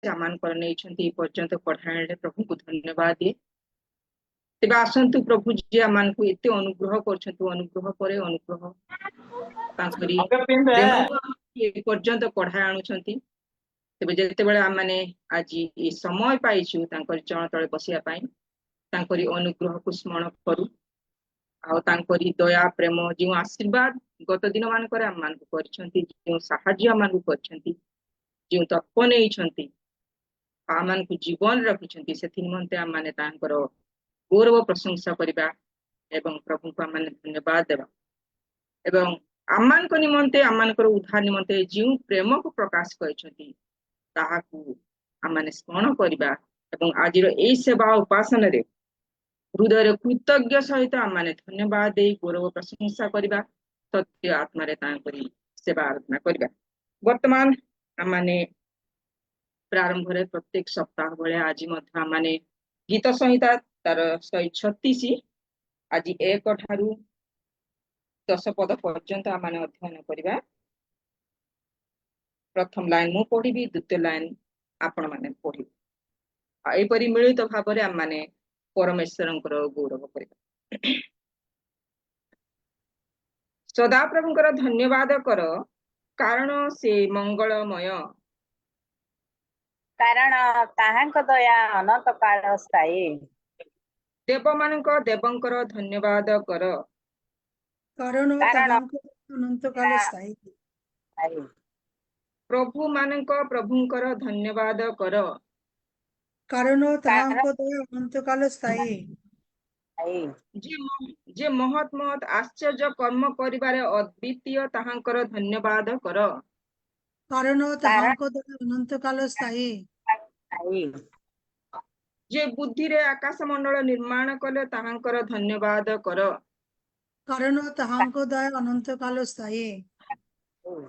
आमानकर नहीं पर्यंत पढ़ाने प्रभु को धन्यवाद दिए। तेज आसतु प्रभु जी आम को एत अनुग्रह कर अनुग्रह पर अनुग्रह पर्यंत पढ़ा आणुंट तेज जिते आम मैंने आज ये समय पाइचु चरण तले बसवाई अनुग्रह को स्मरण करू आरी दया प्रेम जो आशीर्वाद गत दिन मानक आम मान जो साहाय्य आम जो तत्व नहीं आम जीवन रखिंट से निमंते आम मैंने गौरव प्रशंसा करवा एवं प्रभु को आम धन्यवाद देवा एवं आम निमंते आम उद्धार निमंते जो प्रेम को प्रकाश कर आम स्मरण करवा आज यही सेवा उपासन हृदय कृतज्ञ सहित आम धन्यवाद दे गौरव प्रशंसा करवा सत्य आत्मा सेवा आराधना करवा। वर्तमान आम प्रारंभ प्रत्येक सप्ताह भाई आज आम गीत संहिता तार 136 आज 1 ठारू 10 पद पर्यंत आम अध्ययन करवा। प्रथम लाइन मु पढ़ी द्वितीय लाइन आपण मैंने पढ़ी यहपरी मिलित भाव में आम परमेश्वर गौरव करवा। सदा प्रभुंकर धन्यवाद कर कारण से मंगलमय कारण ताहांक दया अनंत काल स्थायी देव मानक देवंकर धन्यवाद कर कारण ताहांक अनंत काल स्थायी प्रभु मानक प्रभुंकर धन्यवाद कर कारण ताहांक दया अनंत काल स्थायी जे महत महत आश्चर्य कर्म करिबारे अद्वितीय ताहांकर धन्यवाद कर कारण ताहांक दया अनंत काल स्थायी जे बुद्धि रे आकाश मंडल निर्माण कले ताहांकर धन्यवाद कर कारण ताहांक दया अनंत काल स्थायी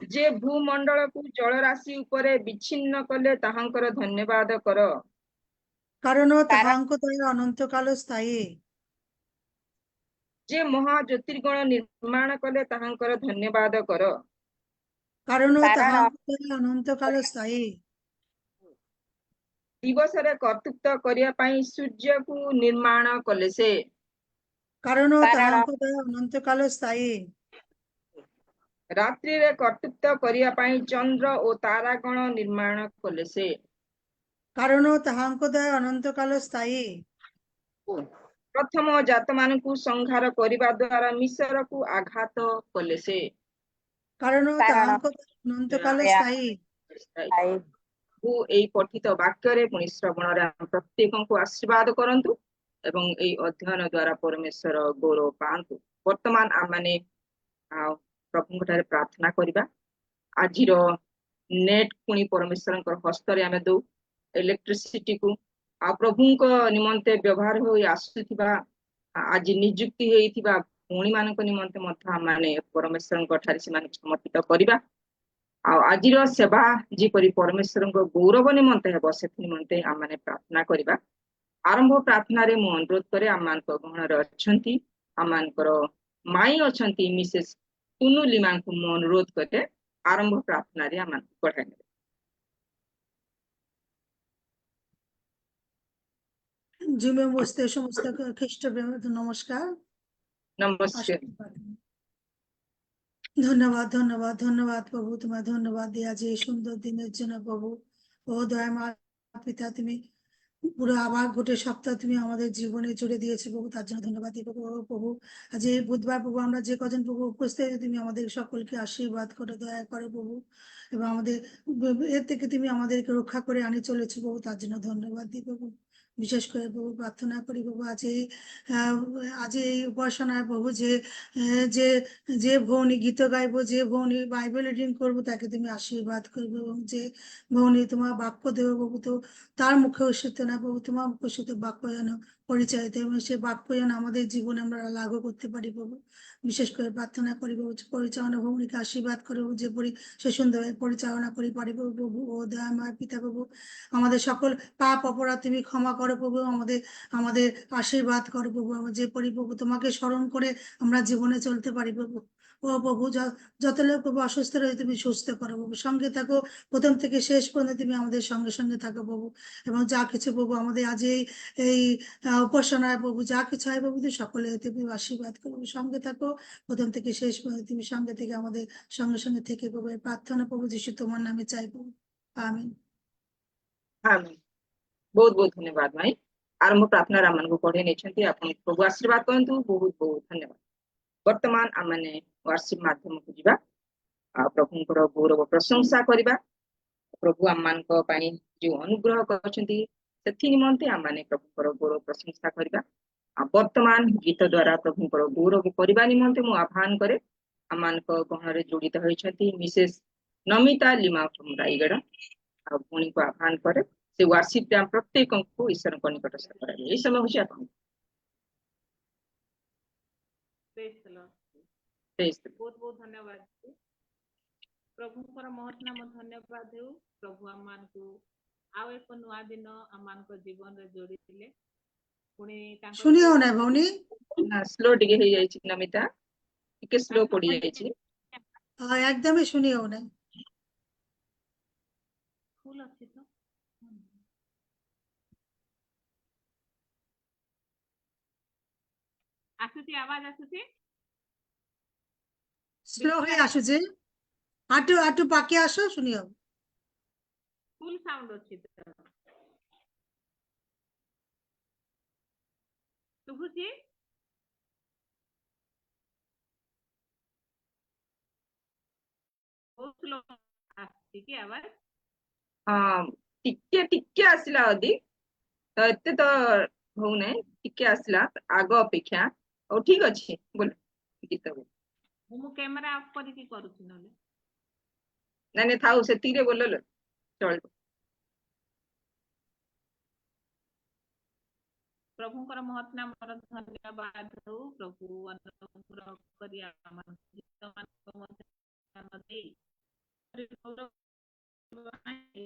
जे भूमंडल को जल राशि उपरे विच्छिन्न कले ताहांकर धन्यवाद कर कारण ताहांक दया अनंत काल स्थायी जे महाज्योतिर्गण निर्माण कले ताहांकर धन्यवाद कर कारण ताहांक दया अनंत काल स्थायी दिवस रे कर्तृत्व करिया पई सूर्य को निर्माण कले से कारण ताहांक दया अनंत काल स्थायी रात्रि रे कर्तृत्व करिया पई चंद्र और तारागण निर्माण कले से कारण ताहांक दया अनंत काल स्थायी प्रथम जात मान को संहार करिबा द्वारा मिस्र को आघात कले से कारण ताहांक दया अनंत काल स्थायी वो एई पठित वाक्य रे पुनि श्रवण रे प्रत्येक को आशीर्वाद करंतु एवं एई अध्ययन द्वारा परमेश्वर गौरव पांतु। वर्तमान आम माने प्रभु ठारे प्रार्थना करिबा आज नेट पुनि परमेश्वर हस्त रे आमे दो इलेक्ट्रिसिटी को आ प्रभु को निमंते व्यवहार हो आसुथिबा आज नियुक्ति हेइथिबा भौणी मानक निमंते मध्य आम माने परमेश्वर ठारे से माने समर्पित करिबा आज सेवा जीपरी परमेश्वर गौरव निमंते हेब से निमंते आम माने प्रार्थना करिबा। आरंभ प्रार्थना रे मु अनुरोध करे आम मान गहन रे अछंती आम मानकर माई अछंती मिसेस तुनु लिमा को मु अनुरोध करे आरंभ प्रार्थना रे आम मान पठाइ ने जी मैं बसते समस्त ख्रीष्ट नमस्कार नमस्ते। धन्यवाद धन्यवाद धन्यवाद प्रभु तुम्हें धन्यवाद दिया जे सुंदर दिन प्रभु ओ दयामय पिता तुम्हें পুরো আবার গোটে সপ্তাহ তুমি আমাদের জীবনে জুড়ে দিয়েছো প্রভু তার জন্য ধন্যবাদ দিই প্রভু আজ এই বুধবার প্রভু আমরা যে কজন প্রভু উপস্থিত তুমি আমাদের সকলকে আশীর্বাদ করে দয়া করে প্রভু এবং আমাদের এর থেকে তুমি আমাদেরকে রক্ষা করে আনি চলেছো প্রভু তার জন্য ধন্যবাদ দিই প্রভু। বিশেষ করে প্রভু প্রার্থনা করি প্রভু আজ এই উপাসনায় প্রভু যে যে ভৌনি গীত গাইবো যে ভৌনি বাইবেল রিডিং করবো তাকে তুমি আশীর্বাদ করবে এবং যে ভৌনি তোমার বাক্য দেবে প্রভু তো তার মুখে উচ্চিত না প্রভু তোমার মুখে উচ্চিত বাক্য যেন পরিচালিত এবং সে বাক্য যেন আমাদের জীবনে আমরা লাগু করতে পারি প্রভু। বিশেষ করে প্রার্থনা করি প্রভু পরিচালনা ভৌনিকে আশীর্বাদ করে যে সে সুন্দরভাবে পরিচালনা করি পারি প্রভু ও দয়াময় পিতা প্রভু আমাদের সকল পাপ অপরাধ তুমি ক্ষমা করো প্রভু আমাদের আশীর্বাদ করো প্রভু যে প্রভু তোমাকে স্মরণ করে আমরা জীবনে চলতে পারি প্রভু ও প্রভু যত লোক প্রভু অসুস্থ রয়েছে তুমি সুস্থ করো প্রভু, সঙ্গে থাকো প্রথম থেকে শেষ পর্যন্ত তুমি আমাদের সঙ্গে সঙ্গে থাকো প্রভু। এবং যা কিছু প্রভু আমাদের আজ এই উপাসনায় প্রভু যা কিছু হয় প্রভু তুমি সকলে তুমি আশীর্বাদ করো, সঙ্গে থাকো প্রথম থেকে শেষ পর্যন্ত তুমি সঙ্গে থেকে আমাদের সঙ্গে সঙ্গে থেকে প্রভু। এই প্রার্থনা প্রভু যিশু তোমার নামে চাই প্রভু, আমিন। आमीन। बहुत बहुत धन्यवाद भाई। आरंभ प्रार्थना आम को पढ़े नहीं आप प्रभु आशीर्वाद करतु। बहुत बहुत धन्यवाद। वर्तमान आम मैंने वार्षिक माध्यम को जीवा प्रभुंकर गौरव प्रशंसा करवा। प्रभु आम मान जो अनुग्रह कर निमंते आम मैंने प्रभुंकर गौरव प्रशंसा करवा। वर्तमान गीत द्वारा प्रभुंकर गौरव करने निमंते मु आह्वान करे आम गहन जोड़ित होती Mrs Namita lima from Raigarh भूणी को आह्वान करे से वार्षिक प्रेम प्रत्येक को ईश्वर को निकटस्थ कराए। यही समय हूँ आप बहुत बहुत धन्यवाद प्रभु महत नाम धन्यवाद हो। प्रभु आम मान को आउ एक नुआ दिन आम मान जीवन रे जोड़ी थिले पुणी শুনি हो ना भौनी स्लो टिके हो जाई नमिता टिके स्लो पड़ी जाई एकदम ही শুনি हो ना फुल अछि तो आसुची आवाज आसुची স্লো হয়ে আসুছে আটু আটু পাকে আসো শুনি হবে फुल साउंड अछि तो सुबुची बहुत स्लो आसुची की आवाज हाँ टिके टिके आसला अधिक तो एते तो हो नै टिके आसला आगो अपेक्षा ओ ठीक अछि बोल गीत बोल मु कैमरा ऑफ करी की करूची नले नाने थाउ से तीरे बोललो चल प्रभुंकर महत नाम धन्यवाद हो। प्रभु अनुग्रह करी आम गीत मान मध्य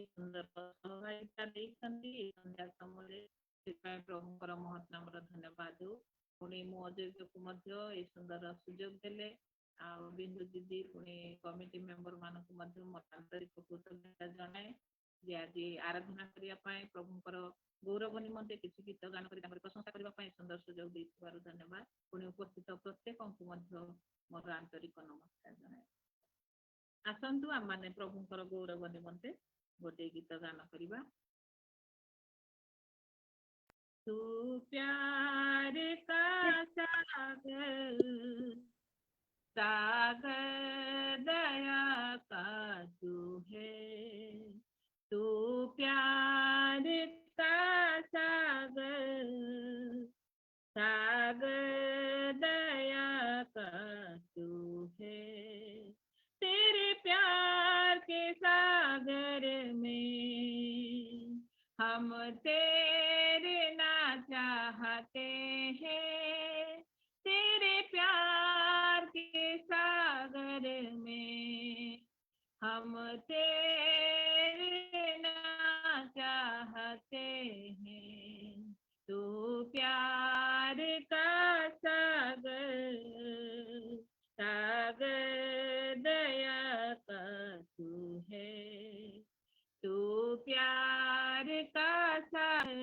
सुंदर सहभागिता संध्या समय प्रभुंकर महत नाम धन्यवाद हो। पुणी मो अजय को सुंदर सुजोग देले बिंदु दीदी पुणी कमिटी मेंबर मान को मत आंतरिक कृतज्ञता जनाए जे आज आराधना करने प्रभुंकर गौरव निमंते किसी गीत गान कर प्रशंसा करने सुंदर सुजोग देथिबारु धन्यवाद। पुणी उपस्थित प्रत्येक को मोर आंतरिक नमस्कार जनाए। आसंतु आम माने प्रभुंकर गौरव निमंते गोटे गीत गान करवा। तू प्यार का सागर सागर दया का तू है। तू प्यार का सागर सागर दया का तू है। तेरे प्यार के सागर में हम तेरे ना चाहते हैं। तेरे प्यार के सागर में हम तेरे ना चाहते हैं। तू प्यार का सागर सागर दया का तू है। तू प्यार का सागर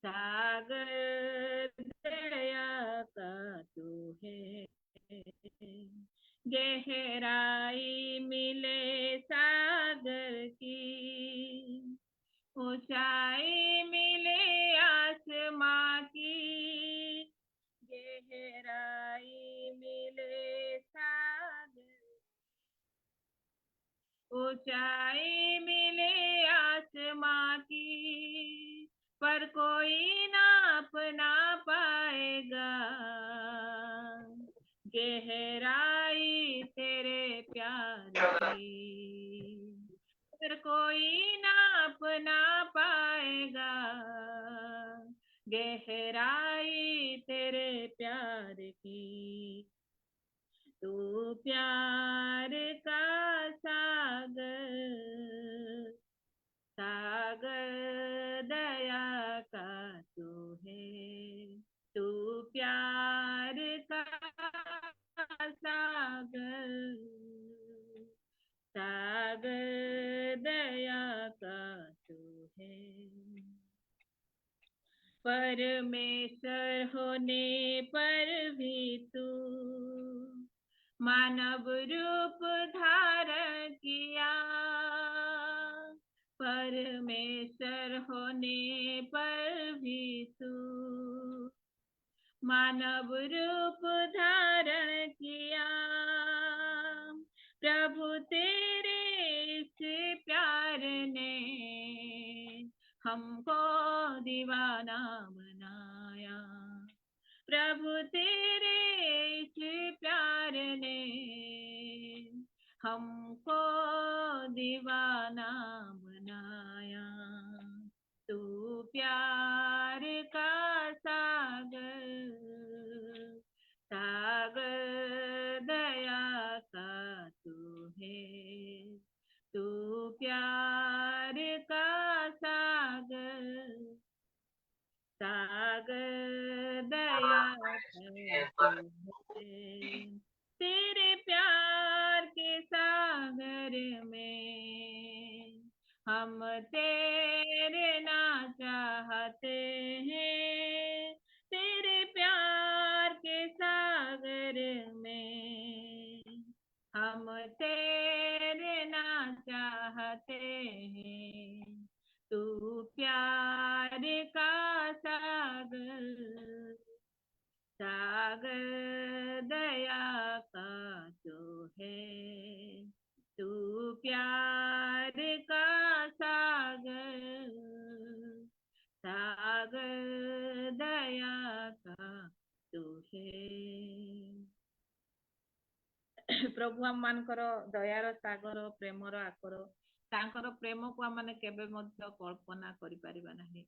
सागर दया का तू है। गहराई मिले सागर की ऊंचाई मिले आसमां की। गहराई मिले सागर ऊंचाई मिले आसमां की पर कोई नाप ना पाएगा गहराई तेरे प्यार की। पर कोई नाप ना पाएगा गहराई तेरे प्यार की। तू प्यार का सागर सागर दया का तू है। तू प्यार का सागर, सागर दया का तू है। परमेश्वर होने पर भी तू मानव रूप धारण किया। परमेश्वर होने पर भी तू मानव रूप धारण किया। प्रभु तेरे इस प्यार ने हमको दीवाना बनाया। प्रभु तेरे इस प्यार ने हमको दीवाना बनाया। तू प्यार का सागर, सागर दया का तू है। तू प्यार का सागर, सागर दया का तू है। तेरे प्यार के सागर में हम तैरना चाहते हैं। तेरे प्यार के सागर में हम तैरना चाहते हैं। तू प्यार का सागर, सागर दया का जो है। तू प्यार का सागर, सागर दया का तू है। प्रभु आम मानकर दयार सागर, प्रेमर आकर, तांकर प्रेम को आम माने केबे मध्य कल्पना करि परिबा नाही।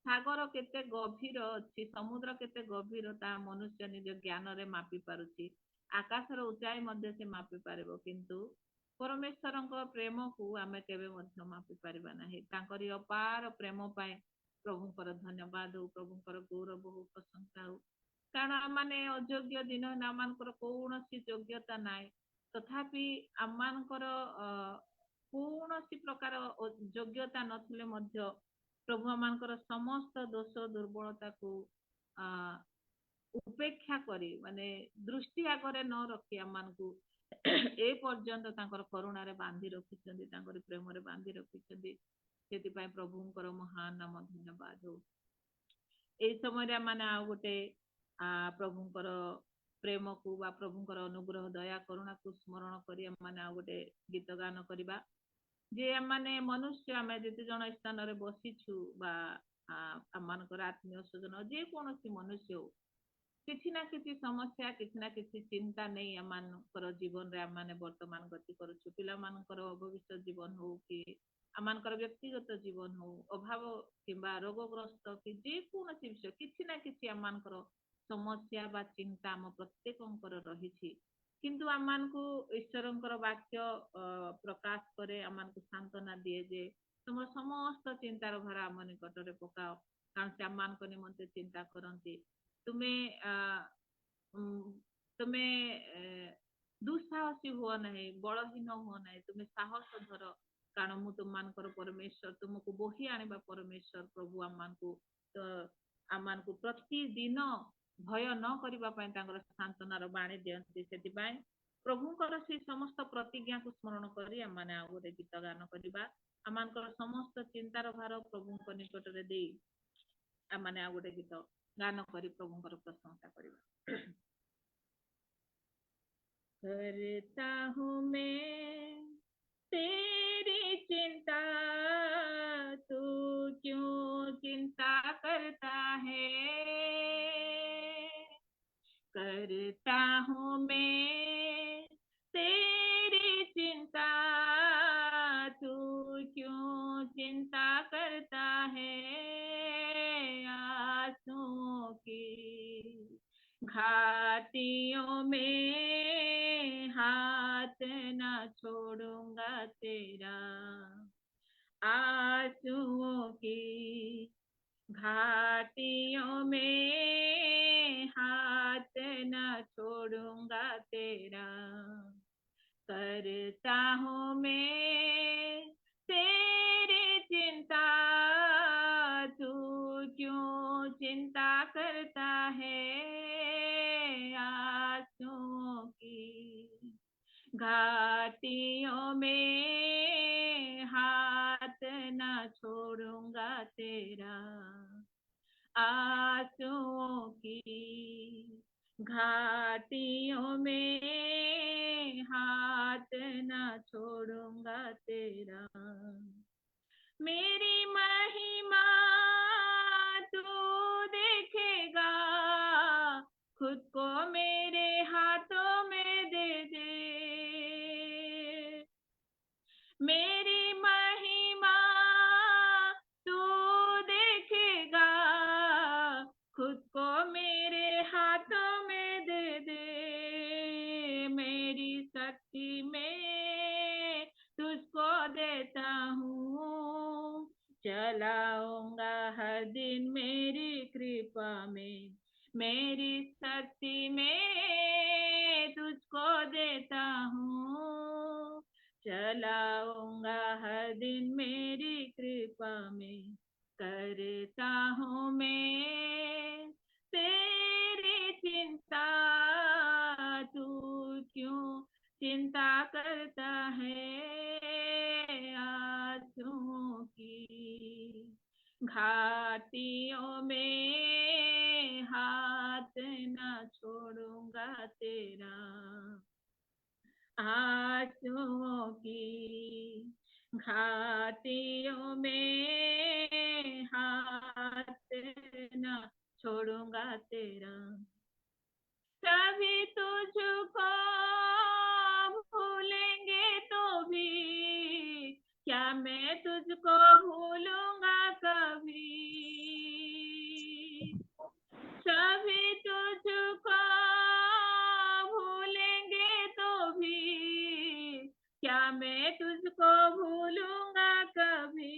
सागर केते गभीर अछि, समुद्र केते गभीर ता मनुष्य निज ज्ञान रे मापी पारुछि। आकाशर ऊंचाई मध्य से मापी पारिबो, किंतु परमेश्वरଙ୍କ प्रेम को आमे केबे मध्य मापी परिबा नाही। तांकरी अपार प्रेम पाए प्रभुଙ୍କର धन्यवाद हो, प्रभुଙ୍କର गौरव हो, प्रशंसा हो। कारण आमाने अयोग्य दिन आमानकर कौनसी योग्यता नाय, तथापि आमानकर कौनसी प्रकार योग्यता नथिले मध्य प्रभु आमानकर समस्त दोष दुर्बलता को उपेक्षा करी माने दृष्टि आगरे न रखी आमानकु ए पर्यंत तांकर करुणारे बांधी रखिछन्ति, तांकर प्रेमरे बांधी रखिछन्ति। सेतिपाई प्रभुଙ୍କର महान नाम धन्यवाद हो। ए समय माने आ गोटे प्रभुଙ୍କର प्रेम को बा प्रभुଙ୍କର अनुग्रह दया करुणा को स्मरण करी माने आ गोटे गीत गान करिबा। जे माने मनुष्य आमे जेते जन स्थान रे बसिछु बा आमानकर आत्मीय स्वजन जे कोनोसी मनुष्य हो, किछि ना किछि समस्या, किछि ना किछि चिंता नहीं आमानकर जीवन रे आमाने वर्तमान गति करूछु। पिला मानकर भविष्य जीवन हो कि आमानकर व्यक्तिगत जीवन हो, अभाव किंबा रोगग्रस्त कि जे कोनोसी विषय किछि ना किछि आमानकर समस्या बा चिंता आम प्रत्येकंकर रहिछि। किंतु आमानकु ईश्वरंकर वाक्य प्रकाश करे, आमानकु सांत्वना दिए जे तुम समस्त चिंतार भार आम निकटरे पकाओ, कारण से आमानक निमंते चिंता करंती। तुम्हें दुस्साहसी हुआ नहीं, बलहीन हुआ नहीं, तुम्हें साहस धर, कारण मु तुम मानकर परमेश्वर, तुमको बोही आनिबा परमेश्वर। प्रभु आमानकु प्रतिदिन भय न करिबा पई तांकर सांत्वनार बाणी दियंती। सेतिपाई प्रभुଙ୍କର से समस्त प्रतिज्ञा को स्मरण करी आमाने आ गोटे गीत गान करिबा। आमानकर समस्त चिंतार भार प्रभुଙ୍କ निकटरे देई आमाने आ गोटे गीत गान करी प्रभुଙ୍କର प्रशंसा करिबा। करता हूँ मैं तेरी चिंता, तू क्यों चिंता करता है। करता हूँ मैं तेरी चिंता, तू क्यों चिंता करता है। आंसुओं की घाटियों में हाथ न छोड़ूंगा तेरा। आंसुओं की घाटियों में हाथ न छोड़ूंगा तेरा। करता हूँ मैं तेरी चिंता, तू क्यों चिंता करता है आंसुओं की। घाटियों में हाथ न छोड़ूंगा तेरा, आंसुओं की। घाटियों में हाथ न छोड़ूंगा तेरा। मेरी महिमा तू देखेगा, खुद को मेरे हाथों में दे दे। मेरी महिमा तू देखेगा, खुद को मेरे हाथों में दे दे। मेरी शक्ति में तुझको देता हूँ, चलाऊंगा हर दिन मेरी कृपा में। मेरी शक्ति में तुझको देता हूँ, चलाऊंगा हर दिन मेरी कृपा में। करता हूँ मैं तेरी चिंता, तू क्यों चिंता करता है आंसुओं की। घाटियों में हाथ न छोड़ूंगा तेरा, आंसुओं की। घाटियों में हाथ न छोड़ूंगा तेरा। कभी तुझको भूलेंगे तो भी, क्या मैं तुझको भूलूंगा कभी। कभी तुझको भूलेंगे तो भी, क्या मैं तुझको भूलूंगा कभी।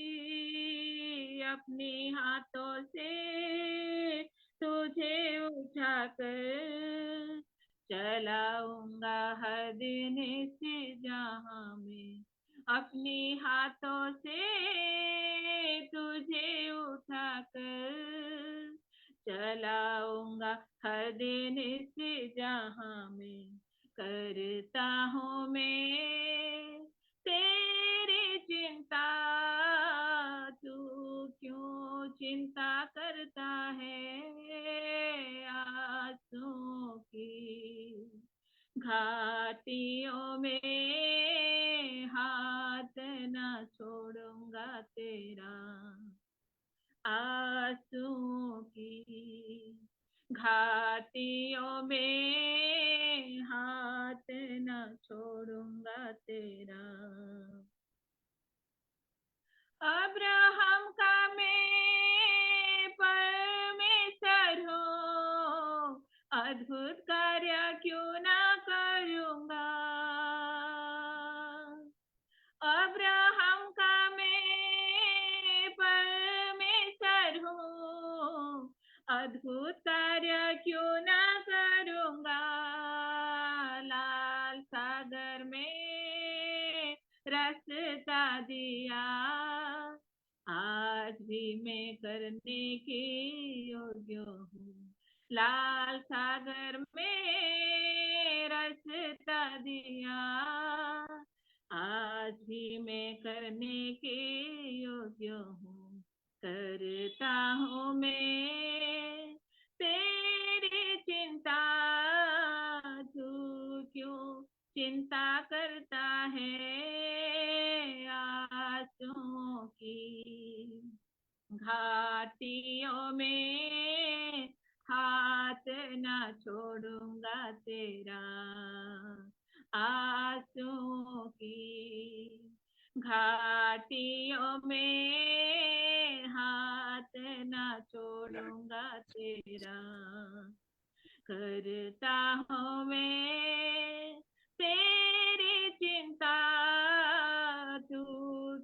अपने हाथों से तुझे उठाकर चलाऊंगा हर दिन इस जहां में। अपने हाथों से तुझे उठाकर चलाऊंगा हर दिन इस जहां में। करता हूँ मैं तेरी चिंता, तू क्यों चिंता करता है आंसुओं की। घाटियों में हाथ न छोड़ूंगा तेरा, आंसुओं की। घाटियों में हाथ न छोड़ूंगा तेरा। अब्राहम का मैं परमेश्वर हूँ, अद्भुत कार्य क्यों ना करूँगा। अब्राहम का मैं परमेश्वर हूँ, अद्भुत कार्य क्यों ना करूँगा। लाल सागर में रास्ता दिया, आज भी मैं करने के योग्य हूँ। लाल सागर में रास्ता दिया, आज भी मैं करने के योग्य हूँ। करता हूँ मैं तेरी चिंता, तू क्यों चिंता करता है आंसुओं की। घाटियों में हाथ न छोड़ूंगा तेरा, आंसुओं की। घाटियों में हाथ न छोड़ूंगा तेरा। करता हूँ मैं तेरी चिंता, तू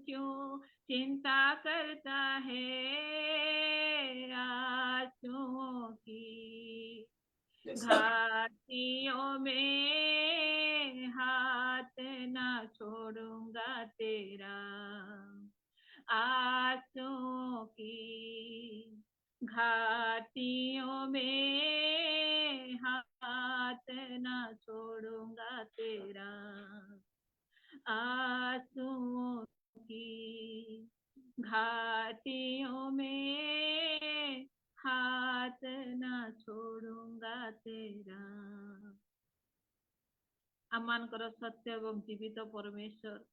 क्यों चिंता करता है आंसुओं की। घाटियों में हाथ ना छोड़ूंगा तेरा, आंसुओं की घाटियों में हाथ ना छोड़ूंगा तेरा, आंसुओं की घाटियों में हाथ ना छोड़ूंगा तेरा। आमानकर सत्य एवं जीवित परमेश्वर,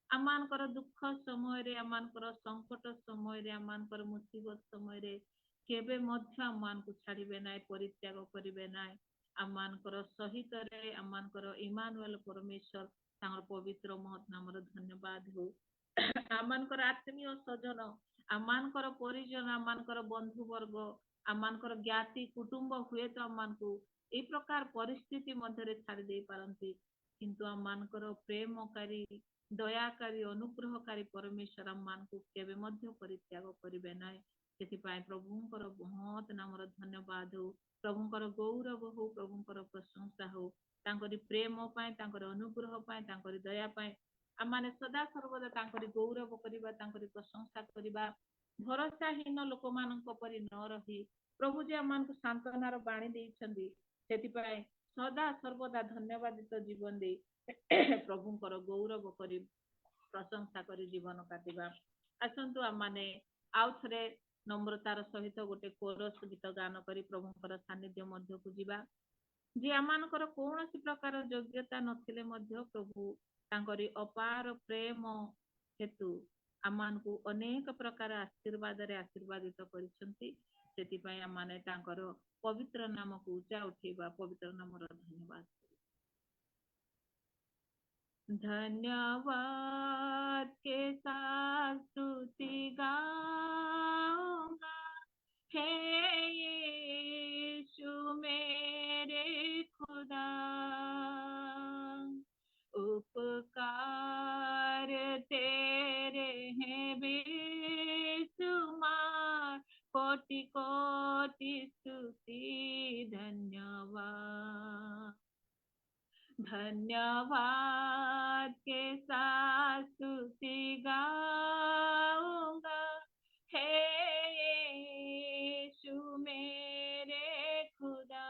आमानकर दुख समय रे, आमानकर संकट समय रे, आमानकर मुसीबत समय रे केबे मध्य आमानकु छाड़िबे नाय, परित्याग करिबे नाय। आमानकर सहित रे आमानकर इमानुएल परमेश्वर तांकर पवित्र महत नामर धन्यवाद हो। आमानकर आत्मीय सजन, आमानकर परिजन, आमानकर बंधु वर्ग, आमानकर ज्ञाति कुटुंब हुए तो आमानकु ए प्रकार परिस्थिति मध्य छाड़ी दे पारंती, किंतु आमानकर प्रेमकारी दयाकारी अनुग्रहकारी परमेश्वर आमानकु केबे मध्य परित्याग करिबे नाय। सेथिपाई प्रभुंकर बहुत नामर धन्यवाद हो, प्रभुंकर गौरव हो, प्रभुंकर प्रशंसा हो, तांकरी प्रेम पाए, तांकर अनुग्रह पाए, तांकरी दया पाए आमाने सदा सर्वदा तांकरी गौरव करिबा, तांकरी प्रशंसा करिबा। भरोसाहीन लोक मानक परि न रही प्रभु जे आमानकु सांत्वनार बाणी देइछन्ती, सेथिपाई सदा सर्वदा धन्यवादित जीवन दे प्रभुंकर गौरव करी प्रशंसा करी जीवन काटिबा। आसंतु आमाने आउ थरे नम्रतार सहित गोटे कोरस गीत गान करी प्रभुंकर सानिध्य मध्य को जीवा। जे आमानकर कौनसी प्रकार योग्यता नथिले मध्य प्रभु तांकरी अपार प्रेम हेतु आमानकु अनेक प्रकार आशीर्वाद रे आशीर्वादित करिसंती। सेतिपाई आमाने तांकर पवित्र नाम को ऊंचा उठेबा, पवित्र नामर धन्यवाद। धन्यवाद के साथ स्तुति गाऊंगा, हे यीशु मेरे खुदा, उपकार तेरे हैं बेशुमार, कोटि कोटि स्तुति धन्यवाद। धन्यवाद के साथ स्तुति गाऊंगा, हे यीशु मेरे खुदा,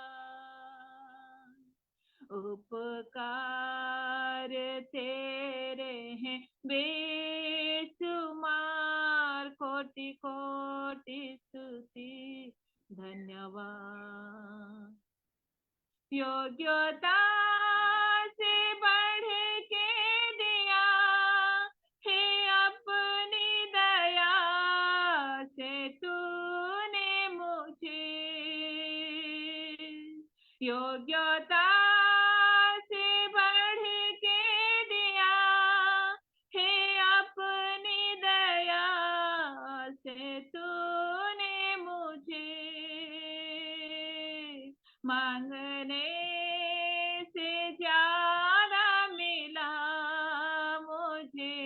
उपकार तेरे हैं बेशुमार, कोटि कोटि स्तुति धन्यवाद। योग्यता से बढ़ के दिया है अपनी दया से तूने मुझे, योग्यता से बढ़ के दिया है अपनी दया से तूने मुझे, मांगने से ज्यादा मिला मुझे,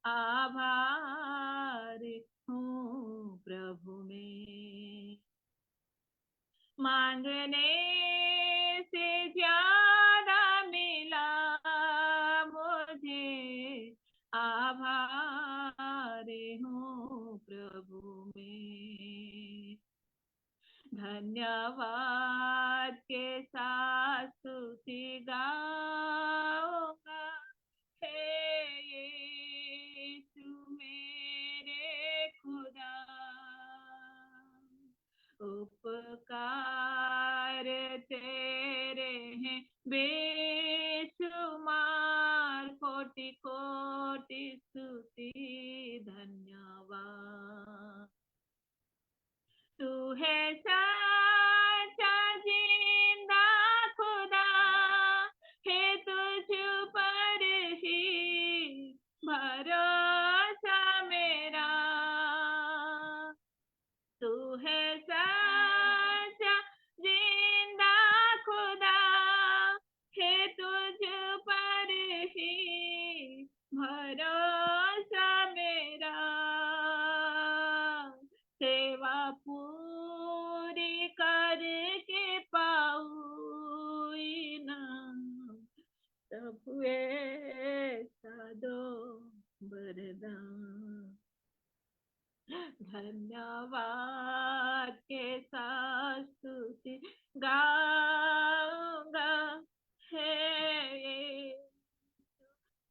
आभार हूँ प्रभु में। मांगने से ज्यादा मिला मुझे, आभार हूँ प्रभु में। धन्यवाद के साथ स्तुति गाऊंगा, हे यीशु मेरे खुदा, उपकार तेरे हैं बेशुमार, कोटि कोटि स्तुति धन्यवाद। तू है सच्चा जिंदा खुदा, है तुझ पर ही भरोसा मेरा। तू है सच्चा जिंदा खुदा, है तुझ पर ही भरोसा मेरा। सेवा पूरी करके पाऊं धन्यवाद के साथ स्तुति गाऊंगा हे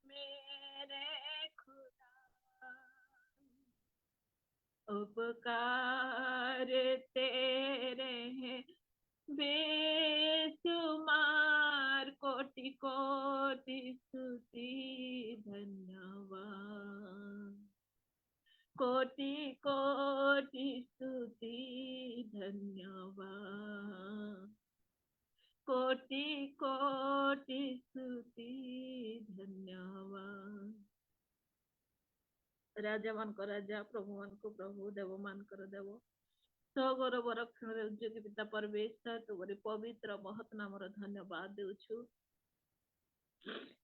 मेरे खुदा, उपकार तेरे हैं बेशुमार, कोटि कोटि स्तुति धन्यवाद, कोटि कोटि स्तुति धन्यवाद, कोटि कोटि स्तुति धन्यवाद। राजा मान को राजा, प्रभु मान को प्रभु, देव मान को देव, सगौरव रक्षण उद्योगी पिता परमेश्वर तुम्हारे पवित्र महत नाम धन्यवाद देउछु।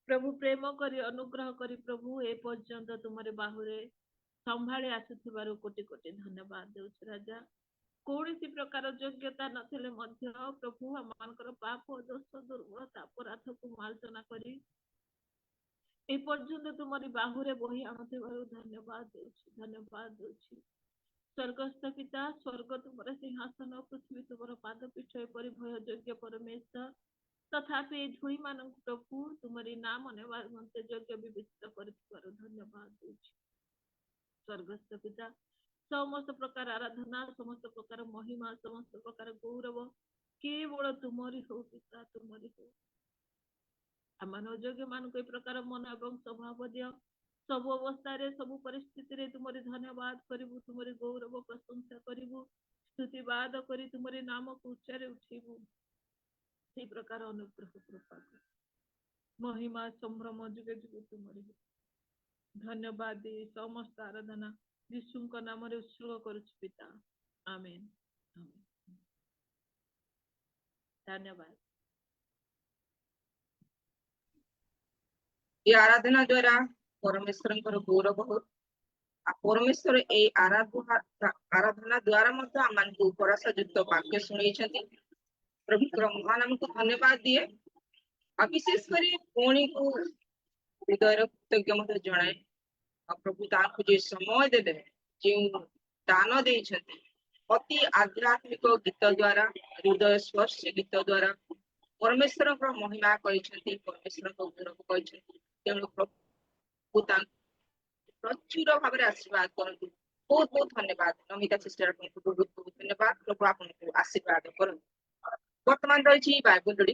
प्रभु प्रेम करी अनुग्रह करी प्रभु ए पर्यंत तुम्हारे बाहुरे संभाली आसुथिबारु कोटि कोटि धन्यवाद देउछु। राजा कौनसी प्रकार योग्यता नथिले मध्य प्रभु हमनकर पाप दोष दुर्बलता अपराध को मार्जना करी ए पर्यंत तुम्हारी बाहुरे बही आनुथिबारु धन्यवाद देउछु, धन्यवाद देउछु। स्वर्गस्थ पिता, स्वर्ग तुम्हारे सिंहासन, पृथ्वी तुम्हारा पादपीठ, एपरी भय योग्य परमेश्वर, तथापि धूली मान प्रभु तुम्हारी नाम निमंते योग्य विवेचित कर धन्यवाद देउछि। स्वर्गस्थ पिता, समस्त प्रकार आराधना, समस्त प्रकार महिमा, समस्त प्रकार गौरव केवल तुम्हारी हो पिता, तुम्हारी हो। आमान योग्य मान को प्रकार मन एवं स्वभाव दियो, सब अवस्था रे सब परिस्थिति रे तुम्हारी धन्यवाद करिबु, तुम्हारी गौरव प्रशंसा करिबु, स्तुतिवाद करी तुम्हारी नाम को उच्चारे उठिबु। से प्रकार अनुग्रह कृपा महिमा संभ्रम जुगे जुगे तुम्हारी हो। धन्यवाद दे समस्त आराधना यीशु का नाम रे उत्सर्ग करूछु पिता, आमेन आमेन। धन्यवाद। ये आराधना द्वारा परमेश्वर गौरव हो। परमेश्वर ए आराधना द्वारा मत आमको भरोसायुक्त वाक्य शुणी प्रभु महानाम को धन्यवाद दिए। विशेष कर पुणी को हृदय कृतज्ञ जनाए। प्रभु ताकू जो समय देवे, जो दान दे अति आध्यात्मिक गीत द्वारा, हृदय स्पर्श गीत द्वारा परमेश्वर महिमा परमेश्वर गौरव तेणु प्रभु प्रचुर भाव आशीर्वाद करूँ। बहुत बहुत धन्यवाद नमिता सिस्टर, बहुत बहुत धन्यवाद। प्रभु आपको आशीर्वाद करूँ। वर्तमान रही बाइबल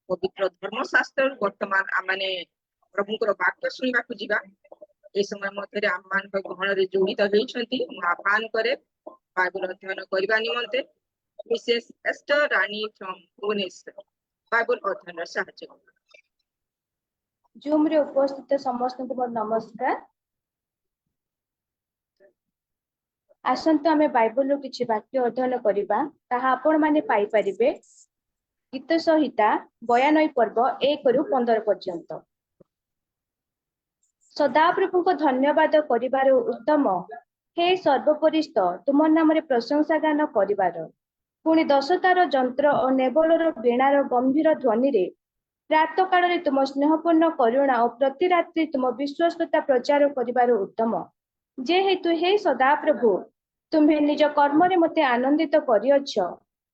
पवित्र धर्मशास्त्र। वर्तमान आमने प्रभुଙ୍କର वाक्य शुणा जा समय मध्य आम मान गहन जोड़ित होती। आह्वान करे बाइबल अध्ययन करने निमंते Mrs Esther Rani from Bhubaneswar Bible अध्ययन साहाय्य। जूम रे उपस्थित समस्त को नमस्कार। आसंतु आमे बाइबल रो किछि वाक्य अध्ययन करिबा। ताहा आपण माने पाई परिबे गीत संहिता 92 पर्व 1 रु 15 पर्यंत। सदाप्रभु को धन्यवाद करिबार उत्तम हे सर्वपरिस्थ तुम नाम रे प्रशंसा गान करिबार। पुणी दशतार जंत्र और नेबलर वीणार गंभीर ध्वनि रे प्रातः काल रे तुम स्नेहपूर्ण करुणा और प्रति रात्रि तुम विश्वस्तता प्रचार करिबार उत्तम। जेहेतु हे सदाप्रभु तुम्हें निज कर्म रे मते आनंदित करियछ,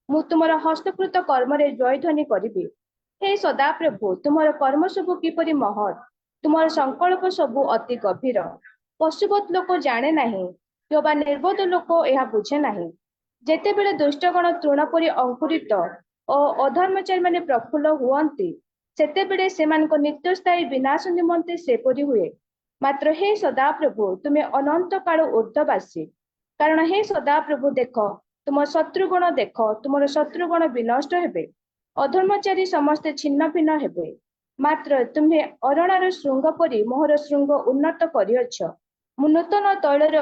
मु तुमर हस्तकृत कर्म रे जयध्वनि करिबि। हे सदाप्रभु तुमर कर्म सबु किपरि महत्, तुमर संकल्प सबु अति गभीर। पशुवत लोक जाने नहीं, योबा निर्बोध लोक यह बुझे नहीं। जेतेबेले दुष्टगण तृण परि अंकुरित और अधर्मचारी माने प्रफुल्ल हुअन्ति, सेतेबेले सेमानक नित्यस्थायी विनाश निमंते सेपरि हुए। मात्र हे सदाप्रभु तुमे अनंत काल ऊर्ध्ववासी। कारण हे सदाप्रभु देख तुम शत्रुगण, देख तुमर शत्रुगण विनष्ट हेबे, अधर्मचारी समस्ते छिन्न भिन्न हेबे। मात्र तुम्हे अरणार श्रृंग परि मोहर श्रृंग उन्नत करियछ। मु नूतन तैଳରେ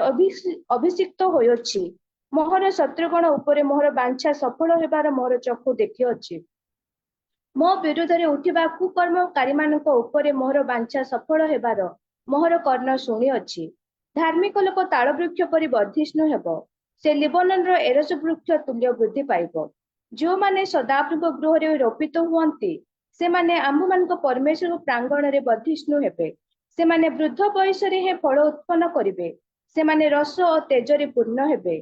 अभिषिक्त होयछि। मोहर शत्रुगण उपरे मोहर बांछा सफल हेबार मोहर चक्षु देखियछि। मो विरुद्ध रे उठिबा कुकर्मकारी मानक उपरे मोहर बांछा सफल हेबार मोहर कर्ण शुणिअछि। धार्मिक लोक ताल वृक्ष परि वर्धिष्णु हेब, से लिबनन रो एरस वृक्ष तुल्य वृद्धि पाइब। जो माने सदाप्रभु गृह रे रोपित हुअन्ति से माने आम्भ मानक परमेश्वर प्रांगण रे वर्धिष्णु हेबे। से माने वृद्ध बयस रे हे फल उत्पन्न करिवे। ସେମାନେ ରସ ଓ ତେଜରେ ପୂର୍ଣ୍ଣ ହେବେ।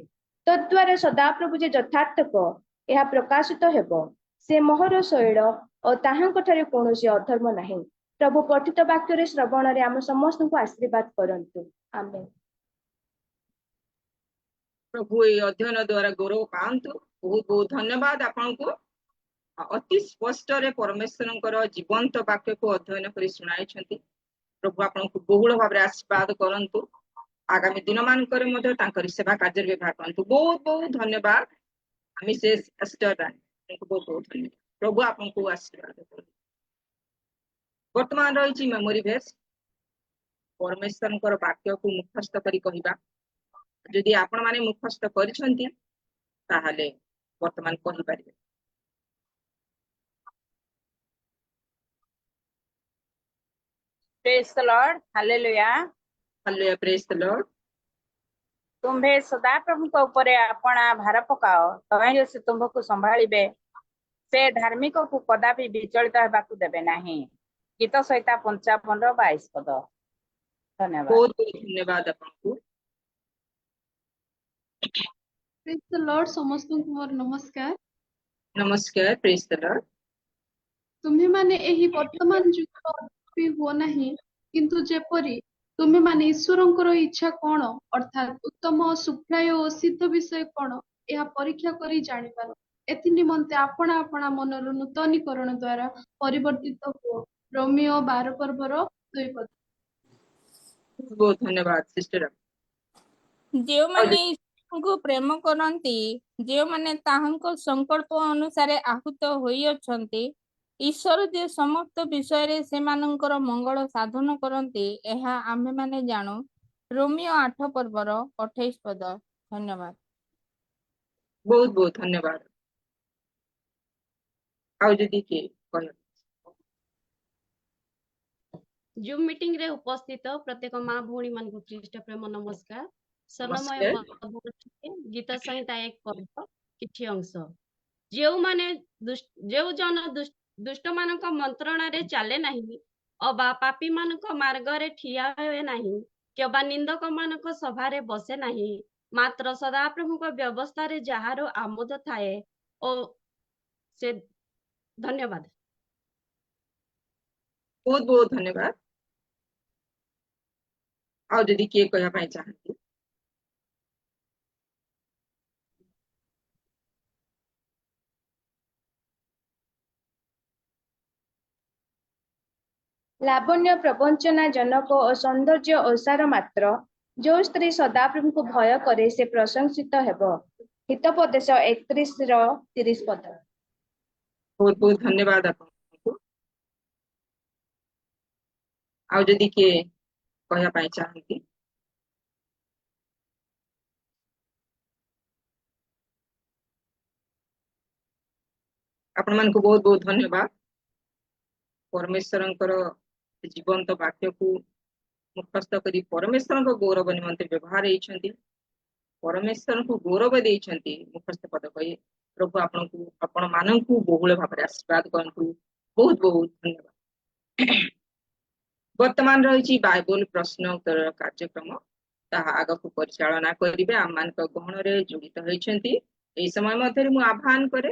ତଦ୍ଦ୍ୱାରା ସଦାପ୍ରଭୁ ଯେ ଯଥାର୍ଥକ ଏହା ପ୍ରକାଶିତ ହେବ। ସେ ମୋହର ଶୈଳ ଓ ତାହାଙ୍କଠାରେ କୌଣସି ଅଧର୍ମ ନାହିଁ। ପ୍ରଭୁ ପଠିତ ବାକ୍ୟରେ ଶ୍ରବଣରେ ଆମ ସମସ୍ତଙ୍କୁ ଆଶୀର୍ବାଦ କରନ୍ତୁ। ଆମେନ୍। ପ୍ରଭୁ ଏଇ ଅଧ୍ୟୟନ ଦ୍ୱାରା ଗୌରବ ପାଆନ୍ତୁ। ବହୁତ ବହୁତ ଧନ୍ୟବାଦ ଆପଣଙ୍କୁ। ଅତି ସ୍ପଷ୍ଟରେ ପରମେଶ୍ୱରଙ୍କର ଜୀବନ୍ତ ବାକ୍ୟକୁ ଅଧ୍ୟୟନ କରି ଶୁଣାଇଛନ୍ତି। ପ୍ରଭୁ ଆପଣଙ୍କୁ ବହୁଳ ଭାବରେ ଆଶୀର୍ବାଦ କରନ୍ତୁ। ଆଗାମୀ ଦିନ ମାନଙ୍କରେ ମଧ୍ୟ ତାଙ୍କରି ସେବା କାର୍ଯ୍ୟରେ ବ୍ୟବହାର କରନ୍ତୁ। ବହୁତ ବହୁତ ଧନ୍ୟବାଦ। ମିସେସ୍ ଏଷ୍ଟର ରାଣୀ, ବହୁତ ବହୁତ ଧନ୍ୟବାଦ। ପ୍ରଭୁ ଆପଣଙ୍କୁ ଆଶୀର୍ବାଦ କରନ୍ତୁ। ବର୍ତ୍ତମାନ ରହିଛି ମେମୋରି ଭେର୍ସ। ପରମେଶ୍ୱରଙ୍କର ବାକ୍ୟକୁ ମୁଖସ୍ଥ କରି କହିବା। ଯଦି ଆପଣମାନେ ମୁଖସ୍ଥ କରିଛନ୍ତି ତାହେଲେ ବର୍ତ୍ତମାନ କହିପାରିବେ। Praise the Lord. Hallelujah. Hallelujah, ପ୍ରେଜ୍ ଦ ଲର୍ଡ। ତୁମ୍ଭେ ସଦାପ୍ରଭୁଙ୍କ ଉପରେ ଆପଣା ଭାର ପକାଅ, ତହିଁରେ ସେ ତୁମ୍ଭକୁ ସମ୍ଭାଳିବେ। ସେ ଧାର୍ମିକକୁ କଦାପି ବିଚଳିତ ହେବାକୁ ଦେବେ ନାହିଁ। ଗୀତ ସଂହିତା 55:22 ପଦ। ଧନ୍ୟବାଦ। ବହୁତ ବହୁତ ଧନ୍ୟବାଦ ଆପଣଙ୍କୁ। ପ୍ରେଜ୍ ଦ ଲର୍ଡ। ସମସ୍ତଙ୍କୁ ମୋର ନମସ୍କାର। ନମସ୍କାର, ପ୍ରେଜ୍ ଦ ଲର୍ଡ। ତୁମ୍ଭେମାନେ ଏହି ବର୍ତ୍ତମାନ ଯୁଗର ଅଧର୍ମୀ ହୁଅ ନାହିଁ, କିନ୍ତୁ ଯେପରି ତୁମ୍ଭେମାନେ ଈଶ୍ୱରଙ୍କର ଇଚ୍ଛା କଣ, ଅର୍ଥାତ୍ ଉତ୍ତମ, ସୁଗ୍ରାହ୍ୟ ଓ ସିଦ୍ଧ ବିଷୟ କଣ, ଏହା ପରୀକ୍ଷା କରି ଜାଣିପାର। ଏଥି ନିମନ୍ତେ ଆପଣା ଆପଣା ମନର ନୂତନୀକରଣ ଦ୍ୱାରା ପରିବର୍ତ୍ତିତ ହୁଅ। ରୋମିଓ 12:2 ପଦ। ବହୁତ ବହୁତ ଧନ୍ୟବାଦ ସିଷ୍ଟର। ଯେଉଁମାନେ ଈଶ୍ୱରଙ୍କୁ ପ୍ରେମ କରନ୍ତି, ଯେଉଁମାନେ ତାହାଙ୍କ ସଂକଳ୍ପ ଅନୁସାରେ ଆହୁତ ହୋଇଅଛନ୍ତି, ଈଶ୍ୱର ଯେ ସମସ୍ତ ବିଷୟରେ ସେମାନଙ୍କର ମଙ୍ଗଳ ସାଧନ କରନ୍ତି, ଏହା ଆମ୍ଭେମାନେ ଜାଣୁ। ରୋମିଓ 8:28 ପଦ। ଧନ୍ୟବାଦ। ବହୁତ ବହୁତ ଧନ୍ୟବାଦ। ଆଉ ଯଦି କିଏ କହିବେ? ଜୁମ୍ ମିଟିଂ ରେ ଉପସ୍ଥିତ ପ୍ରତ୍ୟେକ ମା ଭଉଣୀ ମାନଙ୍କୁ ଖ୍ରୀଷ୍ଟ ପ୍ରେମ ନମସ୍କାର। ସ୍ୱର୍ଣ୍ଣମୟ ନମସ୍କାର। ଗୀତ ସଂହିତା 1 ପଦ କିଛି ଅଂଶ। ଯେଉଁ ଜନ ଦୁଷ୍ଟ ମାନଙ୍କ ମନ୍ତ୍ରଣାରେ ଚାଲେ ନାହିଁ, ଅବା ପାପୀ ମାନଙ୍କ ମାର୍ଗରେ ଠିଆ ହୁଏ ନାହିଁ, କିମ୍ବା ନିନ୍ଦକ ମାନଙ୍କ ସଭାରେ ବସେ ନାହିଁ, ମାତ୍ର ସଦାପ୍ରଭୁଙ୍କ ବ୍ୟବସ୍ଥାରେ ଯାହାର ଆମୋଦ ଥାଏ ଓ ସେ ଧନ୍ୟବାଦ। ବହୁତ ବହୁତ ଧନ୍ୟବାଦ। ଆଉ ଯଦି କିଏ କହିବା ପାଇଁ ଚାହାନ୍ତି? ଲାବଣ୍ୟ ପ୍ରବଞ୍ଚନା ଜନକ ଓ ସୌନ୍ଦର୍ଯ୍ୟ ଓସାର ମାତ୍ର। ଯେଉଁ ସ୍ତ୍ରୀ ସଦାପ୍ରଭୁଙ୍କୁ ଭୟ କରେ ସେ ପ୍ରଶଂସିତ ହେବ। ହିତୋପଦେଶ 31:30 ପଦ। ବହୁତ ବହୁତ ଧନ୍ୟବାଦ ଆପଣଙ୍କୁ। ଆଉ ଯଦି କିଏ କହିବା ପାଇଁ ଚାହାନ୍ତି? ଆପଣମାନଙ୍କୁ ବହୁତ ବହୁତ ଧନ୍ୟବାଦ। ପରମେଶ୍ୱରଙ୍କର ଜୀବନ୍ତ ବାକ୍ୟକୁ ମୁଖସ୍ଥ କରି ପରମେଶ୍ୱରଙ୍କ ଗୌରବ ନିମନ୍ତେ ବ୍ୟବହାର ହେଇଛନ୍ତି। ପରମେଶ୍ୱରଙ୍କୁ ଗୌରବ ଦେଇଛନ୍ତି ମୁଖସ୍ଥ ପଦ କହି। ପ୍ରଭୁ ଆପଣଙ୍କୁ ଆପଣ ମାନଙ୍କୁ ବହୁଳ ଭାବରେ ଆଶୀର୍ବାଦ କରନ୍ତୁ। ବହୁତ ବହୁତ ଧନ୍ୟବାଦ। ବର୍ତ୍ତମାନ ରହିଛି ବାଇବଲ ପ୍ରଶ୍ନ ଉତ୍ତର କାର୍ଯ୍ୟକ୍ରମ। ତାହା ଆଗକୁ ପରିଚାଳନା କରିବେ ଆମମାନଙ୍କ ଗହଣରେ ଜଡ଼ିତ ହୋଇଛନ୍ତି। ଏହି ସମୟ ମଧ୍ୟରେ ମୁଁ ଆହ୍ୱାନ କରେ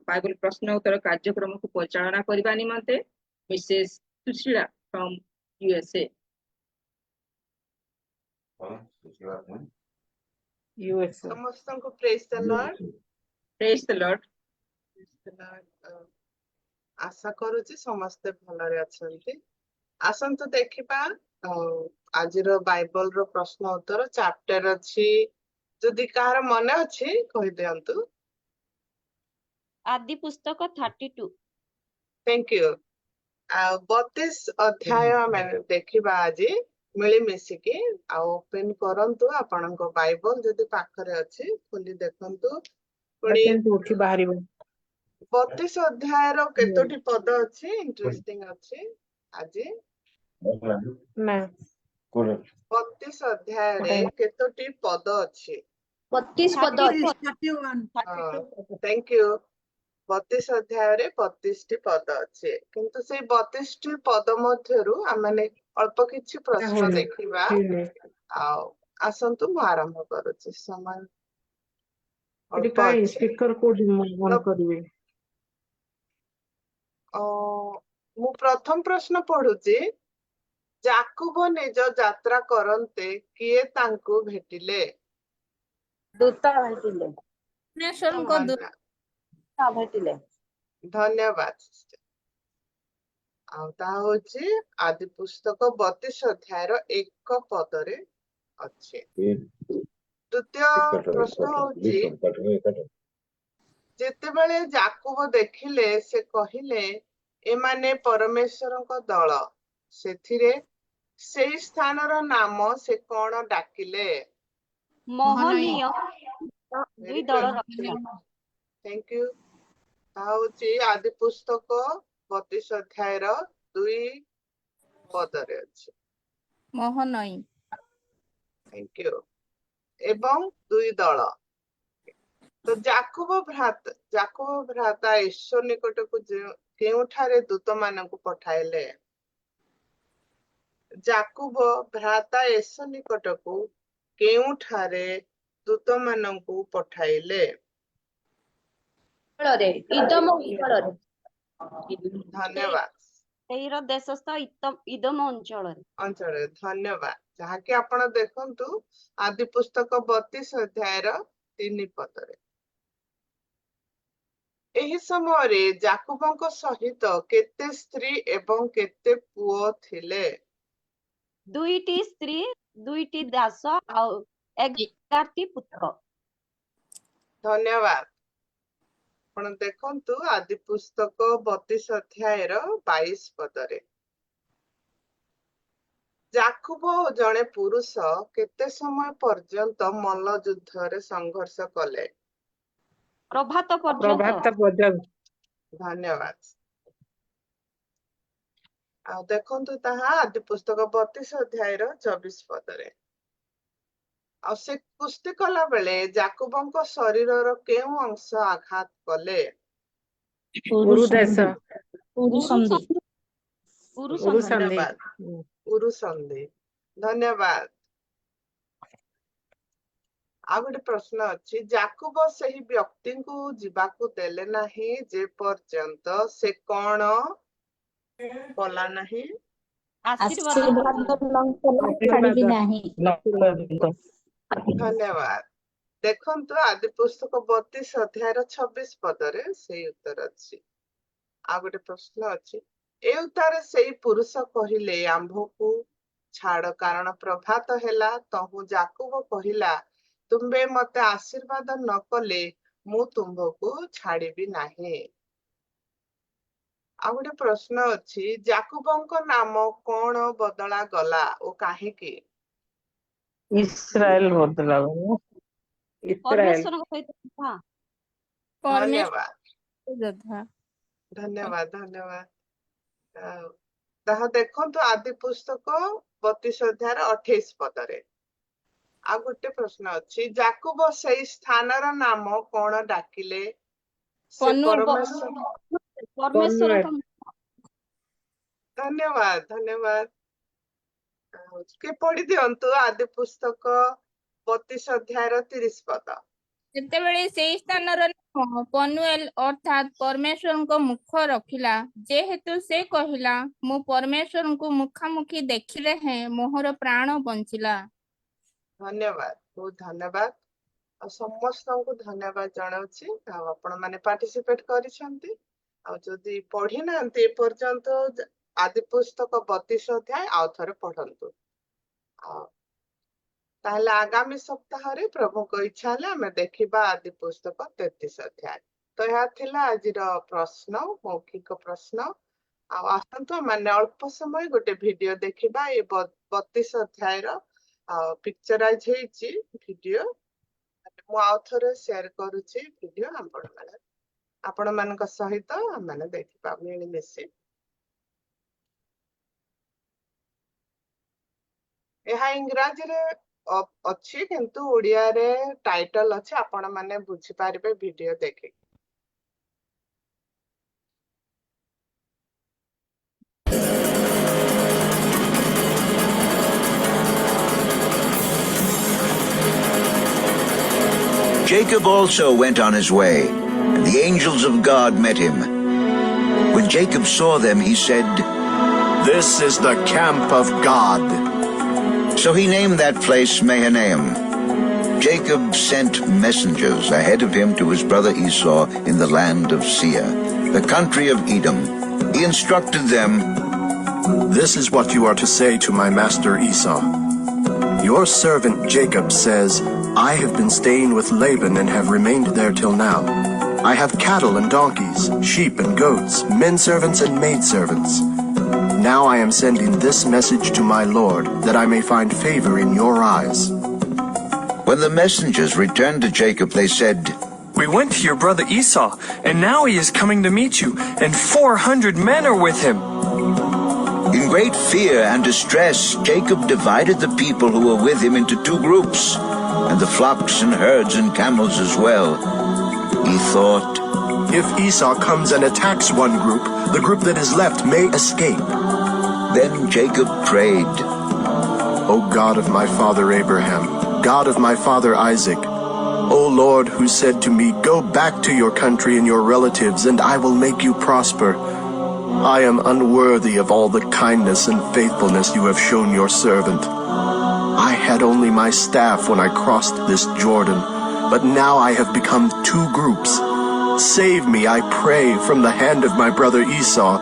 ବାଇବଲ ପ୍ରଶ୍ନ ଉତ୍ତର କାର୍ଯ୍ୟକ୍ରମକୁ ପରିଚାଳନା କରିବା ନିମନ୍ତେ ମିସେସ୍ ସୁଶୀଳା from USA। ସମସ୍ତଙ୍କୁ ପ୍ରେଜ୍ ଦ ଲର୍ଡ। ପ୍ରେଜ୍ ଦ ଲର୍ଡ। ଆଶା କରୁଛି ସମସ୍ତେ ଭଲରେ ଅଛନ୍ତି। ଆସନ୍ତୁ ଦେଖିବା ଆଜିର ବାଇବଲର ପ୍ରଶ୍ନ ଉତ୍ତର ଚାପ୍ଟର ଅଛି। ଯଦି କାହାର ମନେ ଅଛି କହିଦିଅନ୍ତୁ। ଆଦି ପୁସ୍ତକ 32। Thank you. 32 ଅଧ୍ୟାୟ ଆମେ ଦେଖିବା ଆଜି ମିଳିମିଶିକି। ଆଉ ଓପେନ କରନ୍ତୁ ଆପଣଙ୍କ ବାଇବଲ ଯଦି ପାଖରେ ଅଛି, ଖୋଲି ଦେଖନ୍ତୁ। ପୁଣି 32 ଅଧ୍ୟାୟର କେତୋଟି ପଦ ଅଛି ଇଣ୍ଟରେଷ୍ଟିଂ ଅଛି ଆଜି। 32 ଅଧ୍ୟାୟରେ କେତୋଟି ପଦ ଅଛି? 32 ପଦ ଅଛି। 31। Thank you. 32 ଅଧ୍ୟାୟରେ 32ଟି ପଦ ଅଛି। କିନ୍ତୁ ସେଇ 32ଟି ପଦ ମଧ୍ୟରୁ ଆମେ ଅଳ୍ପ କିଛି ପ୍ରଶ୍ନ ଦେଖିବା। ଆଉ ଆସନ୍ତୁ ମୁଁ ଆରମ୍ଭ କରୁଛି ସମୟ ଏଠି ଅଳ୍ପ କାଇଁ ଅଛି। ସ୍ପିକର କୋଉଠି ମୁଁ ବନ୍ଦ ତ କରିବି? ମୁଁ ପ୍ରଥମ ପ୍ରଶ୍ନ ପଢୁଛି। ଯାକୁବ ନିଜ ଯାତ୍ରା କରନ୍ତେ କିଏ ତାଙ୍କୁ ଭେଟିଲେ? ଦୂତ ଭେଟିଲେ। ପରମେଶ୍ୱରଙ୍କ ଧନ୍ୟ- ଭେଟିଲେ। ଧନ୍ୟବାଦ। ଆଉ ତାହା ହଉଛି ଆଦି ପୁସ୍ତକ 32 ଅଧ୍ୟାୟର 1 ପଦରେ ଅଛି। ଦ୍ୱିତୀୟ ପ୍ରଶ୍ନ ହଉଛି ଯେତେବେଳେ ଯାକୁବ ଦେଖିଲେ ସେ କହିଲେ ଏମାନେ ପରମେଶ୍ୱରଙ୍କ ଦଳ, ସେଥିରେ ସେଇ ସ୍ଥାନର ନାମ ସେ କଣ ଡାକିଲେ? ମୋହନୀୟ ଦୁଇ Very ଦଳ good. ରଖିଲା। Thank you. ତାହା ହଉଛି ଆଦି ପୁସ୍ତକ 32 ଅଧ୍ୟାୟର 2 ପଦରେ ଅଛି। ମୋହନଈ। Thank you. ଏବଂ 2 ଦଳ। ତ ଯାକୁବ ଭ୍ରାତା ଈଶ୍ୱର ନିକଟକୁ କେଉଁଠାରେ ଦୂତମାନଙ୍କୁ ପଠାଇଲେ? ଯାକୁବ ଭ୍ରାତା ଈଶ୍ୱର ନିକଟକୁ କେଉଁଠାରେ ଦୂତମାନଙ୍କୁ ପଠାଇଲେ? ଅଞ୍ଚଳରେ ଇଦମ ଅଞ୍ଚଳରେ ଧନ୍ୟବାଦ। ସେଇର ଦେଶସ୍ଥ ଇଦମ ଅଞ୍ଚଳରେ ଧନ୍ୟବାଦ। ଯାହାକି ଆପଣ ଦେଖନ୍ତୁ ଆଦି ପୁସ୍ତକ 32 ଅଧ୍ୟାୟର 3 ପଦରେ। ଏହି ସମୟରେ ଯାକୁବଙ୍କ ସହିତ କେତେ ସ୍ତ୍ରୀ ଏବଂ କେତେ ପୁଅ ଥିଲେ? 2ଟି ସ୍ତ୍ରୀ, 2ଟି ଦାସ ଆଉ 11ଟି ପୁତ୍ର। ଧନ୍ୟବାଦ। ଆପଣ ଦେଖନ୍ତୁ ଆଦି ପୁସ୍ତକ 32 ଅଧ୍ୟାୟର 22 ପଦରେ। ଯାକୁବ ଜଣେ ପୁରୁଷ କେତେ ସମୟ ପର୍ଯ୍ୟନ୍ତ ମଲ୍ଲ ଯୁଦ୍ଧରେ ସଂଘର୍ଷ କଲେ? ପ୍ରଭାତ ପ୍ରଭାତ ପର୍ଯ୍ୟନ୍ତ। ପର୍ଯ୍ୟନ୍ତ। ଧନ୍ୟବାଦ। ଆଉ ଦେଖନ୍ତୁ ତାହା ଆଦି ପୁସ୍ତକ 32 ଅଧ୍ୟାୟର 24 ପଦରେ। ଆଉ ସେ କୁସ୍ତି କଲା ବେଳେ ଯାକୁବଙ୍କ ଶରୀରର କେଉଁ ଅଂଶ ଆଘାତ କଲେ? ଉରୁଦେଶ। ପୁରୁଷନ୍ଧି। ପୁରୁଷନ୍ଧି। ଧନ୍ୟବାଦ। ଉରୁସନ୍ଧି। ଧନ୍ୟବାଦ। ଆଉ ଗୋଟେ ପ୍ରଶ୍ନ ଅଛି। ଯାକୁବ ସେହି ବ୍ୟକ୍ତିଙ୍କୁ ଯିବାକୁ ଦେଲେ ନାହିଁ ଯେ ପର୍ଯ୍ୟନ୍ତ ସେ କଣ କଲା ନାହିଁ? ଆଶୀର୍ବାଦ ଛାଡ଼ିବି ନାହିଁ। ଧନ୍ୟବାଦ। ଦେଖନ୍ତୁ ଆଦି ପୁସ୍ତକ 32 ଅଧ୍ୟାୟର 26 ପଦରେ ସେଇ ଉତ୍ତର ଅଛି। ଆଉ ଗୋଟେ ପ୍ରଶ୍ନ ଅଛି। ଏ ଉତ୍ତାରେ ସେଇ ପୁରୁଷ କହିଲେ ଆମ୍ଭକୁ ଛାଡ଼, କାରଣ ପ୍ରଭାତ ହେଲା। ତହୁ ଯାକୁବ କହିଲା ତୁମ୍ଭେ ମତେ ଆଶୀର୍ବାଦ ନ କଲେ ମୁଁ ତୁମ୍ଭକୁ ଛାଡ଼ିବି ନାହିଁ। ଆଉ ଗୋଟେ ପ୍ରଶ୍ନ ଅଛି। ଯାକୁବଙ୍କ ନାମ କଣ ବଦଳା ଗଲା ଓ କାହିଁକି? ଇସ୍ରାଏଲ ବଦଲା ଗଲା। ଇସ୍ରାଏଲ। ପରମେଶ୍ୱରଙ୍କ ସହିତ ଧନ୍ୟବାଦ। ଯୋଦ୍ଧା। ଧନ୍ୟବାଦ। ଧନ୍ୟବାଦ। ଆଉ ତାହା ଦେଖନ୍ତୁ ଆଦି ପୁସ୍ତକ 32 ଅଧ୍ୟାୟର 28 ପଦରେ। ଆଉ ଗୋଟେ ପ୍ରଶ୍ନ ଅଛି। ଯାକୁବ ସେଇ ସ୍ଥାନର ନାମ କଣ ଡାକିଲେ? ସେ ପରମେଶ୍ୱରଙ୍କ ଧନ୍ୟବାଦ। ଧନ୍ୟବାଦ। କିଏ ପଢି ଦିଅନ୍ତୁ ଆଦି ପୁସ୍ତକ 32 ଅଧ୍ୟାୟର 30 ପଦ। ସେତେବେଳେ ସେଇ ସ୍ଥାନର ନାମ ପନୁଏଲ ଅର୍ଥାତ୍ ପରମେଶ୍ୱରଙ୍କ ମୁଖ ରଖିଲା, ଯେହେତୁ ସେ କହିଲା ମୁଁ ପରମେଶ୍ୱରଙ୍କୁ ମୁଖାମୁଖି ଦେଖିଲେ ହେଁ ମୋହର ପ୍ରାଣ ବଞ୍ଚିଲା। ଧନ୍ୟବାଦ। ବହୁତ ଧନ୍ୟବାଦ। ଆଉ ସମସ୍ତଙ୍କୁ ଧନ୍ୟବାଦ ଜଣାଉଛି। ଆଉ ଆପଣ ମାନେ ପାର୍ଟିସିପେଟ କରିଛନ୍ତି। ଆଉ ଯଦି ପଢି ନାହାନ୍ତି ଏପର୍ଯ୍ୟନ୍ତ ଆଦି ପୁସ୍ତକ 32 ଅଧ୍ୟାୟ ଆଉ ଥରେ ପଢନ୍ତୁ। ଆଉ ତାହେଲେ ଆଗାମୀ ସପ୍ତାହରେ ପ୍ରଭୁଙ୍କ ଇଚ୍ଛା ହେଲେ ଆମେ ଦେଖିବା ଆଦି ପୁସ୍ତକ 33 ଅଧ୍ୟାୟ। ତ ଏହା ଥିଲା ଆଜିର ପ୍ରଶ୍ନ, ମୌଖିକ ପ୍ରଶ୍ନ। ଆଉ ଆସନ୍ତୁ ମାନେ ଅଳ୍ପ ସମୟ ଗୋଟେ ଭିଡିଓ ଦେଖିବା। ଏ 32 ଅଧ୍ୟାୟର ପିକ୍ଚରାଇଜ ହେଇଛି ଭିଡିଓ। ମୁଁ ଆଉ ଥରେ ସେୟାର କରୁଛି ଭିଡିଓ ଆପଣ ମାନଙ୍କ ସହିତ ଆମେ ଦେଖିବା ମିଳିମିଶି। ଏହା ଇଂରାଜୀରେ ଅଛି କିନ୍ତୁ ଓଡିଆରେ ଟାଇଟଲ ଅଛି। ଆପଣ ମାନେ ବୁଝିପାରିବେ ଭିଡିଓ ଦେଖିକି। Jacob also went on his way, and the angels of God met him. When Jacob saw them, he said, "This is the camp of God." So he named that place Mahanaim. Jacob sent messengers ahead of him to his brother Esau in the land of Seir, the country of Edom. He instructed them, "This is what you are to say to my master Esau. Your servant Jacob says, I have been staying with Laban and have remained there till now. I have cattle and donkeys, sheep and goats, men servants and maid servants. Now I am sending this message to my lord, that I may find favor in your eyes." When the messengers returned to Jacob, they said, "We went to your brother Esau, and now he is coming to meet you, and 400 men are with him." In great fear and distress, Jacob divided the people who were with him into two groups, and the flocks and herds and camels as well. He thought, "If Esau comes and attacks one group, the group that is left may escape." Then Jacob prayed, "O God of my father Abraham, God of my father Isaac, O Lord, who said to me, 'Go back to your country and your relatives, and I will make you prosper,' I am unworthy of all the kindness and faithfulness you have shown your servant. I had only my staff when I crossed this Jordan, but now I have become two groups. Save me, I pray, from the hand of my brother Esau,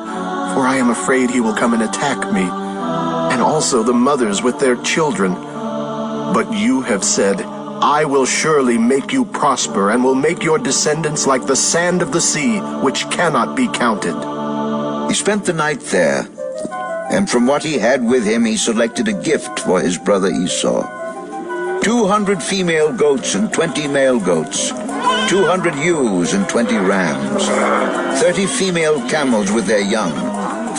for I am afraid he will come and attack me, and also the mothers with their children. But you have said, 'I will surely make you prosper, and will make your descendants like the sand of the sea, which cannot be counted.'" He spent the night there, and from what he had with him he selected a gift for his brother Esau. 200 female goats and 20 male goats, 200 ewes and 20 rams, 30 female camels with their young,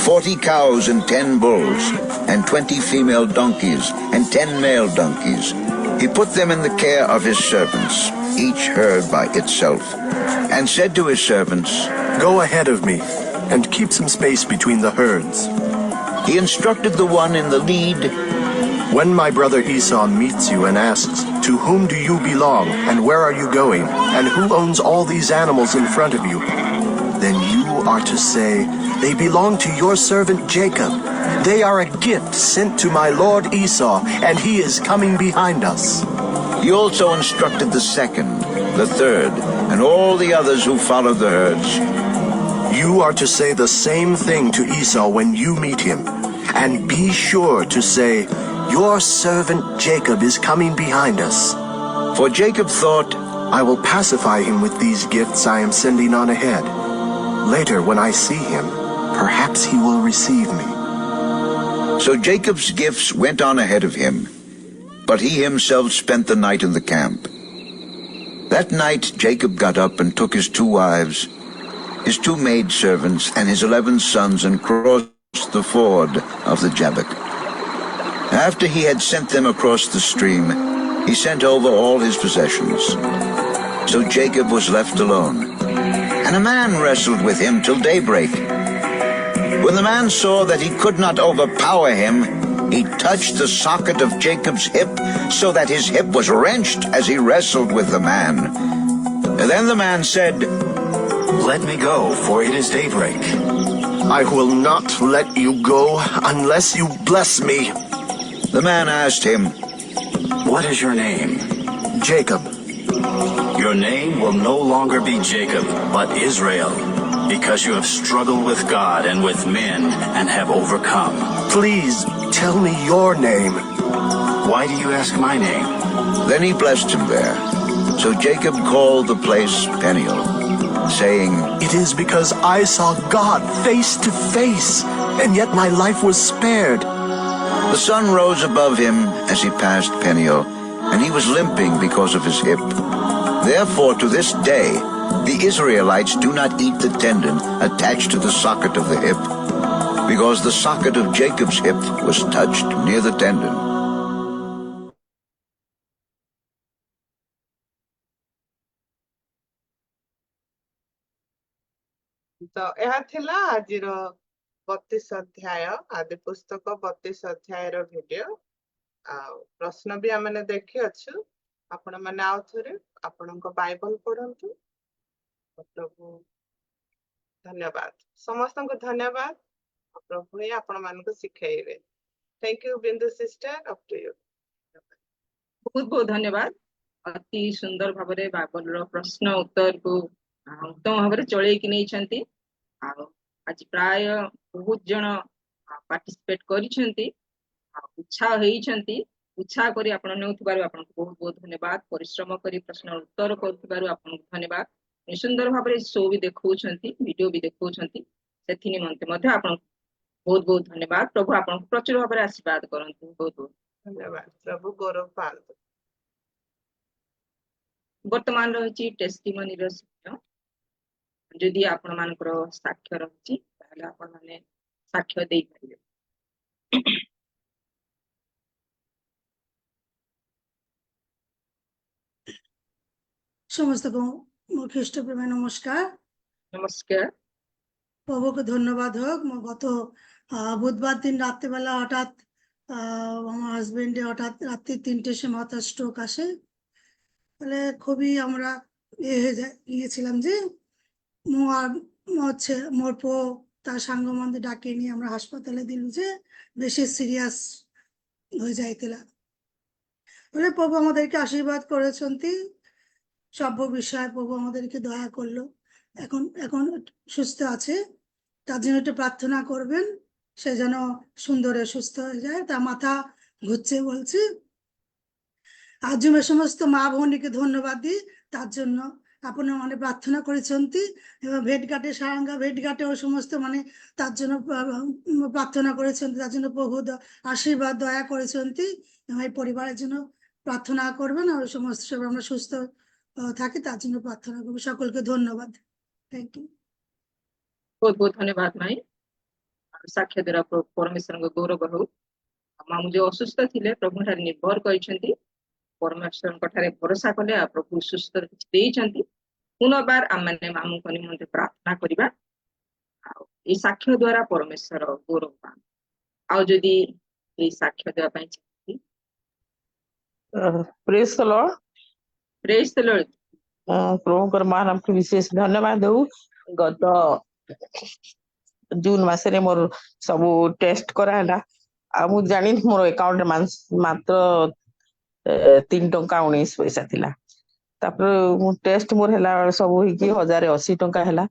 40 cows and 10 bulls, and 20 female donkeys and 10 male donkeys. He put them in the care of his servants, each herd by itself, and said to his servants, "Go ahead of me, and keep some space between the herds." He instructed the one in the lead, "When my brother Esau meets you and asks, 'To whom do you belong, and where are you going, and who owns all these animals in front of you?' then you are to say, 'They belong to your servant Jacob. They are a gift sent to my lord Esau, and he is coming behind us.'" He also instructed the second, the third, and all the others who followed the herds. "You are to say the same thing to Esau when you meet him, and be sure to say, 'Your servant Jacob is coming behind us.'" For Jacob thought, "I will pacify him with these gifts I am sending on ahead. Later, when I see him, perhaps he will receive me." So Jacob's gifts went on ahead of him, but he himself spent the night in the camp. That night Jacob got up and took his 2 wives, his 2 maidservants, and his 11 sons, and crossed the ford of the Jabbok. After he had sent them across the stream, he sent over all his possessions. So Jacob was left alone, and a man wrestled with him till daybreak. When the man saw that he could not overpower him, he touched the socket of Jacob's hip, so that his hip was wrenched as he wrestled with the man. And then the man said, "Let me go, for it is daybreak." "I will not let you go unless you bless me." The man asked him, "What is your name?" "Jacob." "Your name will no longer be Jacob, but Israel, because you have struggled with God and with men and have overcome." "Please tell me your name." "Why do you ask my name?" Then he blessed him there. So Jacob called the place Peniel, saying, "It is because I saw God face to face, and yet my life was spared." The sun rose above him as he passed Peniel, and he was limping because of his hip. Therefore, to this day, the Israelites do not eat the tendon attached to the socket of the hip, because the socket of Jacob's hip was touched near the tendon. ତ ଏହା ଥିଲା ଆଜିର 32 ଅଧ୍ୟାୟ ଆଦି ପୁସ୍ତକ 32 ଅଧ୍ୟାୟର video. ଆଉ ପ୍ରଶ୍ନ ବି ଆମେ ଦେଖିଅଛୁ। आपण माने आउ थरे आपणक बाइबल पढ़ंतु। प्रभु धन्यवाद समस्त को धन्यवाद प्रभु ही आपण मानको सिखाइबे। थैंक यू बिंदु सिस्टर अप टू यू। बहुत बहुत धन्यवाद अति सुंदर भाବରେ बाइबल प्रश्न उत्तर को उत्तम भाବରେ चलेकी नहीं छंती। आज प्राय बहुत जन पार्टिसिपेट करिसेंती उत्साह हेइछंती। उत्साह करी आपण नेउथिबारु आपनको बहुत बहुत धन्यवाद। परिश्रम करी प्रश्न उत्तर करथिबारु आपनको धन्यवाद। सुंदर भाବରେ शो भी देखौछंती वीडियो भी देखौछंती सेथि निमंते मध्ये आपनको बहुत बहुत धन्यवाद। प्रभु आपनको प्रचुर भाବରେ आशीर्वाद करंतु। बहुत बहुत धन्यवाद प्रभु गौरव पांतु। वर्तमान रही टेस्टिमनी समय जदि आपण मानकर साक्ष्य रही आपण माने साक्ष्य दे पारिबे। समस्त को मोर ख्रीष्ट प्रेमे नमस्कार। नमस्कार। प्रभु को धन्यवाद হোক। गत बुधवार दिन रात्रि बेला हठाৎ আমার হাজবেন্ডে হঠাৎ রাত্রি 3টের সময় হঠাৎ স্ট্রোক আসে। তাহলে খুবই আমরা গিয়েছিলাম যে হচ্ছে মোর পো তার সাঙ্গমন্দি ডাকে নিয়ে আমরা হাসপাতালে দিলু যে বেশি সিরিয়াস হয়ে যাইতেলা। বলে প্রভু আমাদেরকে আশীর্বাদ করেছেনতি সব বিষয়ে প্রভু আমাদেরকে দয়া করলো। এখন এখন সুস্থ আছে তার জন্য একটু প্রার্থনা করবেন সে যেন সুন্দরে সুস্থ হয়ে যায়। তার মাথা ঘুরছে বলছে। আর জন্য সমস্ত মা ভৌনীকে ধন্যবাদ দিই তার জন্য আপনারা মানে প্রার্থনা করেছেনতি এবং ভেটঘাটে সারাঙ্গা ভেটঘাটে ও সমস্ত মানে তার জন্য প্রার্থনা করেছেন। তার জন্য প্রভু আশীর্বাদ দয়া করেছেনতি এবং এই পরিবারের জন্য প্রার্থনা করবেন আর সমস্ত সব আমরা সুস্থ থাকি তার জন্য প্রার্থনা করবো। সকলকে ধন্যবাদ। Thank you. बहुत बहुत धन्यवाद माई। साक्ष्य द्वारा परमेश्वर को गौरव हो। मामू जो असुस्थ थिले प्रभु ठारे निर्भर करिसेंती परमेश्वर ठारे भरोसा कले आ प्रभु सुस्थ देइछंती। पुनर्बार आमने मामू को निमंते प्रार्थना करिबा ए साक्ष्य द्वारा परमेश्वर गौरव पान। आ जदी ए साक्ष्य देबा पई चाहती praise the Lord. Praise the Lord. प्रभु कर मान हमको विशेष धन्यवाद देऊ। गत जून मासरे मोर सब टेस्ट कराला आ मु जानि मोर अकाउंट मात्र 3 टंका 19 पैसा थिला। तापर मु टेस्ट मोर हला सब होई कि 1080 टंका हला।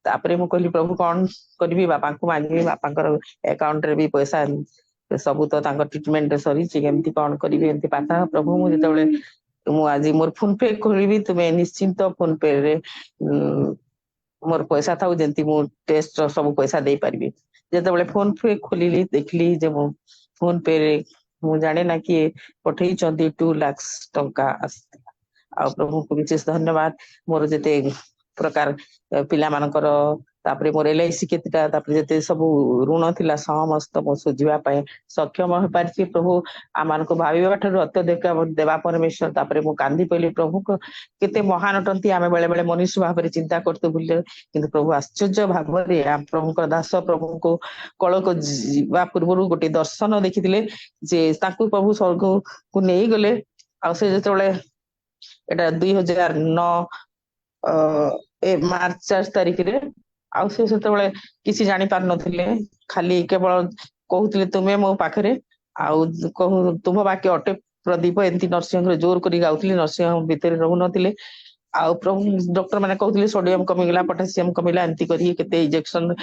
तापर मु कहली प्रभु कोन करबी बापा को मांगी बापा कर अकाउंट रे भी पैसा सब तो तांकर ट्रीटमेंट सरी छि केमती कोन करबी एमती पाता प्रभु मु जेतबेले मु आज मोर फोन पे खोलिबी तुमे निश्चिंत फोन पे रे मोर पैसा था जंती मु टेस्ट सब पैसा दे पारबी। जेतबेले फोन पे खोलिली देखली जे मु फोन पे रे मु जाने ना कि पठेई चंदी 2 लाख टंका आस्थिला। आ प्रभु को विशेष धन्यवाद। मोर जेते प्रकार पिला मानकर तापरे मोर एलआईसी केतिटा तापरे जेते सब ऋण थिला समस्त मो सुझिबा पय सक्षम हो पारछि। प्रभु आमान को भाविबा ठर अत्यधिक देवा परमेश्वर तापरे मु कांदी पइली प्रभु को केते महान टंती आमे बेले बेले मनुष्य भाबरे चिंता करते बुले किंतु प्रभु आश्चर्य भाबरे प्रभु को दास प्रभु को कळ को जीवा पूर्व गोटे दर्शन देखिथिले जे ताकू प्रभु स्वर्ग को नेई गले। आ से जेतबेले एटा 2009 मार्च 4 तारिख रे आ से सेतबेले किसी जानि पार नथिले खाली केवल कहउथिले तुमे मो पाखरे आ तुम बाकी अटे प्रदीप एंती नरसिंह जोर करी गाउथिले नरसिंह भीतर रहु नथिले। आ प्रभु डॉक्टर माने कहउथिले सोडियम कमिगला पोटेशियम कमिला एंती करी केते इंजेक्शन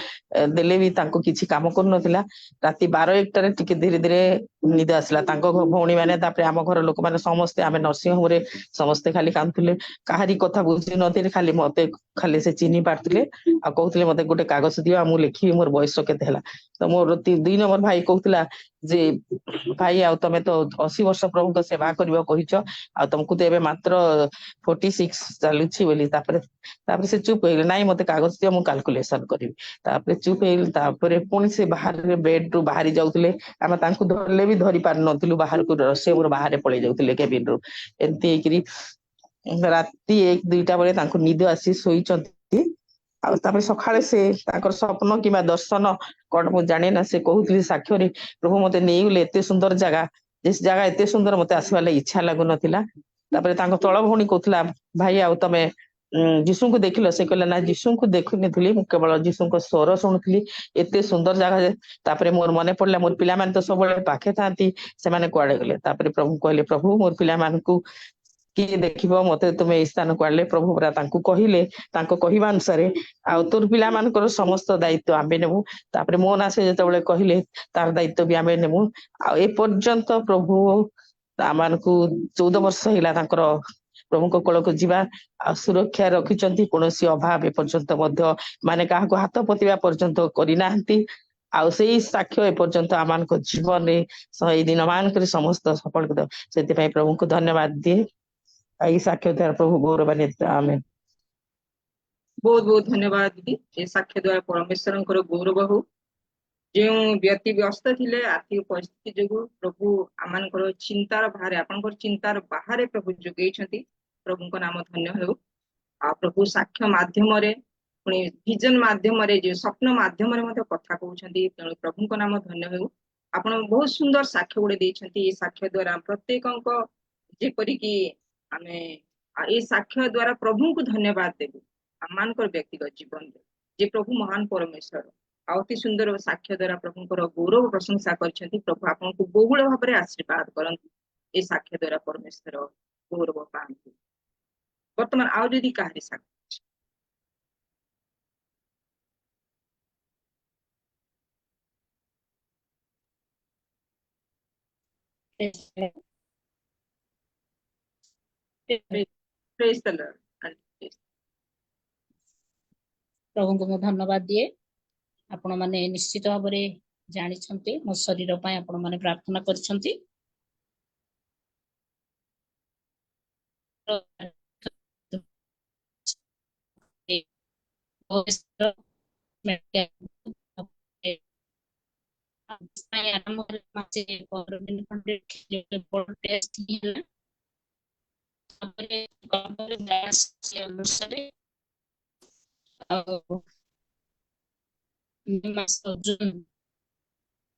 देले भी तांको किछि काम कर नथिला। राती 12-1 टारे टिके धीरे धीरे निद आसला तांको भौणी माने तापरे आम घर लोक माने समस्त आमे नरसिंह रे समस्त खाली कांतुले काहारी कथा बुझी नथिले खाली मते खाली से चिनी पारथिले आ कहउथिले मते गोटे कागज दियो मु लिखी मोर बयस केते हला। तो मोर 2 नंबर भाई कहउथिला जे भाई आ तमे तो 80 वर्ष प्रभु को सेवा करबो कहिचो आ तुमको तो एबे मात्र 46 चालुछि बोली। तापरे से चुप होइले नाही मते कागज दियो मु कैलकुलेशन करबी। तापरे चुप होइले तापरे पुणी से बाहर बेड रु बाहरी जाउथिले आमे तांको धरले भी धरि पार नथिलु बाहर को से मोर बाहर पळे जाउथिले केबिन रु एंती हेकरी राती 1-2टा बळे तांको निद आसी सोइचंती। आ तापर सखाळे से ताकर स्वप्न किबा दर्शन कोन मु जाने ना से कहउथली साक्ष्य रे प्रभु मते नेइले एते सुंदर जगह जिस जगह एते सुंदर मते आसीवाले इच्छा लागु नथिला। तापर तांको तळ भौणी कहूला भाई आउ तमे जीशु को देखिल से कहले ना जीशु को देखुनी मु केवल जीशु को स्वर शुणुली एते सुंदर जगह तापर मोर मने पड़ला मोर पिला मान तो सब पाखे थांती से माने कुआडे गले तापर प्रभु कहले प्रभु मोर पिला मान को किए देखिबो मते तुमे स्थान कुआडले प्रभु परा तांको कहिले तांको कहिबा अनुसार आ तोर पिला मानकर समस्त दायित्व आमे नेबु तापर मो ना से जेतबेले कहिले तार दायित्व भी आमे नेबु आ ए पर्यंत प्रभु आमानकु 14 वर्ष हिला तांकर प्रभु को कोल को जीवा आ सुरक्षा रखिचंती कोनोसी अभाव ए पर्यंत मध्य माने काहा को हाथ पतिबा पर्यंत करि नाहंती आ सेही साक्ष्य ए पर्यंत आमानक जीवन रे सही दिन मानकर समस्त सफल कर सेति पई प्रभु को धन्यवाद दिए आई साक्ष्य द्वारा प्रभु गौरवान्वित आमेन। बहुत बहुत धन्यवाद दीदी ए साक्ष्य द्वारा परमेश्वर गौरव हो जो व्यक्ति व्यस्त थिले आर्थिक परिस्थिति जो प्रभु आमानकर चिंतार बाहर आपनकर चिंतार बाहर प्रभु जोगई छथि प्रभु को नाम धन्य हो आ प्रभु साक्ष्य माध्यम रे पुणी विजन माध्यम रे जो स्वप्न माध्यम रे मते कथा कहउछथि तेणु प्रभु को नाम धन्य हो आपण बहुत सुंदर साक्ष्य गुडे देछथि ए साक्ष्य द्वारा प्रत्येकक जेपरि कि आमे ए साक्ष्य द्वारा प्रभु को धन्यवाद देबु आमानकर व्यक्तिगत जीवन रे जे प्रभु महान परमेश्वर अति सुंदर साक्ष्य द्वारा प्रभुଙ୍କର गौरव प्रशंसा करछथि प्रभु आपन को बहुल भाबरे आशीर्वाद करंतु ए साक्ष्य द्वारा परमेश्वर गौरव पांतु वर्तमान आउ यदि काहरी साक्ष्य प्रेज द लॉर्ड प्रभु को धन्यवाद दिए आपण माने निश्चित भाव में जानी मो शरीर आपण माने प्रार्थना करछंती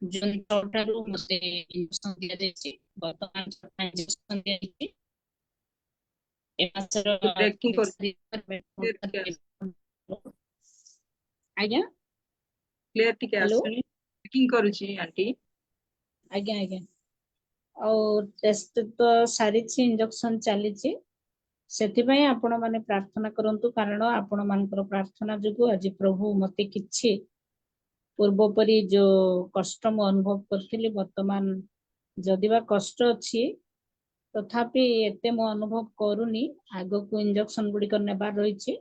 जून 6 मते इंजेक्शन दिया जायछि वर्तमान इंजेक्शन दिया जायछि ए मासर ब्रेकिंग आज्ञा क्लियर ठीक है आसुनी ब्रेकिंग करूछि आंटी आज्ञा आज्ञा और टेस्ट तो सारिछि इंजेक्शन चलीछि सेति पई आपण माने प्रार्थना करंतु कारण आपण मानकर प्रार्थना जगु आज प्रभु मते किछि पूर्वपरी जो कष्ट मु अनुभव करथिली वर्तमान जदिबा कष्ट अछि तथापि एते मु अनुभव करूनी आगो को इंजेक्शन गुडी कर नेबार रहिछि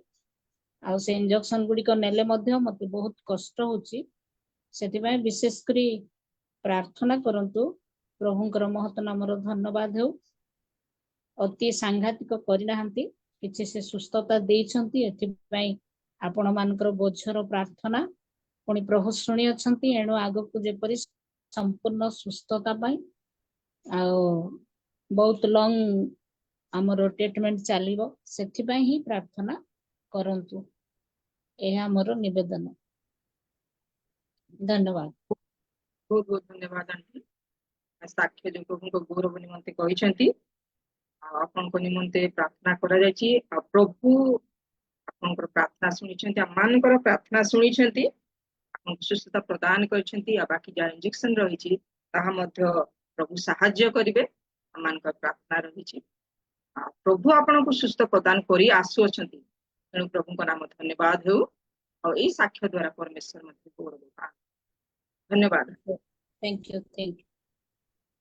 आ से इंजेक्शन गुडी कर नेले मध्ये मते बहुत कष्ट होछि सेति पई विशेष करी प्रार्थना करंतु प्रभुଙ୍କର महत नामर धन्यवाद हो अति सांघातिक करिनाहंती किछि से सुस्थता देइछंती एथि पई आपण मानकर बोझर प्रार्थना पुणी प्रभु शुणी अछंती एणु आगो को जेपरि संपूर्ण सुस्थता पाई आ बहुत लॉन्ग हमर ट्रीटमेंट चलिबो सेथि पई ही प्रार्थना करंतु एहा हमर निवेदन धन्यवाद बहुत बहुत धन्यवाद आंटी साक्ष्य जो प्रभु को गौरव निमंते कहिसंती आपन को निमंते प्रार्थना करा जायछि आ प्रभु आपनकर प्रार्थना सुनिछंती आमानकर प्रार्थना सुनिछंती सुस्थता प्रदान करछंती आ बाकी जा इंजेक्शन रहिछि ताहा मध्य प्रभु सहाय्य करिवे आमानकर प्रार्थना रहिछि प्रभु आपन को सुस्थ प्रदान करी आसु अछंती तेणु प्रभु को नाम धन्यवाद हो और ए साक्ष्य द्वारा परमेश्वर मध्य गौरव पा धन्यवाद थैंक यू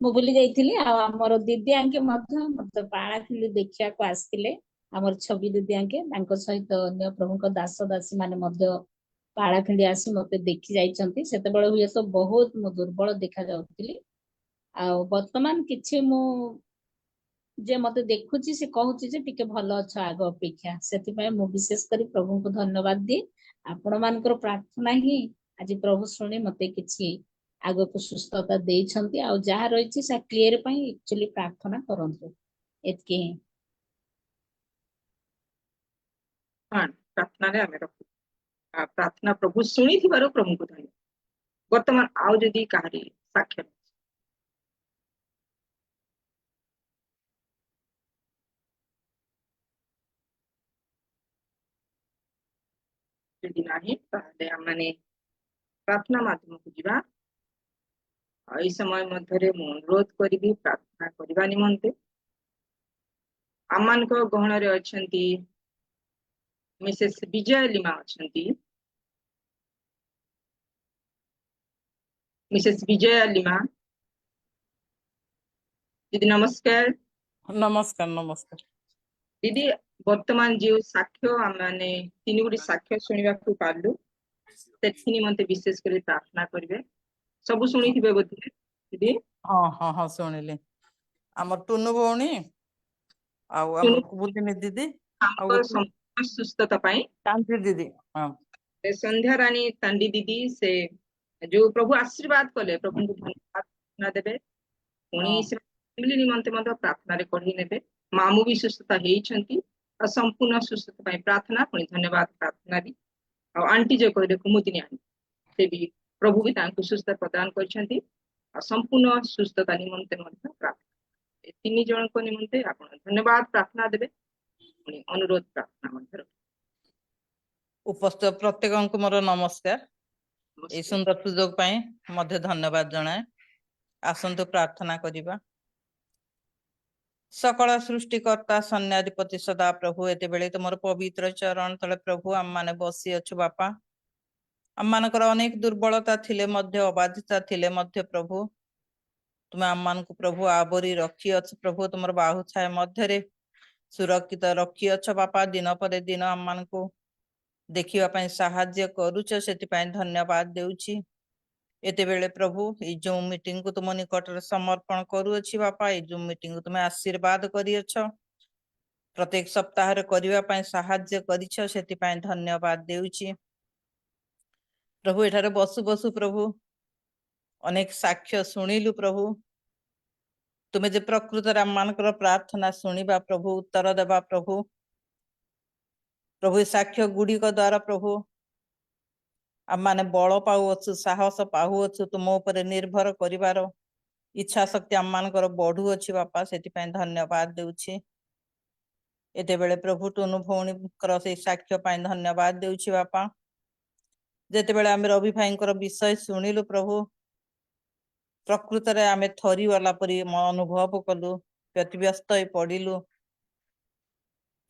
मु बोली जाइथिली आ हमर दीदी आंके मध्य मत पाळा खिली देखिया को आस्तिले हमर छवि दीदी आंके तांको सहित अन्य प्रभु को दास दासी माने मध्य पाळा खिली आसी मते देखि जाइछंती सेते बेले हुए तो बहुत मु दुर्बल देखा जाउतिली आ वर्तमान किछि मु जे मते देखुची से कहूची जे टिके भलो छ आग अपेक्षा सेति पय मु विशेष करी प्रभु को धन्यवाद दी आपण मानकर प्रार्थना ही आज प्रभु सुनी मते किछि आग को सुस्थता देइछंती आ जहा रहिछि से क्लियर पय एक्चुअली प्रार्थना करंतु एतके हां प्रार्थना रे हमें रखु प्रार्थना प्रभु सुनी थिबारो प्रभु को धन्यवाद वर्तमान आउ जदी काहरी साक्ष्य ଯଦି ନାହିଁ ତାହେଲେ ଆମେ ପ୍ରାର୍ଥନା ମାଧ୍ୟମକୁ ଯିବା। ଏଇ ସମୟ ମଧ୍ୟରେ ମୁଁ ଅନୁରୋଧ କରିବି ପ୍ରାର୍ଥନା କରିବା ନିମନ୍ତେ। ଆମମାନଙ୍କ ଗହଣରେ ଅଛନ୍ତି ମିସେସ୍ ବିଜୟ ଲିମା ଅଛନ୍ତି। मिसेस विजया लिमा दीदी नमस्कार। नमस्कार नमस्कार दीदी वर्तमान जो साक्ष्य आमे तीन गुडी साक्ष्य सुनिबा को पालु सेथि निमंते विशेष कर प्रार्थना करिवे। सब सुनिथिबे बोधे दीदी? हाँ हाँ हाँ शुणिले आमर टुनु भौणी आउ आमर कुबुलिनी दीदी आउ संपूर्ण सुस्थता पाई तांत्री दीदी हाँ संध्या रानी तांडी दीदी से जो प्रभु आशीर्वाद कले प्रभु को धन्यवाद प्रार्थना देबे। पुणी से फैमिली निमंते मध्य प्रार्थना रे कढी नेबे। मामू भी सुस्थता हेइछंती और संपूर्ण सुस्थता पाई प्रार्थना पुणी धन्यवाद प्रार्थना दी। और आंटी जो कहले कुमुदिनी आंटी से भी प्रभु भी तांको सुस्थता प्रदान करछंती और संपूर्ण सुस्थता निमंते मध्य प्रार्थना। ए तीन जन को निमंते आपण धन्यवाद प्रार्थना देबे। पुणी अनुरोध प्रार्थना मध्य उपस्थित प्रत्येक को मोर नमस्कार। ए सुंदर सुजोग पाई मध्य धन्यवाद जनाए। आसंतु प्रार्थना करिबा। सकल सृष्टिकर्ता सन्याधिपति सदा प्रभु एते बेले तुमर पवित्र चरण तले प्रभु आम माने बसी अछु बापा। आम मानकर अनेक दुर्बलता थिले मध्य अबाधिता थिले मध्य प्रभु तुम आम मान को प्रभु आवरी रखी अछ प्रभु तुमर बाहु छाया मध्य रे सुरक्षित रखी अछ बापा। दिन पर दिन आम मान को देखिवा पई सहाय्य करूछ सेति पई धन्यवाद देउछि। एते बेले प्रभु ए जो मीटिंग को तुम निकट रे समर्पण करू अछि बापा। ए जो मीटिंग को तुम आशीर्वाद करी अछ प्रत्येक सप्ताह रे करिवा पई सहाय्य करिछ सेति पई धन्यवाद देउछि प्रभु। एठारे बसु बसु प्रभु अनेक साक्ष्य सुनिलु प्रभु। तुमे जे प्रकृत राम मानकर प्रार्थना सुनिबा प्रभु उत्तर देबा प्रभु। प्रभु साक्ष्य गुड़ी को द्वारा प्रभु आम माने बल पाउछु साहस पाउछु तुम ऊपर निर्भर करिवार इच्छा शक्ति आम मानकर बढ़ु अछि बापा सेति पई धन्यवाद देउछि। एते बेले प्रभु टुनु भौणी कर से साक्ष्य पई धन्यवाद देउछि बापा। जेते बेले आमे रवि भाईंकर विषय सुनिलु प्रभु प्रकृत रे आमे थरी वाला परि अनुभव कलु व्यतिव्यस्त पड़िलु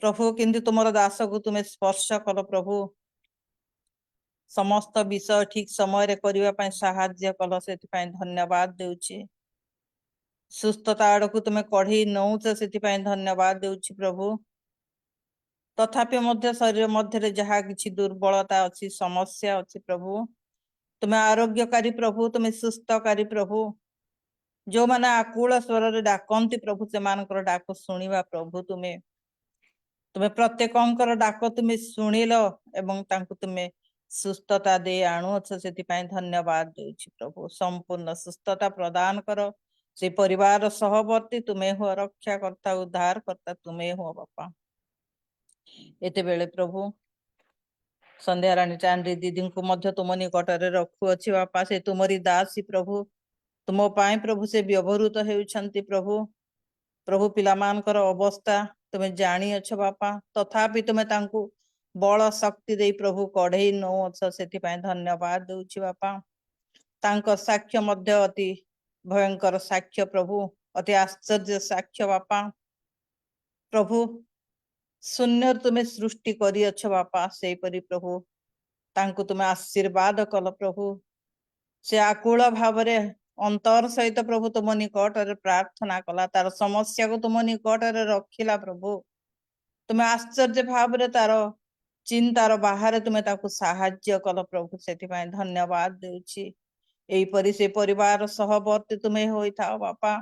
प्रभु। किंतु तुमर दास को तुम्हें स्पर्श कल प्रभु समस्त विषय ठीक समय रे करिवा पई सहाय्य कल सेति पई धन्यवाद देउछि। सुस्थता आड़ को तुम्हें कढ़ी नौच सेति पई धन्यवाद देउछि प्रभु। तथापि मध्य शरीर मध्य रे जहा किछि दुर्बलता अछि समस्या अछि प्रभु तुम्हें आरोग्यकारी प्रभु तुम्हें सुस्थकारी प्रभु। जो माने आकुल स्वर रे डाकंती प्रभु से मानकर डाक सुनिबा प्रभु तुम्हें प्रत्येक डाक तुम्हें शुणिल एवं तांको तुम्हें सुस्थता दे आणुछ सेति पई धन्यवाद देउछि प्रभु। संपूर्ण सुस्थता प्रदान कर से परिवार सहवर्ती तुम्हें हो रक्षा करता उद्धार करता तुम्हें हो बापा। एते बेले प्रभु संध्या रानी चांदी दीदी को मध्य तुम निकट रे रखु अछि बापा। से तुमरी दासी प्रभु तुम पाई प्रभु से व्यवहृत हेउछंती प्रभु। प्रभु पिला मानकर अवस्था तुम्हें जानी अछ बापा तथापि तुम्हें तांको बल शक्ति दे प्रभु कढ़ई नौ अछ सेति पई धन्यवाद देउछि बापा। तांको साक्ष्य मध्य अति भयंकर साक्ष्य प्रभु अति आश्चर्य साक्ष्य बापा। प्रभु शून्य तुम्हें सृष्टि करी अछ बापा से परि प्रभु तांको तुम्हें आशीर्वाद कल प्रभु। से आकुल भाव रे अंतर सहित प्रभु तुम निकट रे प्रार्थना कला तार समस्या को तुम निकट रे रखिला प्रभु। तुम्हें आश्चर्य भाव रे तार चिंतार बाहर तुम्हें ताको सहाय्य कल प्रभु सेति पई धन्यवाद देउछि। एई परि से परिवार सहवर्ती तुम्हें होई थाओ बापा।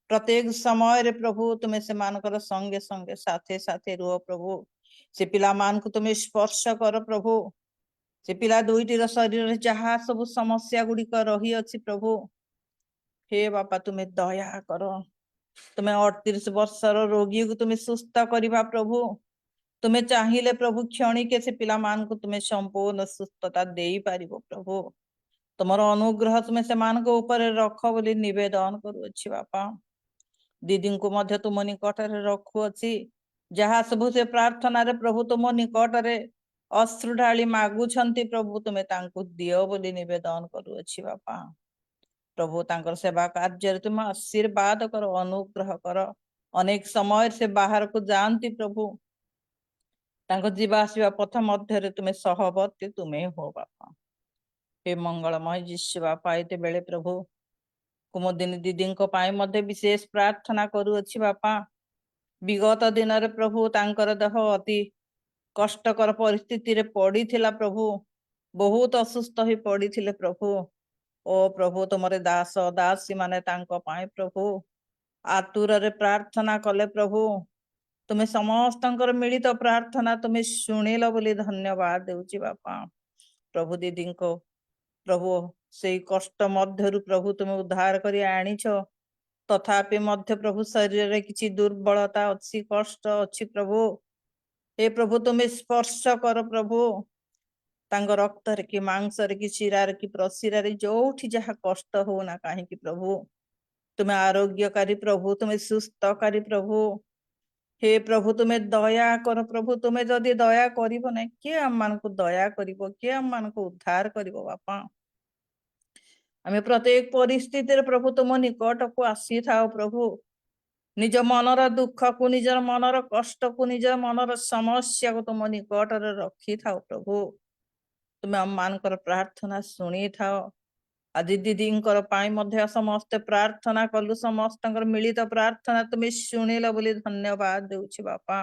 प्रत्येक समय रे प्रभु तुम्हें से मानकर संगे संगे साथे साथे रुह प्रभु। से पिला मान को तुम्हें स्पर्श कर प्रभु। से पिला दुईटीर शरीर जहा सब समस्या गुड़ी रही अछि प्रभु हे बापा तुम्हें दया कर। तुम्हें 38 वर्षर रोगी को तुम्हें सुस्थ करवा प्रभु। तुम्हें चाहिए प्रभु क्षणिके से पिला मान को तुम्हें संपूर्ण सुस्थता दे पारिबो प्रभु। तुमर अनुग्रह तुम्हें से मान को ऊपर रख बोली निवेदन करुछि बापा। दीदी को मध्य तुम निकट रे रखु अछि जहा सब से प्रार्थना रे प्रभु तुम निकट रे ଅଶ୍ରୁ ଢାଳି ମାଗୁଛନ୍ତି ପ୍ରଭୁ ତୁମେ ତାଙ୍କୁ ଦିଅ ବୋଲି ନିବେଦନ କରୁଅଛି ବାପା। ପ୍ରଭୁ ତାଙ୍କର ସେବା କାର୍ଯ୍ୟରେ ତୁମେ ଆଶୀର୍ବାଦ କର, ଅନୁଗ୍ରହ କର। ଅନେକ ସମୟରେ ସେ ବାହାରକୁ ଯାଆନ୍ତି ପ୍ରଭୁ, ତାଙ୍କ ଯିବା ଆସିବା ପଥ ମଧ୍ୟରେ ତୁମେ ସହବର୍ତ୍ତୀ ତୁମେ ହୋ ବାପା। हे ମଙ୍ଗଳମୟ ଯୀଶୁ ବାପା, ଏତେବେଳେ ପ୍ରଭୁ କୁମୁଦିନୀ ଦିଦିଙ୍କ ପାଇଁ ମଧ୍ୟ ବିଶେଷ ପ୍ରାର୍ଥନା କରୁଅଛି ବାପା। ବିଗତ ଦିନରେ ପ୍ରଭୁ ତାଙ୍କର ଦେହ ଅତି କଷ୍ଟକର ପରିସ୍ଥିତିରେ ପଡିଥିଲା ପ୍ରଭୁ, ବହୁତ ଅସୁସ୍ଥ ହୋଇ ପଡିଥିଲେ ପ୍ରଭୁ। ଓ ପ୍ରଭୁ ତୁମର ଦାସ ଦାସୀ ମାନେ ତାଙ୍କ ପାଇଁ ପ୍ରଭୁ ଆତୁରରେ ପ୍ରାର୍ଥନା କଲେ ପ୍ରଭୁ। ତୁମେ ସମସ୍ତଙ୍କର ମିଳିତ ପ୍ରାର୍ଥନା ତୁମେ ଶୁଣିଲ ବୋଲି ଧନ୍ୟବାଦ ଦେଉଛି ବାପା। ପ୍ରଭୁ ଦିଦିଙ୍କ ପ୍ରଭୁ ସେଇ କଷ୍ଟ ମଧ୍ୟରୁ ପ୍ରଭୁ ତୁମେ ଉଦ୍ଧାର କରି ଆଣିଛ, ତଥାପି ମଧ୍ୟ ପ୍ରଭୁ ଶରୀରରେ କିଛି ଦୁର୍ବଳତା ଅଛି, କଷ୍ଟ ଅଛି ପ୍ରଭୁ। हे ପ୍ରଭୁ ତୁମେ ସ୍ପର୍ଶ କର ପ୍ରଭୁ, ତାଙ୍କ ରକ୍ତରେ କି ମାଂସରେ କି ଶିରାରେ କି ପ୍ରଶିରାରେ ଯୋଉଠି ଯାହା କଷ୍ଟ ହଉନା କାହିଁକି ପ୍ରଭୁ ତୁମେ ଆରୋଗ୍ୟକାରୀ ପ୍ରଭୁ, ତୁମେ ସୁସ୍ଥକାରୀ ପ୍ରଭୁ। हे ପ୍ରଭୁ ତୁମେ ଦୟା କର ପ୍ରଭୁ, ତୁମେ ଯଦି ଦୟା କରିବ ନାହିଁ କିଏ ଆମମାନଙ୍କୁ ଦୟା କରିବ, କିଏ ଆମମାନଙ୍କୁ ଉଦ୍ଧାର କରିବ ବାପା। ଆମେ ପ୍ରତ୍ୟେକ ପରିସ୍ଥିତିରେ ପ୍ରଭୁ ତୁମ ନିକଟକୁ ଆସିଥାଉ ପ୍ରଭୁ, ନିଜ ମନର ଦୁଃଖକୁ, ନିଜର ମନର କଷ୍ଟକୁ, ନିଜର ମନର ସମସ୍ୟାକୁ ତୁମ ନିକଟରେ ରଖିଥାଉ ପ୍ରଭୁ। ତୁମେ ଆମମାନଙ୍କର ପ୍ରାର୍ଥନା ଶୁଣିଥାଅ। ଆଜି ଦିଦିଙ୍କର ପାଇଁ ମଧ୍ୟ ସମସ୍ତେ ପ୍ରାର୍ଥନା କଲୁ, ସମସ୍ତଙ୍କର ମିଳିତ ପ୍ରାର୍ଥନା ତୁମେ ଶୁଣିଲ ବୋଲି ଧନ୍ୟବାଦ ଦେଉଛି ବାପା।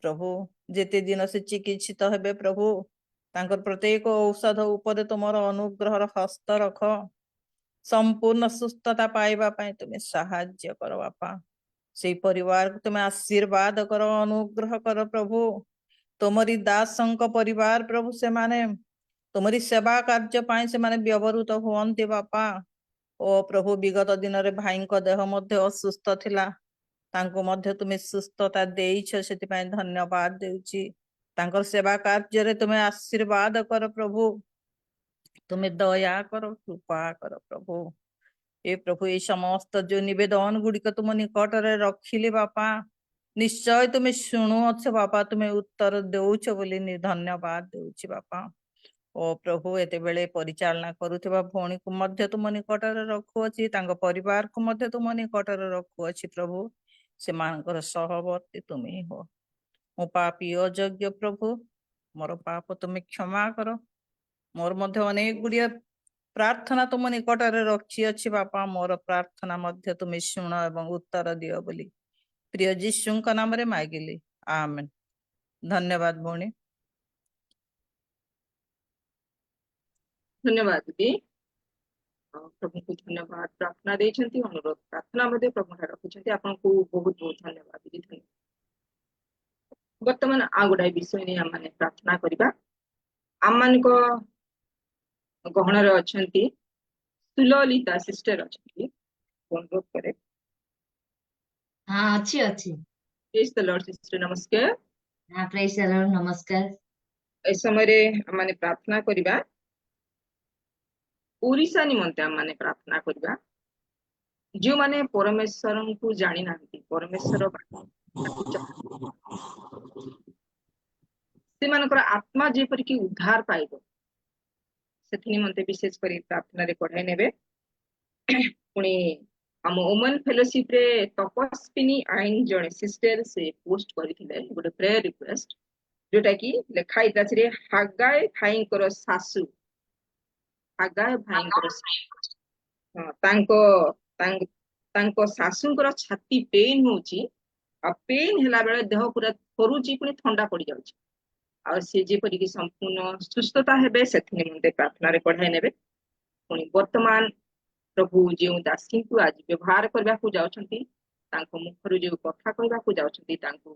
ପ୍ରଭୁ ଯେତେ ଦିନ ସେ ଚିକିତ୍ସିତ ହେବେ ପ୍ରଭୁ, ତାଙ୍କର ପ୍ରତ୍ୟେକ ଔଷଧ ଉପରେ ତୁମର ଅନୁଗ୍ରହର ହସ୍ତ ରଖ। ସମ୍ପୂର୍ଣ୍ଣ ସୁସ୍ଥତା ପାଇବା ପାଇଁ ତୁମେ ସାହାଯ୍ୟ କର ବାପା। ସେଇ ପରିବାରକୁ ତୁମେ ଆଶୀର୍ବାଦ କର, ଅନୁଗ୍ରହ କର ପ୍ରଭୁ। ତୁମରି ଦାସଙ୍କ ପରିବାର ପ୍ରଭୁ, ସେମାନେ ତୁମରି ସେବା କାର୍ଯ୍ୟ ପାଇଁ ସେମାନେ ବ୍ୟବହୃତ ହୁଅନ୍ତି ବାପା। ଓ ପ୍ରଭୁ ବିଗତ ଦିନରେ ଭାଇଙ୍କ ଦେହ ମଧ୍ୟ ଅସୁସ୍ଥ ଥିଲା, ତାଙ୍କୁ ମଧ୍ୟ ତୁମେ ସୁସ୍ଥତା ଦେଇଛ, ସେଥିପାଇଁ ଧନ୍ୟବାଦ ଦେଉଛି। ତାଙ୍କର ସେବା କାର୍ଯ୍ୟରେ ତୁମେ ଆଶୀର୍ବାଦ କର ପ୍ରଭୁ, ତୁମେ ଦୟା କର, କୃପା କର ପ୍ରଭୁ। ଏ ପ୍ରଭୁ ଏଇ ସମସ୍ତ ଯୋଉ ନିବେଦନ ଗୁଡିକ ତୁମ ନିକଟରେ ରଖିଲି ବାପା, ନିଶ୍ଚୟ ତୁମେ ଶୁଣୁଅଛ ବାପା, ତୁମେ ଉତ୍ତର ଦେଉଛ ବୋଲି ଧନ୍ୟବାଦ ଦେଉଛି ବାପା। ଓ ପ୍ରଭୁ ଏତେବେଳେ ପରିଚାଳନା କରୁଥିବା ଭଉଣୀକୁ ମଧ୍ୟ ତୁମ ନିକଟରେ ରଖୁଅଛି, ତାଙ୍କ ପରିବାରକୁ ମଧ୍ୟ ତୁମ ନିକଟରେ ରଖୁଅଛି ପ୍ରଭୁ। ସେମାନଙ୍କର ସହବର୍ତ୍ତୀ ତୁମେ ହୋ। ମୋ ପାପୀ ଅଯୋଗ୍ୟ ପ୍ରଭୁ, ମୋର ପାପ ତୁମେ କ୍ଷମା କର। ମୋର ମଧ୍ୟ ଅନେକ ଗୁଡିଏ ପ୍ରାର୍ଥନା ତୁମ ନିକଟରେ ରଖିଅଛି ବାପା, ମୋର ପ୍ରାର୍ଥନା ମଧ୍ୟ ତୁମେ ଶୁଣ ଏବଂ ଉତ୍ତର ଦିଅ ବୋଲି ପ୍ରିୟ ଯୀଶୁଙ୍କ ନାମରେ ମାଗିଲି, ଆମେନ୍। ଧନ୍ୟବାଦ ଭଉଣୀ। ଧନ୍ୟବାଦ ଦିଦି। ପ୍ରଭୁଙ୍କୁ ଧନ୍ୟବାଦ ପ୍ରାର୍ଥନା ଦେଇଛନ୍ତି, ଅନୁରୋଧ ପ୍ରାର୍ଥନା ମଧ୍ୟ ପ୍ରଭୁ ରଖିଛନ୍ତି। ଆପଣଙ୍କୁ ବହୁତ ବହୁତ ଧନ୍ୟବାଦ ଦିଦି। ଧନ୍ୟବାଦ। ବର୍ତ୍ତମାନ ଆଉ ଗୋଟାଏ ବିଷୟ ନେଇ ଆମେ ପ୍ରାର୍ଥନା କରିବା। ଆମମାନଙ୍କ ଗହଣରେ ଅଛନ୍ତି ସୁଲଲିତା ସିଷ୍ଟର ଅଛନ୍ତି, ଅନୁରୋଧ କରେ। हाँ अच्छी अच्छी ପ୍ରେଜ୍ ଦ ଲର୍ଡ ସିଷ୍ଟର, ନମସ୍କାର। हाँ प्रेज द लॉर्ड नमस्कार। ଏ ସମୟରେ ଆମେ ପ୍ରାର୍ଥନା କରିବା, ଓଡିଶା ନିମନ୍ତେ ଆମେ ପ୍ରାର୍ଥନା କରିବା। ଯେଉଁମାନେ ପରମେଶ୍ୱରଙ୍କୁ ଜାଣିନାହାନ୍ତି, ପରମେଶ୍ୱର ସେମାନଙ୍କର ଆତ୍ମା ଯେପରିକି ଉଦ୍ଧାର ପାଇବ, ସେଥି ନିମନ୍ତେ ବିଶେଷ କରି ପ୍ରାର୍ଥନାରେ ପଢାଇ ନେବେ। ପୁଣି ଆମ ଓମେନ୍ ଫେଲୋସିପ ରେ ତପସ୍ୱିନୀ ଆଇନ ଜଣେ ସିଷ୍ଟର ସେ ପୋଷ୍ଟ କରିଥିଲେ ଗୋଟେ ପ୍ରେୟର ରିକ୍ୱେଷ୍ଟ, ଯୋଉଟା କି ଲେଖା ହେଇଥିଲା ସେଥିରେ ହାଗାୟ ଭାଇଙ୍କର ଶାଶୁ, ହାଗାୟ ଭାଇଙ୍କର ତାଙ୍କ ଶାଶୁଙ୍କର ଛାତି ପେନ୍ ହଉଛି, ଆଉ ପେନ୍ ହେଲା ବେଳେ ଦେହ ପୁରା ଥରୁଛି, ପୁଣି ଥଣ୍ଡା ପଡିଯାଉଛି, ଆଉ ସେ ଯେପରିକି ସମ୍ପୂର୍ଣ୍ଣ ସୁସ୍ଥତା ହେବେ ସେଥି ନିମନ୍ତେ ପ୍ରାର୍ଥନାରେ ପଢାଇ ନେବେ। ପୁଣି ବର୍ତ୍ତମାନ ପ୍ରଭୁ ଯେଉଁ ଦାସୀଙ୍କୁ ଆଜି ବ୍ୟବହାର କରିବାକୁ ଯାଉଛନ୍ତି, ତାଙ୍କ ମୁଖରୁ ଯେଉଁ କଥା କହିବାକୁ ଯାଉଛନ୍ତି, ତାଙ୍କୁ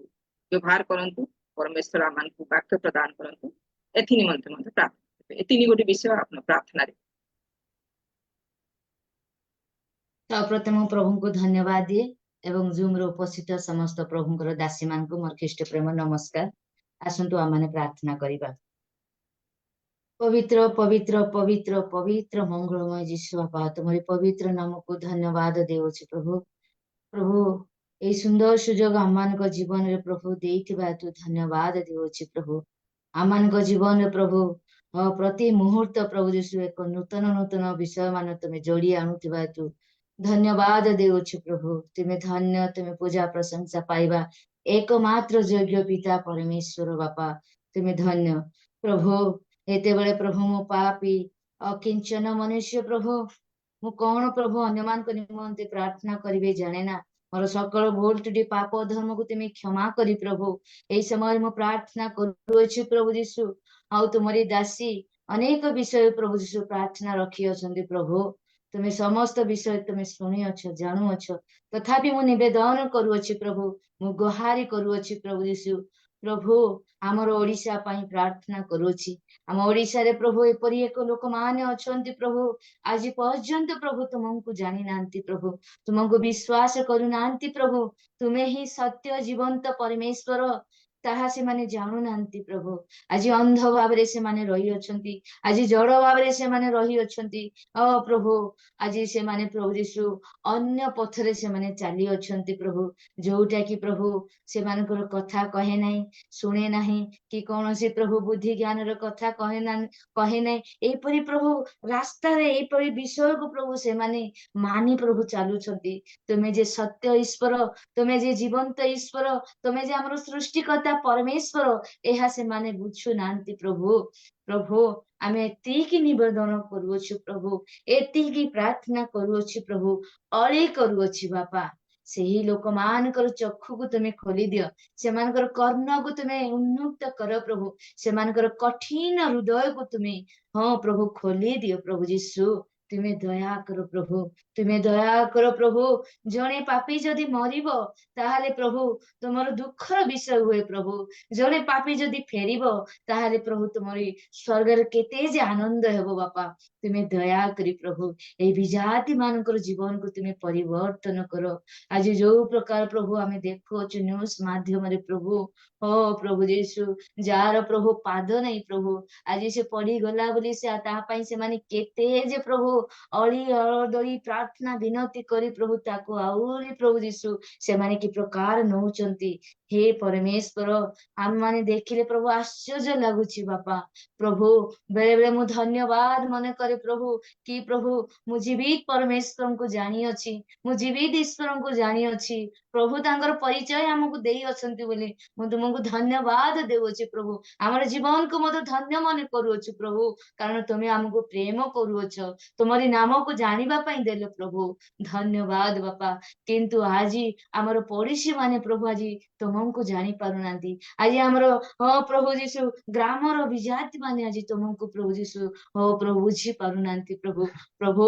ବ୍ୟବହାର କରନ୍ତୁ। ପରମେଶ୍ୱର ଆମମାନଙ୍କୁ ବାକ୍ୟ ପ୍ରଦାନ କରନ୍ତୁ, ଏଥି ନିମନ୍ତେ ମଧ୍ୟ ପ୍ରାର୍ଥନା କରିବେ। ଏ ତିନି ଗୋଟି ବିଷୟ ଆପଣ ପ୍ରାର୍ଥନାରେ। तो प्रथम प्रभु को धन्यवाद दिए एवं जूम रे उपस्थित समस्त प्रभुଙ୍କର दासी ମାନଙ୍କୁ ମୋର ଖ୍ରୀଷ୍ଟ ପ୍ରେମ ନମସ୍କାର। ଆସନ୍ତୁ ଆମମାନେ ପ୍ରାର୍ଥନା କରିବା। पवित्र पवित्र पवित्र पवित्र मंगलमय यीशु बापा, तुम्हारी पवित्र नाम को धन्यवाद देउछि प्रभु। प्रभु ए सुंदर सुजोग आम मान जीवन रे प्रभु देइथिबा तू धन्यवाद देउछि प्रभु। ଆମମାନଙ୍କ ଜୀବନରେ ପ୍ରଭୁ ପ୍ରତି ମୁହୂର୍ତ୍ତ ପ୍ରଭୁ ଯୀଶୁ ଏକ ନୂତନ ବିଷୟ ମାନ ତୁମେ ଯୋଡି ଆଣୁଥିବା ହେତୁ ଧନ୍ୟବାଦ ଦେଉଛୁ ପ୍ରଭୁ। ତୁମେ ଧନ୍ୟ, ତୁମେ ପୂଜା ପ୍ରଶଂସା ପାଇବା एकमात्र योग्य पिता परमेश्वर बापा तुम धन्य प्रभु। एतेबेले प्रभु मो पापी अकिंचन मनुष्य प्रभु मु कौन प्रभु अन्यमान निमंते प्रार्थना करिवे जाने ना मोर सकल भूल त्रुटि पाप धर्म को तुम क्षमा करी प्रभु। एई समय मु प्रार्थना करुछि प्रभु यीशु आउ तुमरी दासी अनेक विषय प्रभु यीशु प्रार्थना रखी अछंती प्रभु। तुम्हें समस्त विषय तुम्हें शुणी अच्छ जानू अच्छ तथापि मु निवेदन करुछि प्रभु मु गुहारी करुछि प्रभु यीशु प्रभु आमर ओडिशा पई प्रार्थना करुछि। आम ओडिशा रे प्रभु एपरि एक लोक माने अछंती प्रभु आज पर्यंत प्रभु तुमको जानी नांती प्रभु तुमको विश्वास करू नांती प्रभु तुम्हें ही सत्य जीवंत परमेश्वर ताहा से माने जानू नांती प्रभु। आज अंध भाव से माने रही अछंती आज जड़ भाव से माने रही अछंती प्रभु आज से माने प्रभु यीशु अन्य पथरे से माने चली अछंती प्रभु जोटा कि प्रभु से मानकर कथा कहे नहीं शुणे नहीं कि कौन से प्रभु बुद्धि ज्ञान र कथा कहे नहीं एपरी प्रभु रास्ता रे एपरी विषय को प्रभु से माने मानी प्रभु चालुछंती। तुम्हें जे सत्य ईश्वर तुम्हें जे जीवंत ईश्वर तुम्हें जे हमर सृष्टिकर्ता परमेश्वर एहा से माने बुझु नांती प्रभु। प्रभु आमे एतिकी निवेदन करुछु प्रभु एतिकी प्रार्थना करुछु प्रभु अळे करुछु बापा ସେହି ଲୋକମାନଙ୍କର ଚକ୍ଷୁକୁ ତୁମେ ଖୋଲି ଦିଅ ସେମାନଙ୍କର କର୍ଣ୍ଣକୁ ତୁମେ ଉନ୍ମୁକ୍ତ କର ପ୍ରଭୁ ସେମାନଙ୍କର କଠିନ ହୃଦୟକୁ ତୁମେ ପ୍ରଭୁ ଖୋଲି ଦିଅ ପ୍ରଭୁ ଯୀଶୁ ତୁମେ ଦୟା କର ପ୍ରଭୁ ତୁମେ ଦୟା କର ପ୍ରଭୁ। ଜଣେ ପାପୀ ଯଦି ମରିବ ତାହେଲେ ପ୍ରଭୁ ତୁମର ଦୁଃଖର ବିଷୟ ହୁଏ ପ୍ରଭୁ ଜଣେ ପାପୀ ଯଦି ଫେରିବ ତାହେଲେ ପ୍ରଭୁ ତୁମର ସ୍वर्ଗରେ କେତେ ଯେ ଆନନ୍ଦ ହେବ ବାପା ତୁମେ ଦୟା କରି ପ୍ରଭୁ ଏହି ବିଜାତି ମାନଙ୍କର ଜୀବନକୁ ତୁମେ ପରିବର୍ତ୍ତନ କର। आज जो प्रकार प्रभु आमे देखुछु न्यूज माध्यम रे प्रभु प्रभु यीशु जार प्रभु पाद नहीं प्रभु आज से पढ़ी गला बोली से ता पई से माने केते जे प्रभु अली अदली प्रार्थना विनती करी प्रभु ताको आउरी प्रभु यीशु से माने की प्रकार नउचंती हे परमेश्वर हम माने देखिले प्रभु आश्चर्य लागुची बापा प्रभु बेले बेले मु धन्यवाद मने करे प्रभु कि प्रभु मु जीवित परमेश्वर को जानी अछि मु जीवित ईश्वर को जानी अछि प्रभु तांकर परिचय हमको देई अछंती बोली मु तुमको धन्यवाद देउछि प्रभु हमर जीवन को मत धन्य मन करूछु प्रभु कारण तुमे हमको प्रेम करूछ तुम्हारी नाम को जानिबा पई देलो प्रभु धन्यवाद बापा। किंतु आज हमर पड़ोसी माने प्रभु आज तुमको जानी पारु नांती आज हमर प्रभु यीशु ग्रामर विजाति माने आज तुमको प्रभु यीशु प्रभु बुझी पारु नांती प्रभु प्रभु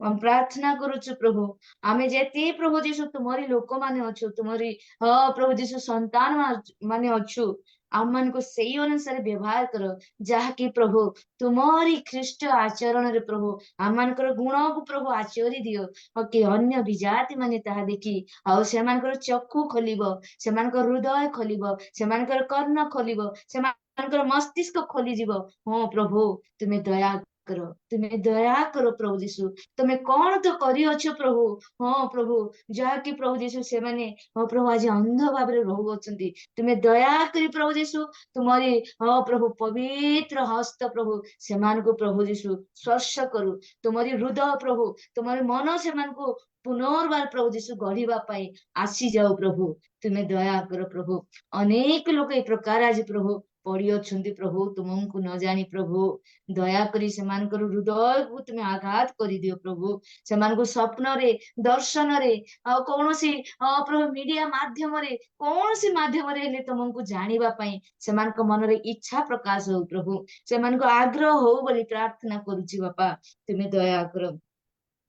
हम प्रार्थना करूछु प्रभु आमे जेती प्रभु यीशु तुम्हारी लोक माने अछु तुम्हारी प्रभु यीशु संतान माने अछु आम मान को सही अनुसार व्यवहार करो जहाँकि प्रभु तुम्हारी ख्रीष्ट आचरण रे प्रभु आम मानकर गुण को प्रभु आचरी दियो कि अन्य विजाति माने ताहा देखी आउ सेमानकर चक्षु खोलिबो सेमानकर हृदय खोलिबो सेमानकर कर्ण खोलिबो सेमानकर मस्तिष्क खोली जीवो प्रभु तुमे दया करो तुम्हें दया करो प्रभु यीशु तुम्हें कौन तो करी अच्छो प्रभु प्रभु जहाँकि प्रभु यीशु से माने प्रभु आज अंध भाव रे रहु अछंती तुम्हें दया करी प्रभु यीशु तुम्हारी प्रभु पवित्र हस्त प्रभु सेमान को प्रभु यीशु स्पर्श करू तुम्हारी हृदय प्रभु तुम्हारी मन सेमान को पुनर्बार प्रभु यीशु गढ़िबा पाई आसी जाओ प्रभु तुम्हें दया करो प्रभु। अनेक लोग ए प्रकार आज प्रभु पड़ी अछंती प्रभु तुमको न जानी प्रभु दया करी सेमानकर हृदय को तुम्हें आघात कर दियो प्रभु सेमानको स्वप्न रे दर्शन रे कौन सी प्रभु मीडिया माध्यम रे कौन सी माध्यम रे हेले तुमको जानिबा पई सेमानको मन रे इच्छा प्रकाश हो प्रभु सेमानको आग्रह हो बोली प्रार्थना करूची बापा तुम्हें दया करो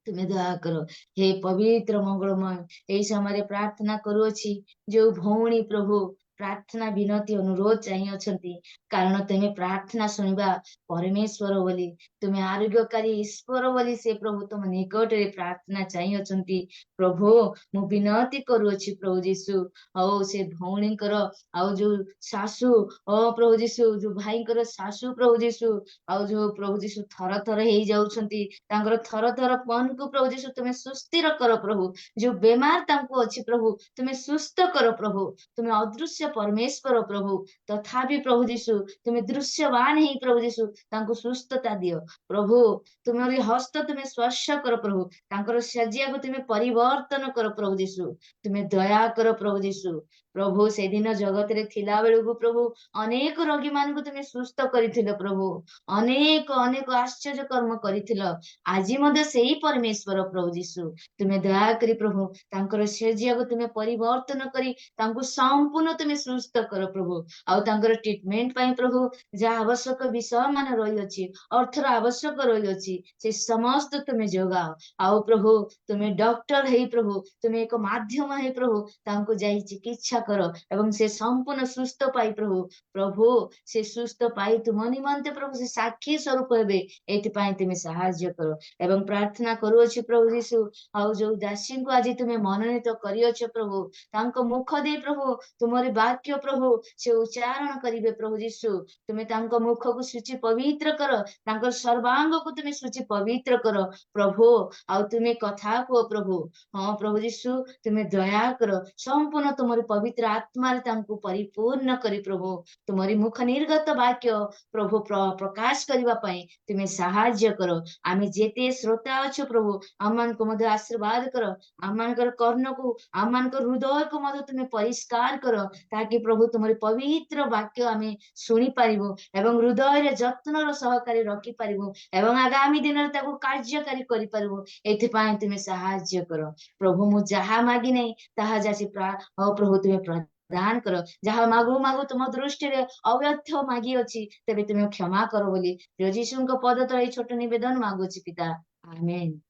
तुम्हें दया करो हे पवित्र मंगलमय यही समय प्रार्थना करूची जो भौणी प्रभु प्रार्थना विनती अनुरोध चाहिए अछंती कारण तुम्हें प्रार्थना सुनिबा परमेश्वर बोली तुम्हें आरोग्यकारी ईश्वर बोली से प्रभु तुम निकट रे प्रार्थना चाहिए अछंती प्रभु मु विनती करूची प्रभु यीशु औ से भौणीकर आउ जो सासू प्रभु यीशु जो भाईकर सासू प्रभु यीशु आउ जो प्रभु यीशु थर थर हेई जाउछंती तांकर थर थर पन को प्रभु यीशु तुम्हें सुस्थिर करो प्रभु जो बीमार तांको अछि प्रभु तुम्हें सुस्थ करो प्रभु तुम्हें अदृश्य अदृश्य परमेश्वर प्रभु तथापि प्रभु जीशु तुम्हें दृश्यवान ही प्रभु जीशु तांको सुस्थता दियो प्रभु तुम्हारी हस्त तुम्हें स्पर्श कर प्रभु तांकर शज्या को तुम्हें परिवर्तन कर प्रभु जीशु तुम्हें दया कर प्रभु जीशु प्रभु से दिन जगत रे थिला बेलू प्रभु अनेक रोगी मान को तुम्हें सुस्थ करिथिलो प्रभु अनेक अनेक आश्चर्य कर्म करिथिलो आज मध्य सेही परमेश्वर प्रभु जीशु तुम्हें दया करी प्रभु तांकर शज्या को तुम्हें परिवर्तन करी तांको संपूर्ण तुम्हें सुस्थ कर प्रभु आउ तांकर ट्रीटमेंट पाई प्रभु जहाँ आवश्यक विषय मान रही अछि अर्थर आवश्यक रही अछि से समस्त तुम्हें जोगाओ आउ प्रभु तुम्हें डॉक्टर है प्रभु तुम्हें एक माध्यम है प्रभु तांको जाई चिकित्सा करो एवं से संपूर्ण सुस्थ पाई प्रभु प्रभु से सुस्थ पाई तुम निमंते प्रभु से साक्षी स्वरूप हेबे एति पाई तुम्हें सहाय्य करो एवं प्रार्थना करूअछि प्रभु यीशु आउ जो दासी को आज तुम्हें मनोनीत करियछ प्रभु तांको मुख दे प्रभु तुम्हारे वाक्य प्रभु से उच्चारण करिवे प्रभु यीशु तुम्हें तांको मुख को सूची पवित्र करो तांको सर्वांग को तुम्हें सूची पवित्र करो प्रभु आउ तुम्हें कथा को प्रभु हाँ प्रभु यीशु तुम्हें दया करो संपूर्ण तुम्हारी पवित्र आत्मा तांको परिपूर्ण करी प्रभु तुम्हारी मुख निर्गत वाक्य प्रभु प्रकाश करबा पई तुम्हें सहाय्य करो आमे जेते श्रोता अछु प्रभु आमान को मध्य आशीर्वाद करो आमान कर्ण को आमान हृदय को मध्य तुम्हें परिष्कार करो ताकि प्रभु तुम्हारी पवित्र वाक्य आमे सुनी पारिबो एवं हृदय रे जत्न रो सहकारी रखी पारिबो एवं आगामी दिन रे ताको कार्यकारी करि पारिबो एथि पई तुम्हें सहाय्य करो प्रभु मु जहा मागी नहीं ताहा जासी प्रभु तुम्हें प्रदान करो जहाँ मागु मागु तुम दृष्टि रे अव्यर्थ मागी अछि तेबे तुम्हें क्षमा करो बोली प्रिय यीशु को पद तले छोट निवेदन मागुछि पिता आमेन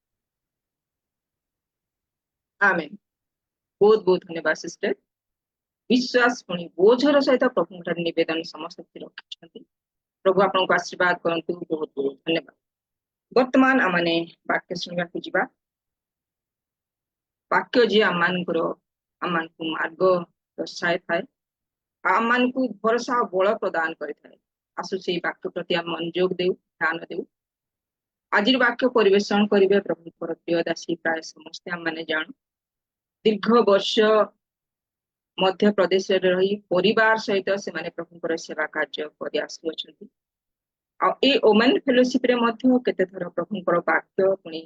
आमेन बहुत बहुत धन्यवाद सिस्टर विश्वास पुणी बोझर सहित प्रभु निवेदन समस्त रखिछन्ति प्रभु आपन को आशीर्वाद करंतु बहुत बहुत धन्यवाद वर्तमान आमने वाक्य सुनिबा को जिबा वाक्य जे आमान को मार्ग दर्शाए थाए आमान को भरोसा और बल प्रदान करे थाए आसु से वाक्य प्रति हम मनोयोग देउ ध्यान देउ आज वाक्य परिवेशन करिवे प्रभु प्रिय दासी प्राय समस्त हम माने जान दीर्घ वर्ष मध्य प्रदेश रही परिवार सहित से माने प्रभु सेवा कार्य करि आसुछन्ति आ ए ओमेन फेलोशिप रे मध्य केते थर प्रभु वाक्य पुणी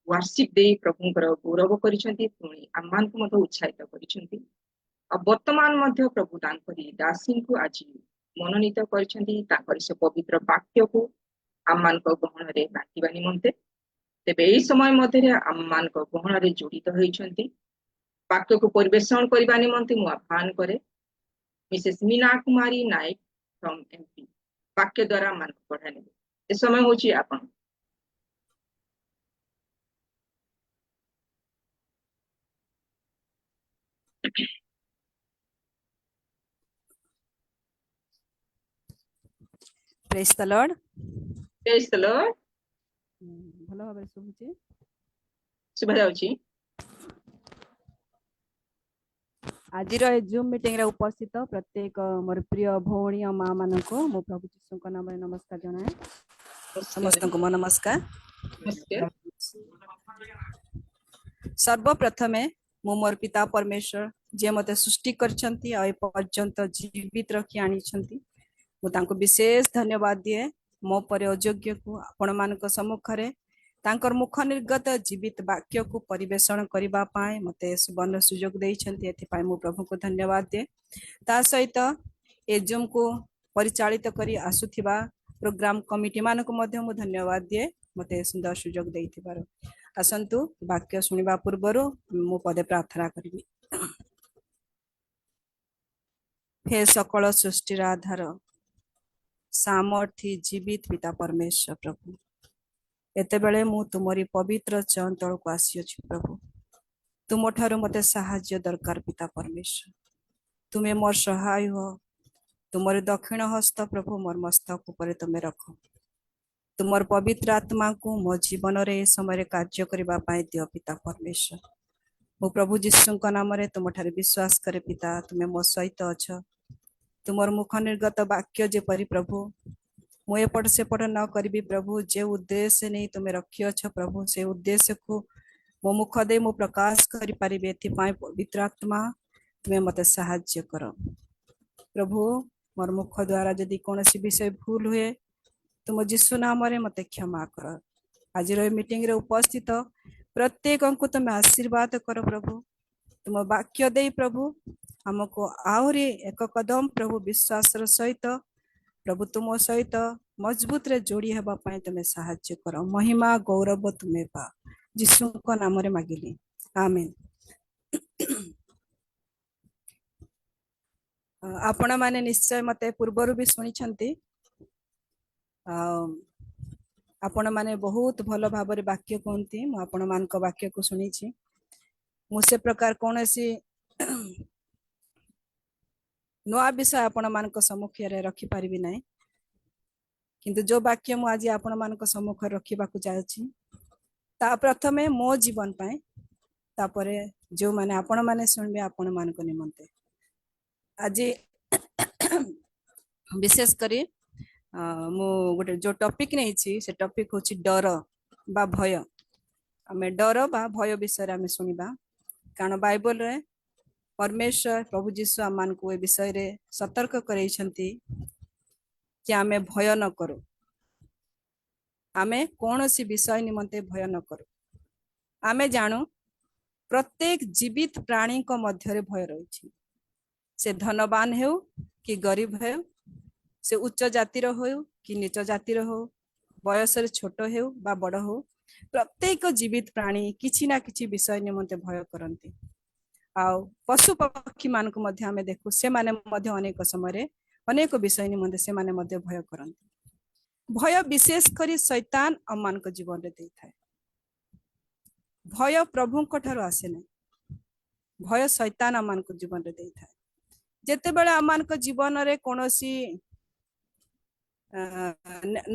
वार्षिक दे प्रभु गौरव करिसेंति पुणी आमान को मध्य उत्साहित करिसेंति आ वर्तमान मध्य प्रभु तांकरी दासी को आज मनोनीत करिसेंति तांकरी से पवित्र वाक्य को आमान को गहन रे बांटिबा निमंते तेबे एई समय मध्य रे आमान को गहन रे जोड़ित होइछन्ति वाक्य को परिवेशन करबा निमंते मु आह्वान करे mrs Meena Kumari Nayak from MP वाक्य द्वारा मान को पढ़ाने ए समय होची आपण praise the Lord praise the lord भलो भाबरे सुबुची सुबह जाउची आज जूम मीटिंग रे उपस्थित प्रत्येक मोर प्रिय भौणी और माँ मान को मो प्रभु जीशु को नाम नमस्कार जनाए समस्त को मो नमस्कार सर्वप्रथमे मु मोर पिता परमेश्वर जे मते सृष्टि करछंती आ पर्यंत जीवित रखी आनी छंती मु तांको विशेष धन्यवाद दिए मो पर अयोग्य को आपण मान सम्मुख रे तांकर मुख निर्गत जीवित वाक्य को परिवेशन करबा पाए मते सुवर्ण सुयोग देइछंती एथि पाए मु प्रभु को धन्यवाद दे ता सहित ए जूम को परिचालित करी आसुथिबा प्रोग्राम कमिटी मान को मध्य मु धन्यवाद दिए मते सुंदर सुयोग देइथिबार आसंतु वाक्य सुनिबा पूर्वरु मु पदे प्रार्थना करबी हे सकल सृष्टिर आधार सामर्थी जीवित पिता परमेश्वर प्रभु एते बेले मु तुमरी पवित्र चरण तल को आसी अछि प्रभु तुम ठारो मते सहाय्य दरकार पिता परमेश्वर तुम्हें मोर सहाय हो तुमर दक्षिण हस्त प्रभु मोर मस्तक ऊपर तुमे रख तुमर पवित्र आत्मा को मो जीवन रे समय कार्य करबा पाए दियो पिता परमेश्वर मो प्रभु जीशु को नाम रे तुम ठारे विश्वास करे पिता तुमे मो सहित अछ तुमर मुख निर्गत वाक्य जे परि प्रभु मु एपट सेपट न करी प्रभु जे उद्देश्य नहीं तुम्हें रखी अछ प्रभु से उद्देश्य को मो मुख दे मु प्रकाश करि पारिबे एथि पाए पवित्र आत्मा ତୁମେ ମୋତେ ସାହାଯ୍ୟ କର। ପ୍ରଭୁ ମୋର ମୁଖ ଦ୍ୱାରା ଯଦି କୌଣସି ବିଷୟ ଭୁଲ ହୁଏ ତୁମ ଯୀଶୁ ନାମରେ ମୋତେ କ୍ଷମା କର। ଆଜିର ଏ ମିଟିଂରେ ଉପସ୍ଥିତ ପ୍ରତ୍ୟେକଙ୍କୁ ତୁମେ ଆଶୀର୍ବାଦ କର ପ୍ରଭୁ। ତୁମ ବାକ୍ୟ ଦେଇ ପ୍ରଭୁ ଆମକୁ ଆହୁରି ଏକ କଦମ ପ୍ରଭୁ ବିଶ୍ୱାସର ସହିତ ପ୍ରଭୁ ତୁମ ସହିତ ମଜବୁତରେ ଯୋଡ଼ି ହେବା ପାଇଁ ତୁମେ ସାହାଯ୍ୟ କର। ମହିମା ଗୌରବ ତୁମେ ପା ଯୀଶୁଙ୍କ ନାମରେ ମାଗିଲି, ଆମେନ୍। ଆପଣମାନେ ନିଶ୍ଚୟ ମୋତେ ପୂର୍ବରୁ ବି ଶୁଣିଛନ୍ତି। ଆପଣମାନେ ବହୁତ ଭଲ ଭାବରେ ବାକ୍ୟ କୁହନ୍ତି। ମୁଁ ଆପଣମାନଙ୍କ ବାକ୍ୟକୁ ଶୁଣିଛି। ମୁଁ ସେ ପ୍ରକାର କୌଣସି ନୂଆ ବିଷୟ ଆପଣମାନଙ୍କ ସମ୍ମୁଖରେ ରଖିପାରିବି ନାହିଁ, କିନ୍ତୁ ଯୋଉ ବାକ୍ୟ ମୁଁ ଆଜି ଆପଣମାନଙ୍କ ସମ୍ମୁଖରେ ରଖିବାକୁ ଯାଉଛି ତା ପ୍ରଥମେ ମୋ ଜୀବନ ପାଇଁ, ତାପରେ ଯୋଉମାନେ ଆପଣମାନେ ଶୁଣିବେ ଆପଣମାନଙ୍କ ନିମନ୍ତେ। ଆଜି ବିଶେଷ କରି ମୁଁ ଗୋଟେ ଯୋଉ ଟପିକ ନେଇଛି ସେ ଟପିକ ହଉଛି ଡର ବା ଭୟ। ଆମେ ଡର ବା ଭୟ ବିଷୟରେ ଆମେ ଶୁଣିବା, କାରଣ ବାଇବଲରେ ପରମେଶ୍ୱର ପ୍ରଭୁ ଯୀଶୁ ଆମମାନଙ୍କୁ ଏ ବିଷୟରେ ସତର୍କ କରେଇଛନ୍ତି କି ଆମେ ଭୟ ନ କରୁ। ଆମେ କୌଣସି ବିଷୟ ନିମନ୍ତେ ଭୟ ନ କରୁ। ଆମେ ଜାଣୁ ପ୍ରତ୍ୟେକ ଜୀବିତ ପ୍ରାଣୀଙ୍କ ମଧ୍ୟରେ ଭୟ ରହିଛି। ସେ ଧନବାନ ହେଉ କି ଗରିବ ହେଉ, ସେ ଉଚ୍ଚ ଜାତିର ହେଉ କି ନିଚ ଜାତିର ହେଉ, ବୟସରେ ଛୋଟ ହେଉ ବା ବଡ଼ ହେଉ, ପ୍ରତ୍ୟେକ ଜୀବିତ ପ୍ରାଣୀ କିଛି ନା କିଛି ବିଷୟ ନିମନ୍ତେ ଭୟ କରନ୍ତି। ଆଉ ପଶୁ ପକ୍ଷୀ ମାନଙ୍କୁ ମଧ୍ୟ ଆମେ ଦେଖୁ, ସେମାନେ ମଧ୍ୟ ଅନେକ ସମୟରେ ଅନେକ ବିଷୟ ନିମନ୍ତେ ସେମାନେ ମଧ୍ୟ ଭୟ କରନ୍ତି। ଭୟ ବିଶେଷ କରି ଶୈତାନ ଆମମାନଙ୍କ ଜୀବନରେ ଦେଇଥାଏ। ଭୟ ପ୍ରଭୁଙ୍କ ଠାରୁ ଆସେ ନାହିଁ, ଭୟ ଶୈତାନ ଆମମାନଙ୍କ ଜୀବନରେ ଦେଇଥାଏ। ଯେତେବେଳେ ଆମମାନଙ୍କ ଜୀବନରେ କୌଣସି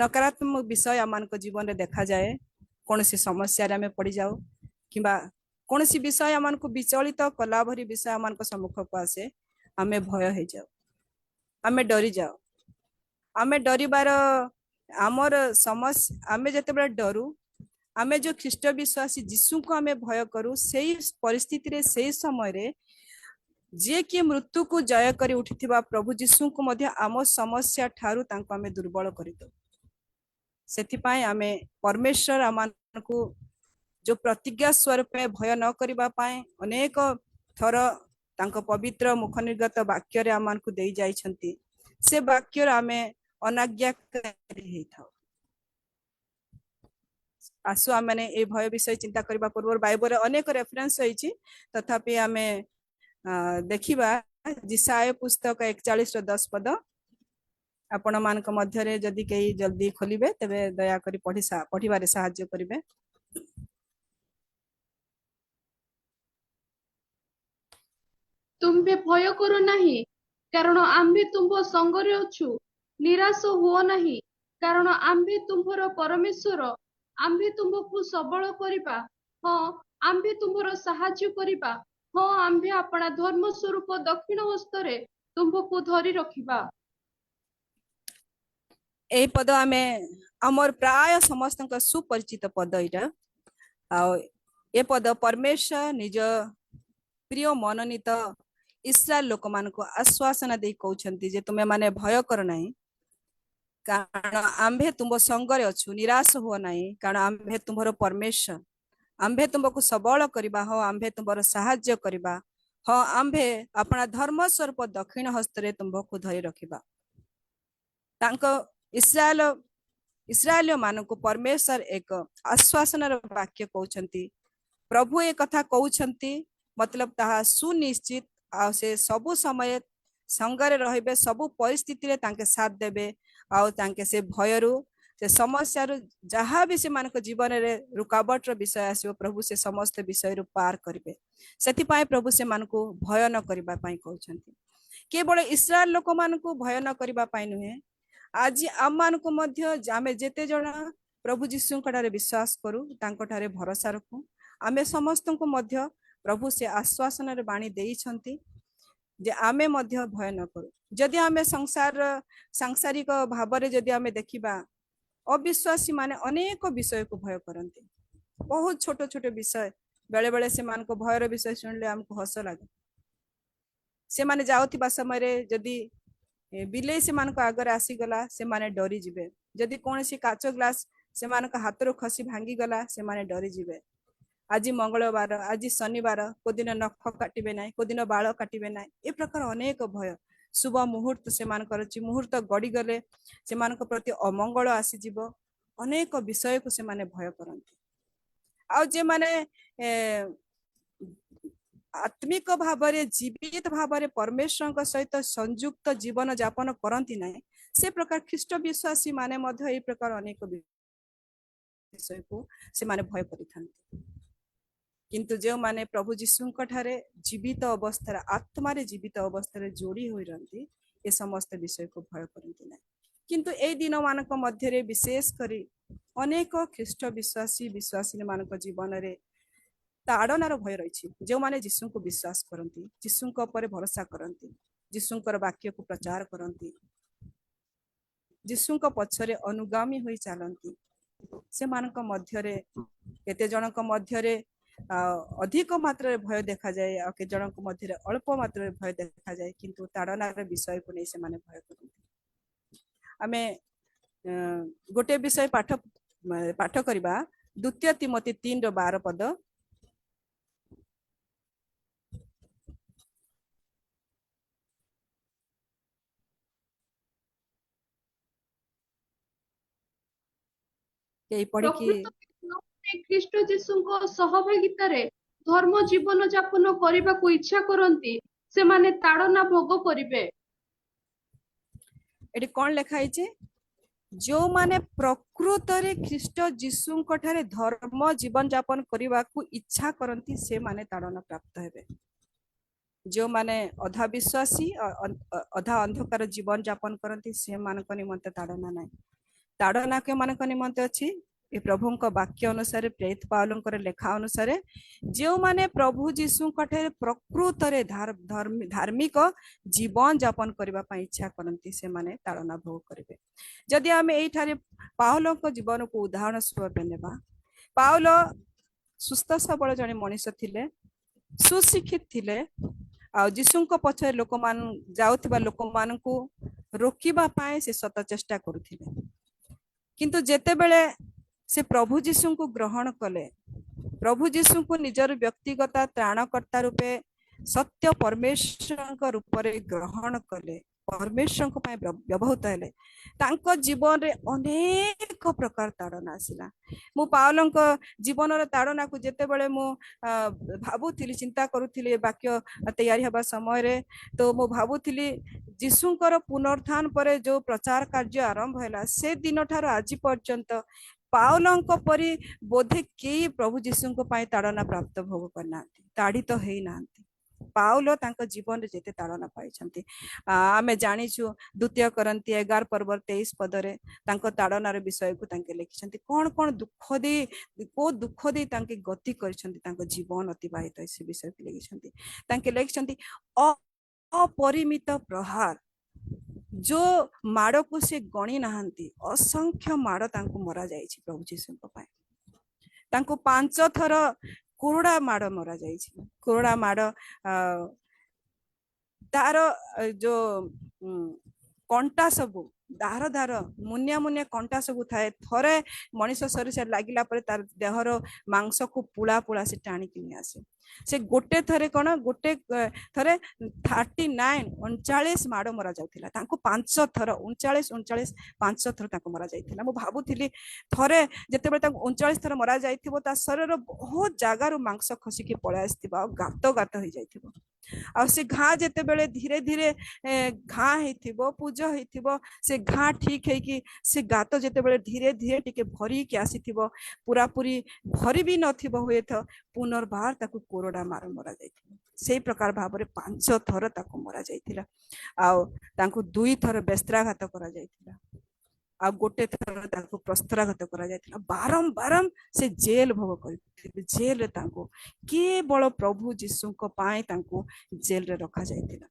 ନକାରାତ୍ମକ ବିଷୟ ଆମମାନଙ୍କ ଜୀବନରେ ଦେଖାଯାଏ, କୌଣସି ସମସ୍ୟାରେ ଆମେ ପଡ଼ିଯାଉ କିମ୍ବା କୌଣସି ବିଷୟ ଆମମାନଙ୍କୁ ବିଚଳିତ କଲା ଭଳି ବିଷୟ ଆମମାନଙ୍କ ସମ୍ମୁଖକୁ ଆସେ, ଆମେ ଭୟ ହେଇଯାଉ, ଆମେ ଡରିଯାଉ। ଆମେ ଡରିବାର ଆମର ସମସ୍ୟା, ଆମେ ଯେତେବେଳେ ଡରୁ, ଆମେ ଯୋଉ ଖ୍ରୀଷ୍ଟ ବିଶ୍ୱାସୀ ଯୀଶୁଙ୍କୁ ଆମେ ଭୟ କରୁ, ସେଇ ପରିସ୍ଥିତିରେ ସେଇ ସମୟରେ ଯିଏ କି ମୃତ୍ୟୁକୁ ଜୟ କରି ଉଠିଥିବା ପ୍ରଭୁ ଯୀଶୁଙ୍କୁ ମଧ୍ୟ ଆମ ସମସ୍ୟା ଠାରୁ ତାଙ୍କୁ ଆମେ ଦୁର୍ବଳ କରିଦଉ। ସେଥିପାଇଁ ଆମେ ପରମେଶ୍ୱର ଆମମାନଙ୍କୁ ଯୋଉ ପ୍ରତିଜ୍ଞା ସ୍ୱରୂପ ଭୟ ନ କରିବା ପାଇଁ ଅନେକ ଥର ତାଙ୍କ ପବିତ୍ର ମୁଖ ନିର୍ଗତ ବାକ୍ୟରେ ଆମମାନଙ୍କୁ ଦେଇ ଯାଇଛନ୍ତି, ସେ ବାକ୍ୟରେ ଆମେ ଅନାଜ୍ଞାକାରୀ ହେଇଥାଉ। ଆସୁ ଆମେ এই ଭୟ ବିଷୟ ଚିନ୍ତା କରିବା ପୂର୍ବରୁ ବାଇବଲରେ ଅନେକ ରେଫରେନ୍ସ ରହିଛି, ତଥାପି ଆମେ ଦେଖିବା ଯିଶାୟ ପୁସ୍ତକ 41:10 ପଦ। ଆପଣ ମାନଙ୍କ ମଧ୍ୟରେ ଯଦି କେହି ଜଲ୍ଦି ଖୋଲିବେ ତେବେ ଦୟାକରି ପଢିବାରେ ସାହାଯ୍ୟ କରିବେ। ତୁମ୍ଭେ ଭୟ କର ନାହିଁ, କାରଣ ଆମ୍ଭେ ତୁମ୍ଭ ସଙ୍ଗରେ ଅଛୁ। ନିରାଶ ହୁଅ ନାହିଁ, କାରଣ ଆମ୍ଭେ ତୁମ୍ଭର ପରମେଶ୍ୱର। ଆମ୍ଭେ ତୁମ୍ଭକୁ ସବଳ କରିବା, ହଁ ଆମ୍ଭେ ତୁମ୍ଭର ସାହାଯ୍ୟ କରିବା, ହଁ ଆମ୍ଭେ ଆପଣା ଧର୍ମ ସ୍ୱରୂପ ଦକ୍ଷିଣ ହସ୍ତରେ ତୁମ୍ଭକୁ ଧରି ରଖିବା। এই পদ ଆମେ ଆମର ପ୍ରାୟ ସମସ୍ତଙ୍କ ସୁପରିଚିତ ପଦ ଏଇଟା। ଆଉ ଏ ପଦ ପରମେଶ୍ୱର ନିଜ ପ୍ରିୟ ମନୋନୀତ ଇସ୍ରାଏଲ ଲୋକମାନଙ୍କୁ ଆଶ୍ୱାସନା ଦେଇ କହୁଛନ୍ତି ଯେ ତୁମେ ମାନେ ଭୟ କର ନାହିଁ, କାରଣ ଆମ୍ଭେ ତୁମ୍ଭ ସଙ୍ଗରେ ଅଛୁ। ନିରାଶ ହୁଅ ନାହିଁ, କାରଣ ଆମ୍ଭେ ତୁମ୍ଭର ପରମେଶ୍ୱର। ଆମ୍ଭେ ତୁମ୍ଭକୁ ସବଳ କରିବା, ହଁ ଆମ୍ଭେ ତୁମ୍ଭର ସାହାଯ୍ୟ କରିବା, ହଁ ଆମ୍ଭେ ଆପଣା ଧର୍ମ ସ୍ୱରୂପ ଦକ୍ଷିଣ ହସ୍ତରେ ତୁମ୍ଭକୁ ଧରି ରଖିବା। ତାଙ୍କ ଇସ୍ରାଏଲ ମାନଙ୍କୁ ପରମେଶ୍ୱର ଏକ ଆଶ୍ୱାସନାର ବାକ୍ୟ କହୁଛନ୍ତି। ପ୍ରଭୁ ଏ କଥା କହୁଛନ୍ତି, ମତଲବ ତାହା ସୁନିଶ୍ଚିତ। ଆଉ ସେ ସବୁ ସମୟ ସଙ୍ଗରେ ରହିବେ, ସବୁ ପରିସ୍ଥିତିରେ ତାଙ୍କେ ସାଥ ଦେବେ। ଆଉ ତାଙ୍କେ ସେ ଭୟରୁ, ସେ ସମସ୍ୟାରୁ, ଯାହା ବି ସେମାନଙ୍କ ଜୀବନରେ ରୁକାବଟର ବିଷୟ ଆସିବ, ପ୍ରଭୁ ସେ ସମସ୍ତ ବିଷୟରୁ ପାର କରିବେ। ସେଥିପାଇଁ ପ୍ରଭୁ ସେମାନଙ୍କୁ ଭୟ ନ କରିବା ପାଇଁ କହୁଛନ୍ତି। କେବଳ ଇସ୍ରାଏଲ ଲୋକମାନଙ୍କୁ ଭୟ ନ କରିବା ପାଇଁ ନୁହେଁ, ଆଜି ଆମମାନଙ୍କୁ ମଧ୍ୟ ଆମେ ଯେତେ ଜଣ ପ୍ରଭୁ ଯୀଶୁଙ୍କ ଠାରେ ବିଶ୍ୱାସ କରୁ, ତାଙ୍କ ଠାରେ ଭରସା ରଖୁ, ଆମେ ସମସ୍ତଙ୍କୁ ମଧ୍ୟ ପ୍ରଭୁ ସେ ଆଶ୍ୱାସନାର ବାଣୀ ଦେଇଛନ୍ତି ଯେ ଆମେ ମଧ୍ୟ ଭୟ ନ କରୁ। ଯଦି ଆମେ ସାଂସାରିକ ଭାବରେ ଯଦି ଆମେ ଦେଖିବା, ଅବିଶ୍ୱାସୀ ମାନେ ଅନେକ ବିଷୟକୁ ଭୟ କରନ୍ତି। ବହୁତ ଛୋଟ ଛୋଟ ବିଷୟ, ବେଳେ ବେଳେ ସେମାନଙ୍କ ଭୟର ବିଷୟ ଶୁଣିଲେ ଆମକୁ ହସ ଲାଗେ। से माने जाउथिबा समय रे जदी बिलेई से मान आगे आसीगला से माने डरी जिबे जदि कौन सी काच ग्लास से मान हाथ रो खसी भांगी गला से माने डरी जिबे आज मंगलवार आज शनिवार को दिन नख काटिबे ना को दिन बाल काटिबे ना ए प्रकार अनेक भय शुभ मुहूर्त से मुहूर्त गड़ी गले से प्रति अमंगल आसीजिब अनेक विषय को से माने भय करती आ जे माने आत्मिक भाव जीवित भाव परमेश्वर सहित संयुक्त जीवन यापन करती ना से प्रकार ख्रीष्ट विश्वासी माने मध्य ए प्रकार अनेक विषय को से माने भय करिथांती किंतु जो माने प्रभु जीशुंक ठारे जीवित अवस्था आत्मा रे जीवित अवस्था जोड़ी होई रहंती ए समस्त विषय को भय करती ना किंतु ए दिन मानक मध्य रे विशेष करी अनेक ख्रीष्ट विश्वासी विश्वासी मानक जीवन रे ताड़नार भय रही जो माने जीशु को विश्वास करती जीशु ऊपर भरोसा करती जीशुंकर वाक्य को प्रचार करती जीशु पछरे अनुगामी होई चलती से मानक मध्य केते जनक मध्य अधिक मात्रा भय देखा जाए और के जनक मध्य अल्प मात्रा भय देखा जाए किंतु ताड़नार विषय को नहीं से माने भय करती आमे गोटे विषय पाठ करबा द्वितीय तिमोथी 3:12 पद पढ़ी ଖ୍ରୀଷ୍ଟ ଯୀଶୁଙ୍କ ସହଭାଗିତାରେ ଧର୍ମ ଜୀବନ ଯାପନ କରିବାକୁ ଇଚ୍ଛା କରନ୍ତି ସେମାନେ ତାଡ଼ନା ଭୋଗ କରିବେ एटी कौन लिखाई जो माने प्रकृत रे ख्रीष्ट जीशुंक ठारे धर्म जीवन यापन करने को इच्छा करती से माने ताड़ना प्राप्त हेबे जो माने अधा विश्वासी अधा अंधकार जीवन यापन करती से मानक निमंते ताड़ना ना ताड़ना के मानक निमंते अच्छी ए प्रभुंक वाक्य अनुसार प्रेरित पाउलंकर लेखा अनुसार जो माने प्रभु जीशुंक ठारे प्रकृत रे धार्मिक जीवन यापन करबा पई इच्छा करती से माने ताड़ना भोग करिवे जदि आमे एई ठारे पाउलंक जीवन को उदाहरण स्वरूप नेबा पाउल सुस्थ सबल जने मनुष्य थिले सुशिक्षित थिले आ जीशुंक पछरे लोक मान जाउथिबा लोक मान को रोकिबा पई से सत चेष्टा करुथिले किंतु जेते बेले से प्रभु जीशु को ग्रहण कले प्रभु जीशु को निजर व्यक्तिगत त्राणकर्ता रूपे सत्य परमेश्वर रूप में ग्रहण कले परमेश्वर व्यवहृत हेले तांको जीवन रे अनेक प्रकार ताड़ना आसिला मु पाउलंक जीवन रे ताड़ना को जेते बेले मु भाबुथिली चिंता करुथिली वाक्य तैयारी हबा समय रे तो मु भाबुथिली जीशुंकर पुनरुत्थान परे जो प्रचार कार्य आरंभ हैला से दिन ठार आज पर्यंत पाउलंक परी बोधे कई प्रभु जीशुंक पई ताड़ना प्राप्त भोग करना ताड़ित तो हेई नांती पाउल तांको जीवन रे जेते ताड़ना पाइछंती आमे जानिछु द्वितीय करंती 11 पर्व 23 पद रे तांको ताड़नार विषय को तांके लिखिछंती कोन कोन दुख दे तांके गति करिछंती तांको जीवन अतिबाहित से विषय को लिखिछंती तांके लिखिछंती अपरिमित प्रहार जो माड़ को से गणी नाहंती असंख्य माड़ तांको मरा जायछि प्रभु जीशुंक पई तांको 5 थर कोरड़ा माड़ मरा जायछि कोरड़ा माड़ तार जो कंटा सबू धार धार मुनिया मुनिया कंटा सबू थाए थरे मनीष शरीर लागिला परे तार देहर मांस को पुला पुला से टाणी किनी आसे से गोटे थरे कौन गोटे थरे 39 39 माड़ मरा जाउथिला तांको 5 थर 39 5 थर तांको मरा जाइथिला मु भाबुथिली थरे जेते बेले तांको 39 थर मरा जाइथिबो ता शरीर बहुत जागा रो मांस खसी के पळे आस्थिबा गात गात होई जाइथिबो आ से घा जेते बेले धीरे धीरे घा हेथिबो पूजा हेथिबो से घा ठीक है कि से गात जेते बेले धीरे धीरे टिके भरी के आसीथिबो पूरा पूरी भरी भी नथिबो होय त पुनर्बार ताकू कोरडा मार मरा जाइथिबो से प्रकार भाव रे 5 थर ताकू मरा जाइथिला आ तांको 2 थर बेस्त्राघात करा जाइथिला आ गोटे थर तांको प्रस्त्राघात करा जाइथिला बारंबार से जेल भोग कर जेल रे तांको केवल प्रभु जीशुंक पाए तांको जेल रे रखा जाइथिला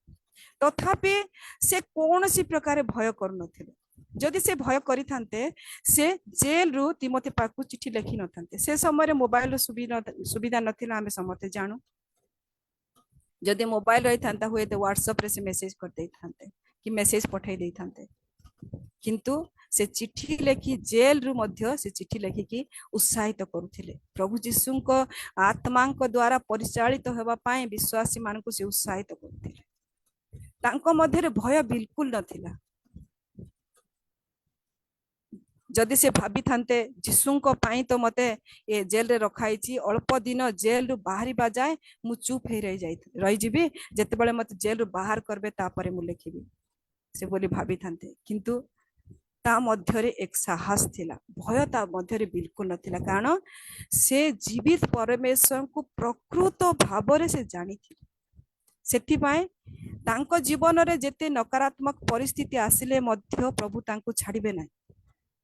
तथापि से कौन सी प्रकार भय कर नथिले जदि से भय करिथांते से जेल रु तिमोथी पाकु चिठी लेखि नथांते से समय रे मोबाइल सुविधा नथिला हमें समते जानू जदि मोबाइल रही था हुए तो व्हाट्सएप रे से मेसेज कर दे थांते कि मेसेज पठाई दे थांते किंतु से चिट्ठी लेखि जेल रु मध्य से चिट्ठी लेखिकी उत्साहित करुथिले प्रभु जीशुଙ୍କ आत्माଙ୍କ द्वारा परिचालित हेबा पाए विश्वासी मानकु से उत्साहित करुथिले तांको मध्यरे भय बिल्कुल नथिला जदि से भाभी थांते जीशुଙ୍କ पाई तो मते ए जेल रे रखाइची अल्प दिन जेल रु बाहरी बा जाए मु चुप हे रही जीबी जेते बेले मते जेल रु बाहर करबे तापरे मु लेखिबी से बोली भाभी थांते किंतु ता मध्यरे एक साहस थिला भय ता मध्यरे बिल्कुल नथिला कारण से जीवित परमेश्वर को प्रकृत भावरे से जानी थिले सेति पाए तांको जीवन रे जेते नकारात्मक परिस्थिति आसिले मध्य प्रभु तांको छाड़िबे नाही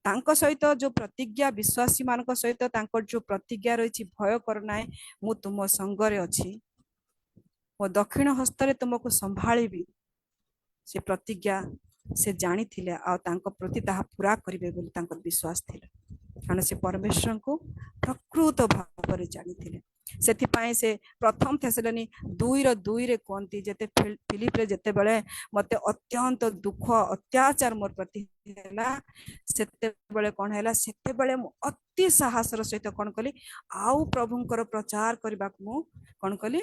तांको सहित जो प्रतिज्ञा विश्वासी मानक सहित तांको जो प्रतिज्ञा रही भय कर ना मु तुम संगरे अछि मो दक्षिण हस्तरे तुमको संभाळिबी से प्रतिज्ञा से जानी थिले आ तांको प्रति ताहा पूरा करिवे बोली तांको विश्वास थिले कारण से परमेश्वर को प्रकृत भाव जानी थिले सेति पाए से प्रथम थेसलोनी 2:2 रे कोंती जेते फिलिप रे जेते बेले मते अत्यंत दुख अत्याचार मोर प्रति हैला सेते बेले कोन हैला सेते बेले मु अति साहस र सहित कोन कली आउ प्रभुंकर प्रचार करबा मु कोन कली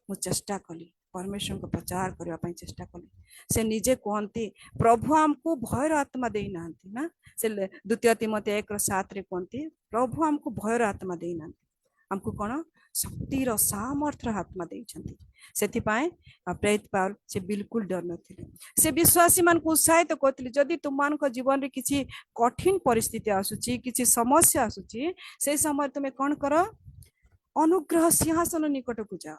मु चेष्टा कली परमेश्वर को प्रचार करबा पई चेष्टा कली से निजे कहती प्रभु हमको भयर आत्मा देई नांती ना से 2 तिमोथेय 1:7 रे कहती प्रभु हमको भयर आत्मा देई नांती हमको कोन शक्ति रो सामर्थ्य आत्मा देइछंती सेति पाए प्रेरित पाउल से बिल्कुल डर नथिले से विश्वासी मान को उत्साहित करथिले जदि तुम मान को जीवन रे किछि कठिन परिस्थिति आसुची किछि समस्या आसुची से समय तुमे कोन करो अनुग्रह सिंहासन निकट को जाओ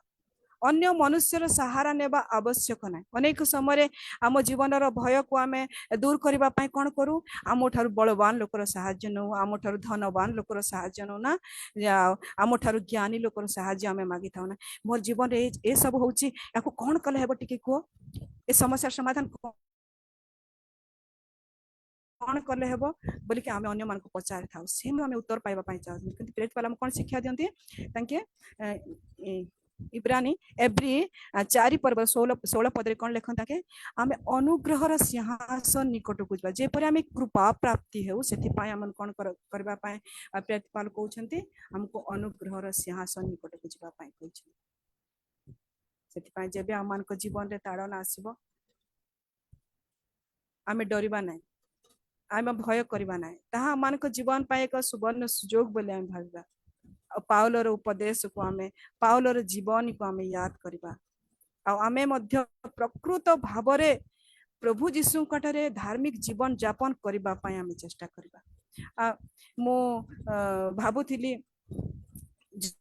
अन्य मनुष्यर सहारा नेबा आवश्यक ना अनेक समय आम जीवन भय को आम दूर करबा पई कोन करू आम ठारू बलवान लोकर सहाय्य नौ आम ठारू धनवान लोकर सहाय्य नौ ना आम ठारू ज्ञानी लोकर सहाय्य आम मागी थाउ ना मोर जीवन रे ए सब होउची याको कोन कले हेबो टिके को ए समस्या समाधान कौन कले हेबो बोली कि आमे अन्य मान को पचार थाउ सेम आमे उत्तर पाइबा पई चाहू किंतु प्रेरित पाला कोन शिक्षा दियंती तांके इब्रानी एब्री 4 पर्व 16 पदरे कौन लेखन ताके आमे अनुग्रहर सिंहासन निकट को जबा जे परे आमे कृपा प्राप्ति हेउ सेति पाए हमन कोन करबा पाए प्रेरित पाल कहउछंती हमको अनुग्रहर सिंहासन निकट को जबा पाए कहउछन सेति पाए जेबे हमन को जीवन रे ताड़न आसीबो आमे डरिबा नै आमे भय करबा नै ताहा हमन को जीवन पाए एक सुवर्ण सुजोग बोले हम भाबा पाउलर उपदेश को आमे पाउलर जीवन को आमे याद करबा आ आमे मध्य प्रकृत भावरे प्रभु जीशु कटरे धार्मिक जीवन यापन करबा पय आमे चेष्टा करबा मो भाबुथिली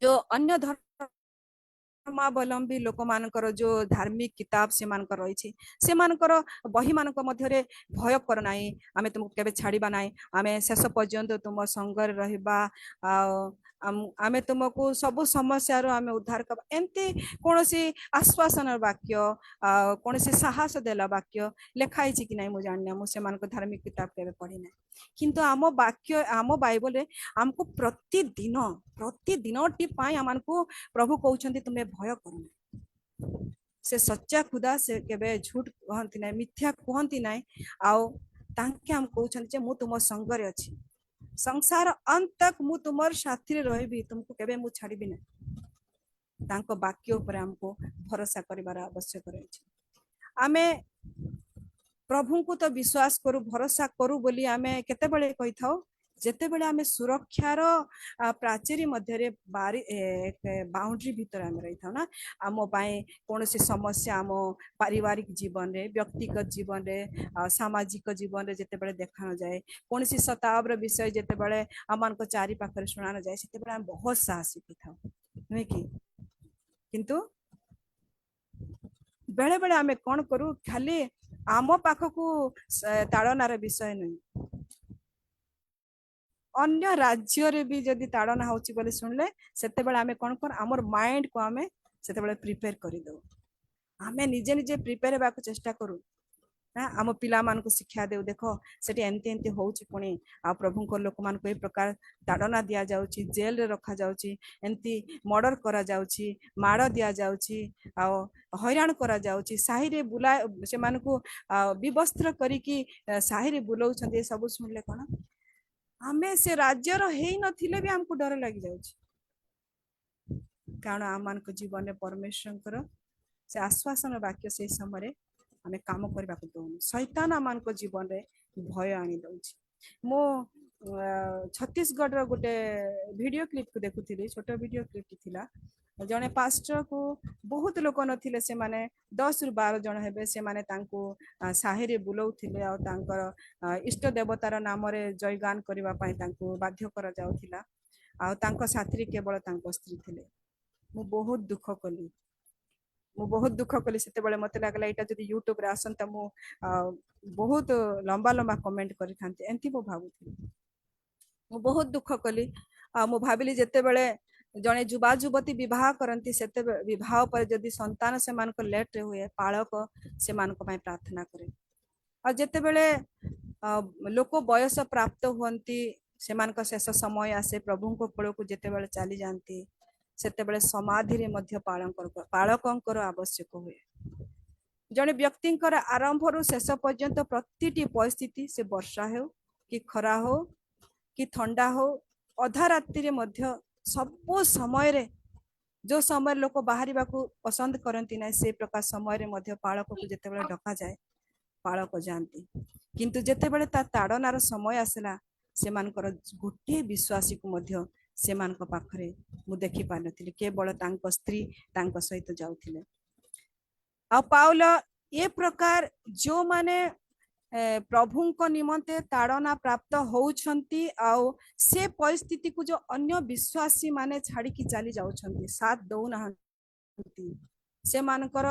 जो अन्य धर्मावलंबी लोक मानकर जो धार्मिक किताब से मानकर रही से मानकर बही मानक मध्यरे भय कर नाई आमे तुमको केबे छाड़ीबा नाई आमे शेष पर्यंत तुम संगर रहबा आमे तुमको सब समस्या रो आमे उद्धार करबा एंती कोनोसी आश्वासन वाक्य कोनोसी साहस देला वाक्य लेखाई छि कि नै मु जानने मु से मानक धार्मिक किताब केबे पढ़ी नै किंतु आम वाक्य आम बाइबल रे हमको प्रतिदिन टी पाई हमको प्रभु कहउछंती तुमे भय करना से सच्चा खुदा से केबे झूठ कहंती नै मिथ्या कहंती नै आउ तांके हम कहउछंती जे मु तुम संग रे अछि संसार अंत तक मु तुमर साथी रे रहबी तुमको केबे मु छाड़ीबी नै तांको वाक्य ऊपर हमको भरोसा करिवार आवश्यक रहछि आमे प्रभु को तो विश्वास करू भरोसा करू बोली आमे केते बेले कहि थाउ जेते बेले आमे सुरक्षार प्राचीरी मध्यरे बाउंड्री भीतर आमे रही थाउ ना आमो पाए कोनोसी समस्या आमो पारिवारिक जीवन रे व्यक्तिगत जीवन रे सामाजिक जीवन रे जेते बेले देखा न जाए कोनोसी सतावर विषय जेते बेले अमान को चारि पाखरे सुना न जाए सेते बेले हम बहुत साहसी थाउ नै कि किंतु बेले बेले आमे कोन करू खाली आम पाखकू ताड़नार विषय नहीं अन्य राज्य रे भी जदि ताड़ना होची बोले सुनले सेते बेले आमे कोन कर हमर माइंड को आमे सेते बेले प्रिपेयर करि दो आमे निजे निजे प्रिपेयर हेबा को चेष्टा करू ना आम पिला मानक शिक्षा देउ देख सेठी एंती एंती होउची पुणी आ प्रभुंकर लोक मानक ए प्रकार ताड़ना दिया जाउची जेल रे रखा जाउची एंती मर्डर करा जाउची माड़ दिया जाउची आ हैरान करा जाउची साही रे बुला से मानकु विवस्त्र करिकी साही रे बुलाउछन्ते सब सुनले कोन आमे से राज्यर हेई नथिले भी हमको डर लागि जाउची कारण आम मानक जीवन में परमेश्वर से आश्वासन वाक्य से समय आमे काम करबा को दउनु शैतान आम मानक जीवन रे भय आनी दउची मो छत्तीसगढ़ रो गोटे वीडियो क्लिप को देखुथिली छोट वीडियो क्लिप थिला जने पास्टर को बहुत लोक नथिले से माने 10 रु 12 जन हेबे से माने तांको साही रे बुलाउथिले आ तांकर इष्ट देवतार नाम रे जयगान करबा पई तांको बाध्य करा जाउथिला आ तांको साथी केवल तांको स्त्री थिले मु बहुत दुख कली से मत लगला यहाँ जब यूट्यूब रे आसंता मु बहुत लंबा लंबा कमेंट करी थांती एंती मु भाबुथि मु बहुत दुख कली मु भाबिली जेते बेले जने युवा युवती विवाह करती से विवाह पर जदि संतान से मानक लेट हुए पालक से मानक पय प्रार्थना करे और जेते बेले लोक बयस प्राप्त हुंती से मानक शेष समय आसे प्रभु को कोल को जेते बेले चली जानती सेतेबेले समाधि रे मध्य पालकंकर आवश्यक हुए जने व्यक्तिंकर आरंभ रु शेष पर्यंत प्रतिटी परिस्थिति से वर्षा हो कि खरा हो कि ठंडा हो अधा रात्रि रे मध्य सब समय रे जो समय लोक बाहर पसंद करती ना से प्रकार समय रे मध्य पालक को जेतेबेले डका जाए पालक जानती किंतु जेतेबेले ता ताड़नार समय आसला से मानकर गोटे विश्वासी को मध्य से मानक पाखरे मु देखि पानथिले केवल तांको स्त्री तांको सहित जाउथिले आ पाउल ए प्रकार जो माने प्रभुंको निमंते ताड़ना प्राप्त होउछंती आउ से परिस्थिति को जो अन्य विश्वासी माने छाड़ी की चली जाउछंती साथ दउ नहंती से मानकर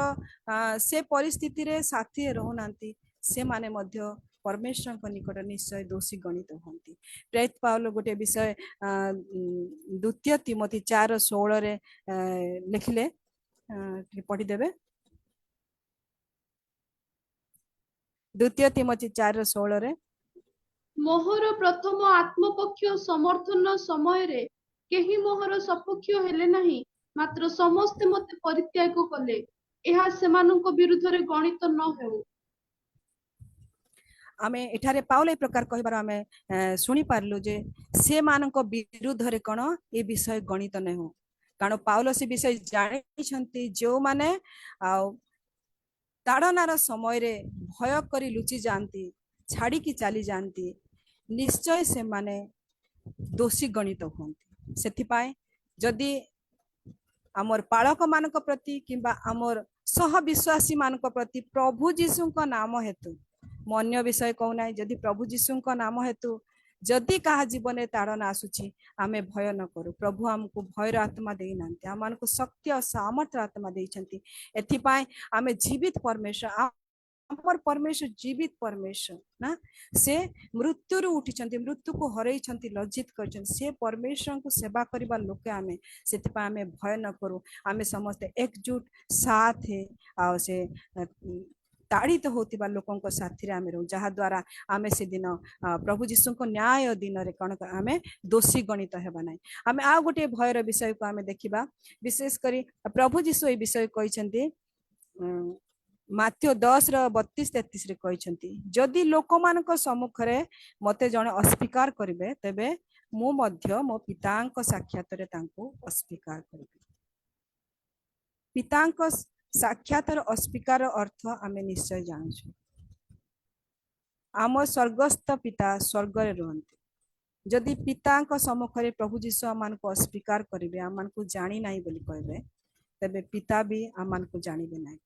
से परिस्थिति रे साथी रहउनांती से माने मध्य परमेश्वर को निकट निश्चय दोषी गणित होती प्रेत पाउल गोटे विषय द्वितीय तिमोथी 4:16 रे लिखिले पढ़ी देबे द्वितीय तिमोथी 4:16 रे मोहर प्रथम आत्मपक्ष समर्थन समय रे केही मोहर सपक्ष हेले नहीं मात्र समस्त मते परित्याग कले एहा सेमानक विरुद्ध रे गणित न हेउ आमे एठारे पाउल ए प्रकार कहबार आमे सुनी पारलु जे से मानक विरुद्ध रे कोन ए विषय गणित नै हो कारण पाउल से विषय जानि छंती जो माने ताड़नार समय रे भय करी लुचि जानती छाड़ी की चली जानती निश्चय से माने दोषी गणित होंती सेथि पाए जदि आमर पालक मानक प्रति किंबा आमर सह विश्वासी मानक प्रति प्रभु जीशु को नाम हेतु अन्य विषय कहूना जदि प्रभु जीशु नाम हेतु जदि कहा जीवन में ताड़ना आसुची आमे भय न करू प्रभु हमको भयर आत्मा दे नांती हमको शक्ति और सामर्थ्य आत्मा देइछंती एथिपाई आमे जीवित परमेश्वर आमर परमेश्वर जीवित परमेश्वर ना से मृत्यु रु उठिछंती मृत्यु को हरैछंती लज्जित करछंती से परमेश्वर को सेवा करिबा लोके आमे सेथिपाई आमे भय न करू आमे समस्त एकजुट साथ है आ से ताड़ित होतिबा लोकंक साथी रे आमे रहू जहा द्वारा आमे से दिन प्रभु जीशु को न्याय दिन रे कोन आमे दोषी गणित हेबा नै आमे आ गोटे भयर विषय को आमे देखिबा विशेष करी प्रभु जीशु ए विषय कहिसंती माथ्यू 10:32-33 रे कहिसंती जदि लोक मानक सम्मुख रे मते जणे अस्वीकार करिवे तबे मु मध्य मो पितांक साक्षात रे तांको अस्वीकार करिवे पितांक साक्षात अस्वीकार अर्थ आमे निश्चय जानछु आम स्वर्गस्थ पिता स्वर्ग रे रहंती जदि पितांक सम्मुख रे प्रभु जीशु आमान को अस्वीकार करिवे आमान को जानी नाही बोली कहबे तबे पिता भी आमान को जानिबे नाही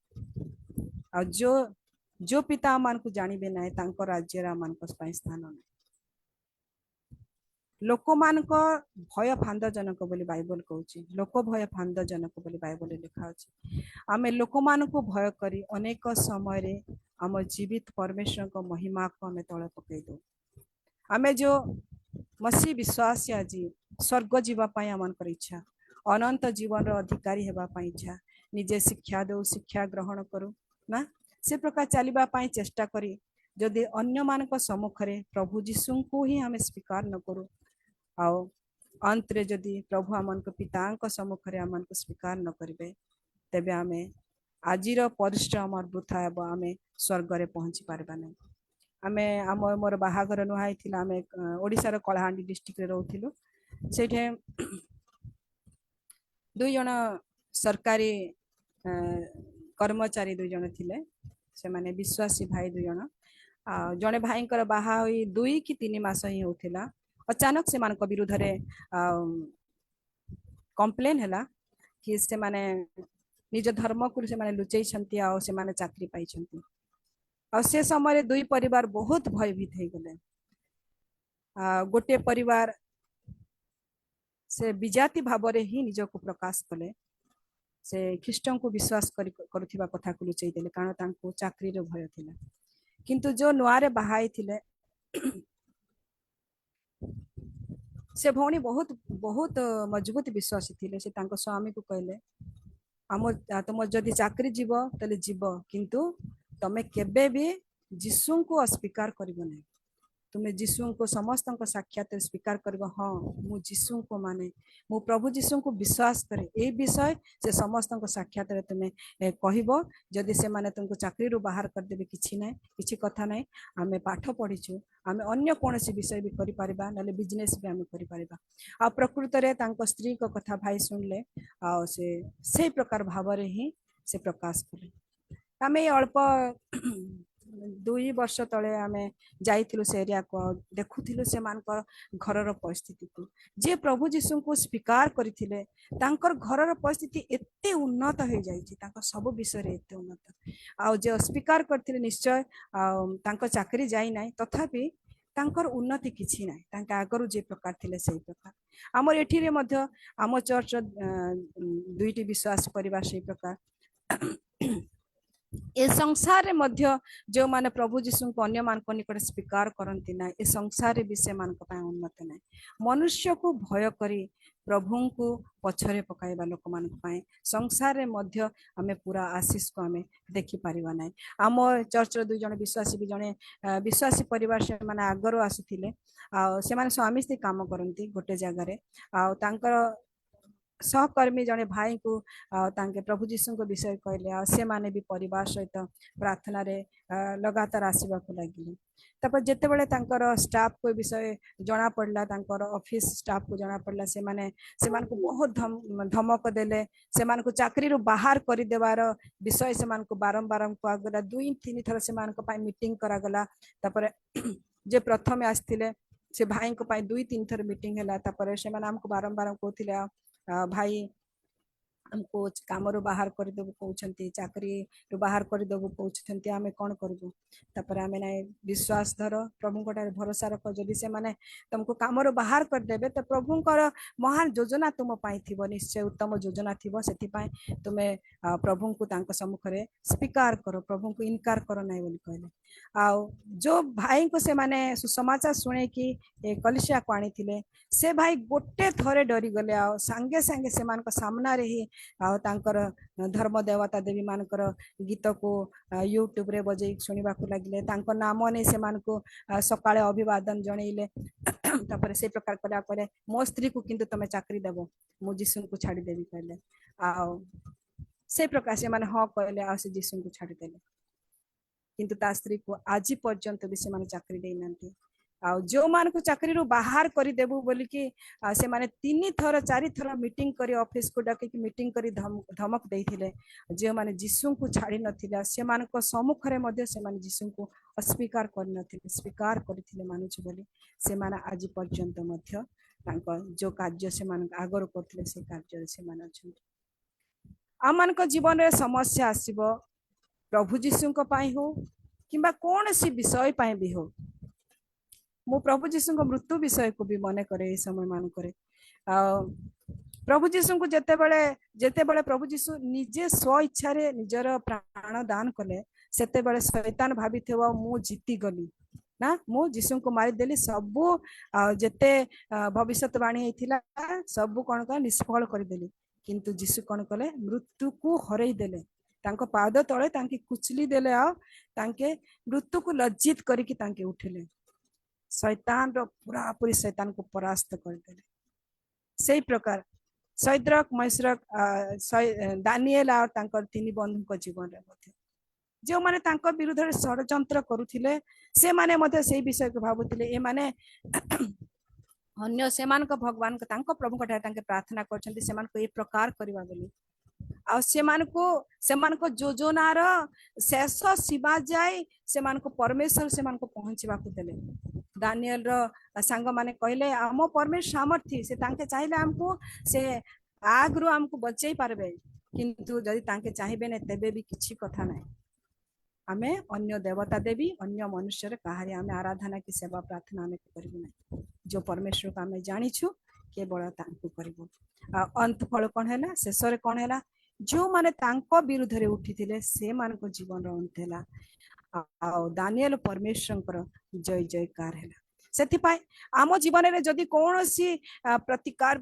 आ जो पिता आमान को जानिबे नाही तांको राज्य रे आमान को स्थान नाही लोक मान को भय फांदजनक बोली बाइबल कहूची लोक भय फांदजनक बोली बाइबल लिखा अछि आमे लोक मान को भय करी अनेक समय रे आम जीवित परमेश्वर को महिमा को आमे तळे पकई दो आमे जो मसीह विश्वासी आज स्वर्ग जीवा पई आमनकर इच्छा अनंत जीवन रो अधिकारी हेबा पई इच्छा निजे शिक्षा दो शिक्षा ग्रहण करू ना से प्रकार चलिबा पाई चेष्टा करी जदि अन्य मानक सम्मुखरे प्रभु जीशुଙ୍କୁ ही हमें स्वीकार न करू आओ अंत रे जदि प्रभु आमनको पिताଙ୍କ सम्मुखरे आमनको स्वीकार न करिवे तेबे आमे आजिर परिश्रम वृथा हेब आमे स्वर्ग रे पहुंची पारबा नै आमे मोर बाहागर नुहाई थिला आमे ओडिसा रो कलाहांडी डिस्ट्रिक्ट रे रहउथिलु सेठे दुई जण सरकारी कर्मचारी दुई जण थिले से माने विश्वासी भाई दुई जण जड़े भाई बाहा हुई 2 कि 3 मास ही होथिला अचानक से मानक विरुद्ध रे कंप्लेन हैला कि से माने निज धर्म को से माने लुचै छंती आ से माने चाकरी पाई छंती आ से समय दुई परिवार बहुत भयभीत हो गले गोटे परिवार से विजाति भाव रे ही निज को प्रकाश कले से ख्रीष्ट को विश्वास करुथिबा कथा को लुचै देले कारण तांको चाकरी रो भय थिला किंतु जो नुआरे बाहाई थिले से भौणी बहुत बहुत मजबूत विश्वासी थिले से तांको स्वामी को कहले तुम जदि चाकरी जीव तले जीव किंतु तमे केबे भी जीशु को अस्वीकार करिवो नै तुम्हें जीशु को समस्त साक्षात स्वीकार करबो हाँ मु जीशु को माने मु प्रभु जीशु को विश्वास करे ए विषय से समस्त साक्षात तुम्हें कहबो जदि से माने तुमको चाकरी रो बाहर कर देबे किछि नै किछि कथा नै आमे पाठ पढिछु आमे अन्य कोनोसी विषय भी करि परिबा नले बिजनेस भी आमे करि परिबा आ प्रकृत रे तांको स्त्री को कथा भाई सुनले आ से प्रकार भाव रे ही से प्रकाश कले आमे अल्प 2 वर्ष तले आमे जाइथिलु से एरिया को देखुथिलु से मानकर घरर परिस्थिति को जे प्रभु जीशु को स्वीकार करिथिले तांकर घरर परिस्थिति एते उन्नत हो जाइछि तांकर सब विषय रे एते उन्नत आ जे अस्वीकार करथिले निश्चय तांकर चाकरी जाई नै तथापि तांकर उन्नति किछि नै तांका आगरु जे प्रकार थिले सेही प्रकार हमर एठी रे मध्य आम चर्च 2टी विश्वास परिवार सेही प्रकार ए संसार रे मध्य जो माने प्रभु जीशु को अन्य मान को निकट स्वीकार करंती ना ए संसार रे विषय मान को पाए उन्नत ना मनुष्य को भय करी प्रभु को पछरे पकाइबा लोक मान को पाए संसार रे मध्य हमें पूरा आशीष को हमें देखि परिबा नै आम चर्च रे 2 जण विश्वासी भी जणे विश्वासी परिवार से माने आगरो आसीथिले आ से माने स्वामी स्त्री काम करंती गोटे जगह रे आ तांकर सहकर्मी जने भाई को तांके प्रभु जीशु को विषय कहले से माने भी परिवार सहित प्रार्थना रे लगातार आसीबा को लागिले तपर जेते बेले तांकर स्टाफ को विषय जना पड़ला तांकर ऑफिस स्टाफ को जना पड़ला से माने को बहुत धमक देले से मान को चाकरी रो बाहर करि देवार विषय से मान को बारंबार को आगला 2-3 थर से मान को पाई मीटिंग करा गला तपर जे प्रथम आस्थिले से भाई को पाई 2-3 थर मीटिंग हैला तपर से मान हमको बारंबार कहथिले भाई हमको काम रो बाहर कर देबो कहउछंती चाकरी रो बाहर कर देबो कहउछंती आमे कोन करबो तपर आमे नै विश्वास धर प्रभु कोटारे भरोसा रख जदि से माने तुमको काम रो बाहर कर देबे त प्रभुंकर महान योजना तुम पाई थिबो निश्चय उत्तम योजना थिबो सेति पाई तुमे प्रभु को तांको सम्मुख रे स्वीकार करो प्रभु को इनकार करो नै बोली कहले आ जो भाई को से माने सुसमाचार सुने कि कलिसिया को आनी थिले से भाई गोटे थरे डरी गले आ संगे संगे से मान को सामना रे ही आ तांकर धर्म देवता देवी मानकर गीत को यूट्यूब रे बजे सुनिबा को लागिले तांको नाम नै से मान को सकाळे अभिवादन जणैले तापर से प्रकार कला करे मो स्त्री को किंतु तमे चाकरी देबो मो जीशु को छाडी देबी कहले आ से प्रकार से माने ह कहले आ से जीशु को छाडी देले किंतु ता स्त्री को आज पर्यंत भी से माने चाकरी देई नांती आ जो मान को चाकरी रो बाहर करी देबू बोली कि से माने 3 थर 4 थर मीटिंग करी ऑफिस को डाके कि मीटिंग करी धमक देथिले जे माने जीशु को छाडी नथिला से मान को सम्मुख रे मध्ये से माने जीशु को अस्वीकार कर नथिले स्वीकार करथिले मानुछ बोली से माने आज पर्यंत मध्ये तांको जो कार्य से मान आगर करथिले से कार्य से मान अछि आ मान को जीवन रे समस्या आसीबो प्रभु जीशु को पाई हो किबा कोन सी विषय पाई भी हो मु प्रभु जीशु को मृत्यु विषय को भी मने करे समय मान करे प्रभु जीशु को जेते बेले प्रभु जीशु निजे स्व इच्छा रे निजर प्राण दान कले सेते बेले शैतान भाबी थेवा मु जीती गली ना मु जीशु को मारी देली सब जेते भविष्यवाणी हेथिला सब कोन का निष्फल कर देली किंतु जीशु कोन कले मृत्यु को हरई देले ତାଙ୍କ ପାଦ ତଳେ ତାଙ୍କେ କୁଚଲି ଦେଲେ ଆଉ ତାଙ୍କେ ମୃତ୍ୟୁକୁ ଲଜ୍ଜିତ କରିକି ତାଙ୍କେ ଉଠିଲେ। ଶୈତାନର ପୁରାପୁରି ଶୈତାନକୁ ପରାସ୍ତ କରିଦେଲେ। ସେଇ ପ୍ରକାର ସୈଦ୍ରକ ମୈଶ୍ରକ ଦାନିଏଲ ଆଉ ତାଙ୍କର 3 ବନ୍ଧୁଙ୍କ ଜୀବନରେ ମଧ୍ୟ ଯେଉଁମାନେ ତାଙ୍କ ବିରୁଦ୍ଧରେ ଷଡ଼ଯନ୍ତ୍ର କରୁଥିଲେ ସେମାନେ ମଧ୍ୟ ସେଇ ବିଷୟକୁ ଭାବୁଥିଲେ ଏମାନେ ଅନ୍ୟ ସେମାନଙ୍କ ଭଗବାନଙ୍କ ତାଙ୍କ ପ୍ରଭୁଙ୍କ ଠାରେ ତାଙ୍କେ ପ୍ରାର୍ଥନା କରିଛନ୍ତି ସେମାନଙ୍କୁ ଏ ପ୍ରକାର କରିବା ବୋଲି। ଆଉ ସେମାନଙ୍କ ଯୋଜନାର ଶେଷ ସୀମା ଯାଇ ସେମାନଙ୍କୁ ପରମେଶ୍ୱର ସେମାନଙ୍କୁ ପହଞ୍ଚିବାକୁ ଦେଲେ। ଦାନିଏଲର ସାଙ୍ଗମାନେ କହିଲେ ଆମ ପରମେଶ୍ୱର ସାମର୍ଥ୍ୟ ସେ ତାଙ୍କେ ଚାହିଁଲେ ଆମକୁ ସେ ଆଗରୁ ଆମକୁ ବଞ୍ଚେଇ ପାରିବେ, କିନ୍ତୁ ଯଦି ତାଙ୍କେ ଚାହିଁବେ ନା ତେବେ ବି କିଛି କଥା ନାହିଁ। ଆମେ ଅନ୍ୟ ଦେବତା ଦେବୀ ଅନ୍ୟ ମନୁଷ୍ୟରେ କାହାରି ଆମେ ଆରାଧନା କି ସେବା ପ୍ରାର୍ଥନା ଆମେ କରିବୁ ନାହିଁ। ଯୋଉ ପରମେଶ୍ୱରକୁ ଆମେ ଜାଣିଛୁ କେବଳ ତାଙ୍କୁ କରିବୁ। ଆଉ ଅନ୍ତ ଫଳ କଣ ହେଲା? ଶେଷରେ କଣ ହେଲା? ଯୋଉମାନେ ତାଙ୍କ ବିରୁଦ୍ଧରେ ଉଠିଥିଲେ ସେମାନଙ୍କ ଜୀବନର ଅନ୍ତ ହେଲା। ଆଉ ଦାନିଏଲ ପରମେଶ୍ୱରଙ୍କର ଜୟ ଜୟକାର ହେଲା। ସେଥିପାଇଁ ଆମ ଜୀବନରେ ଯଦି କୌଣସି ପ୍ରତିକାର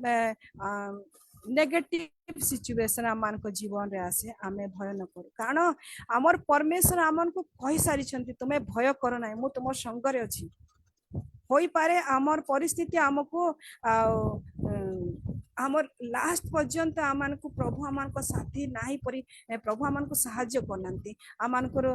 ନେଗେଟିଭ ସିଚୁଏସନ ଆମ ଜୀବନରେ ଆସେ ଆମେ ଭୟ ନ କରୁ, କାରଣ ଆମର ପରମେଶ୍ୱର ଆମକୁ କହିସାରିଛନ୍ତି ତୁମେ ଭୟ କର ନାହିଁ, ମୁଁ ତୁମ ସଙ୍ଗରେ ଅଛି। ହୋଇପାରେ ଆମର ପରିସ୍ଥିତି ଆମକୁ ଆମର ଲାଷ୍ଟ ପର୍ଯ୍ୟନ୍ତ ଆମକୁ ପ୍ରଭୁ ଆମଙ୍କ ସାଥି ନାହିଁ ପରି ପ୍ରଭୁ ଆମକୁ ସାହାଯ୍ୟ କରୁନାହାନ୍ତି, ଆମଙ୍କର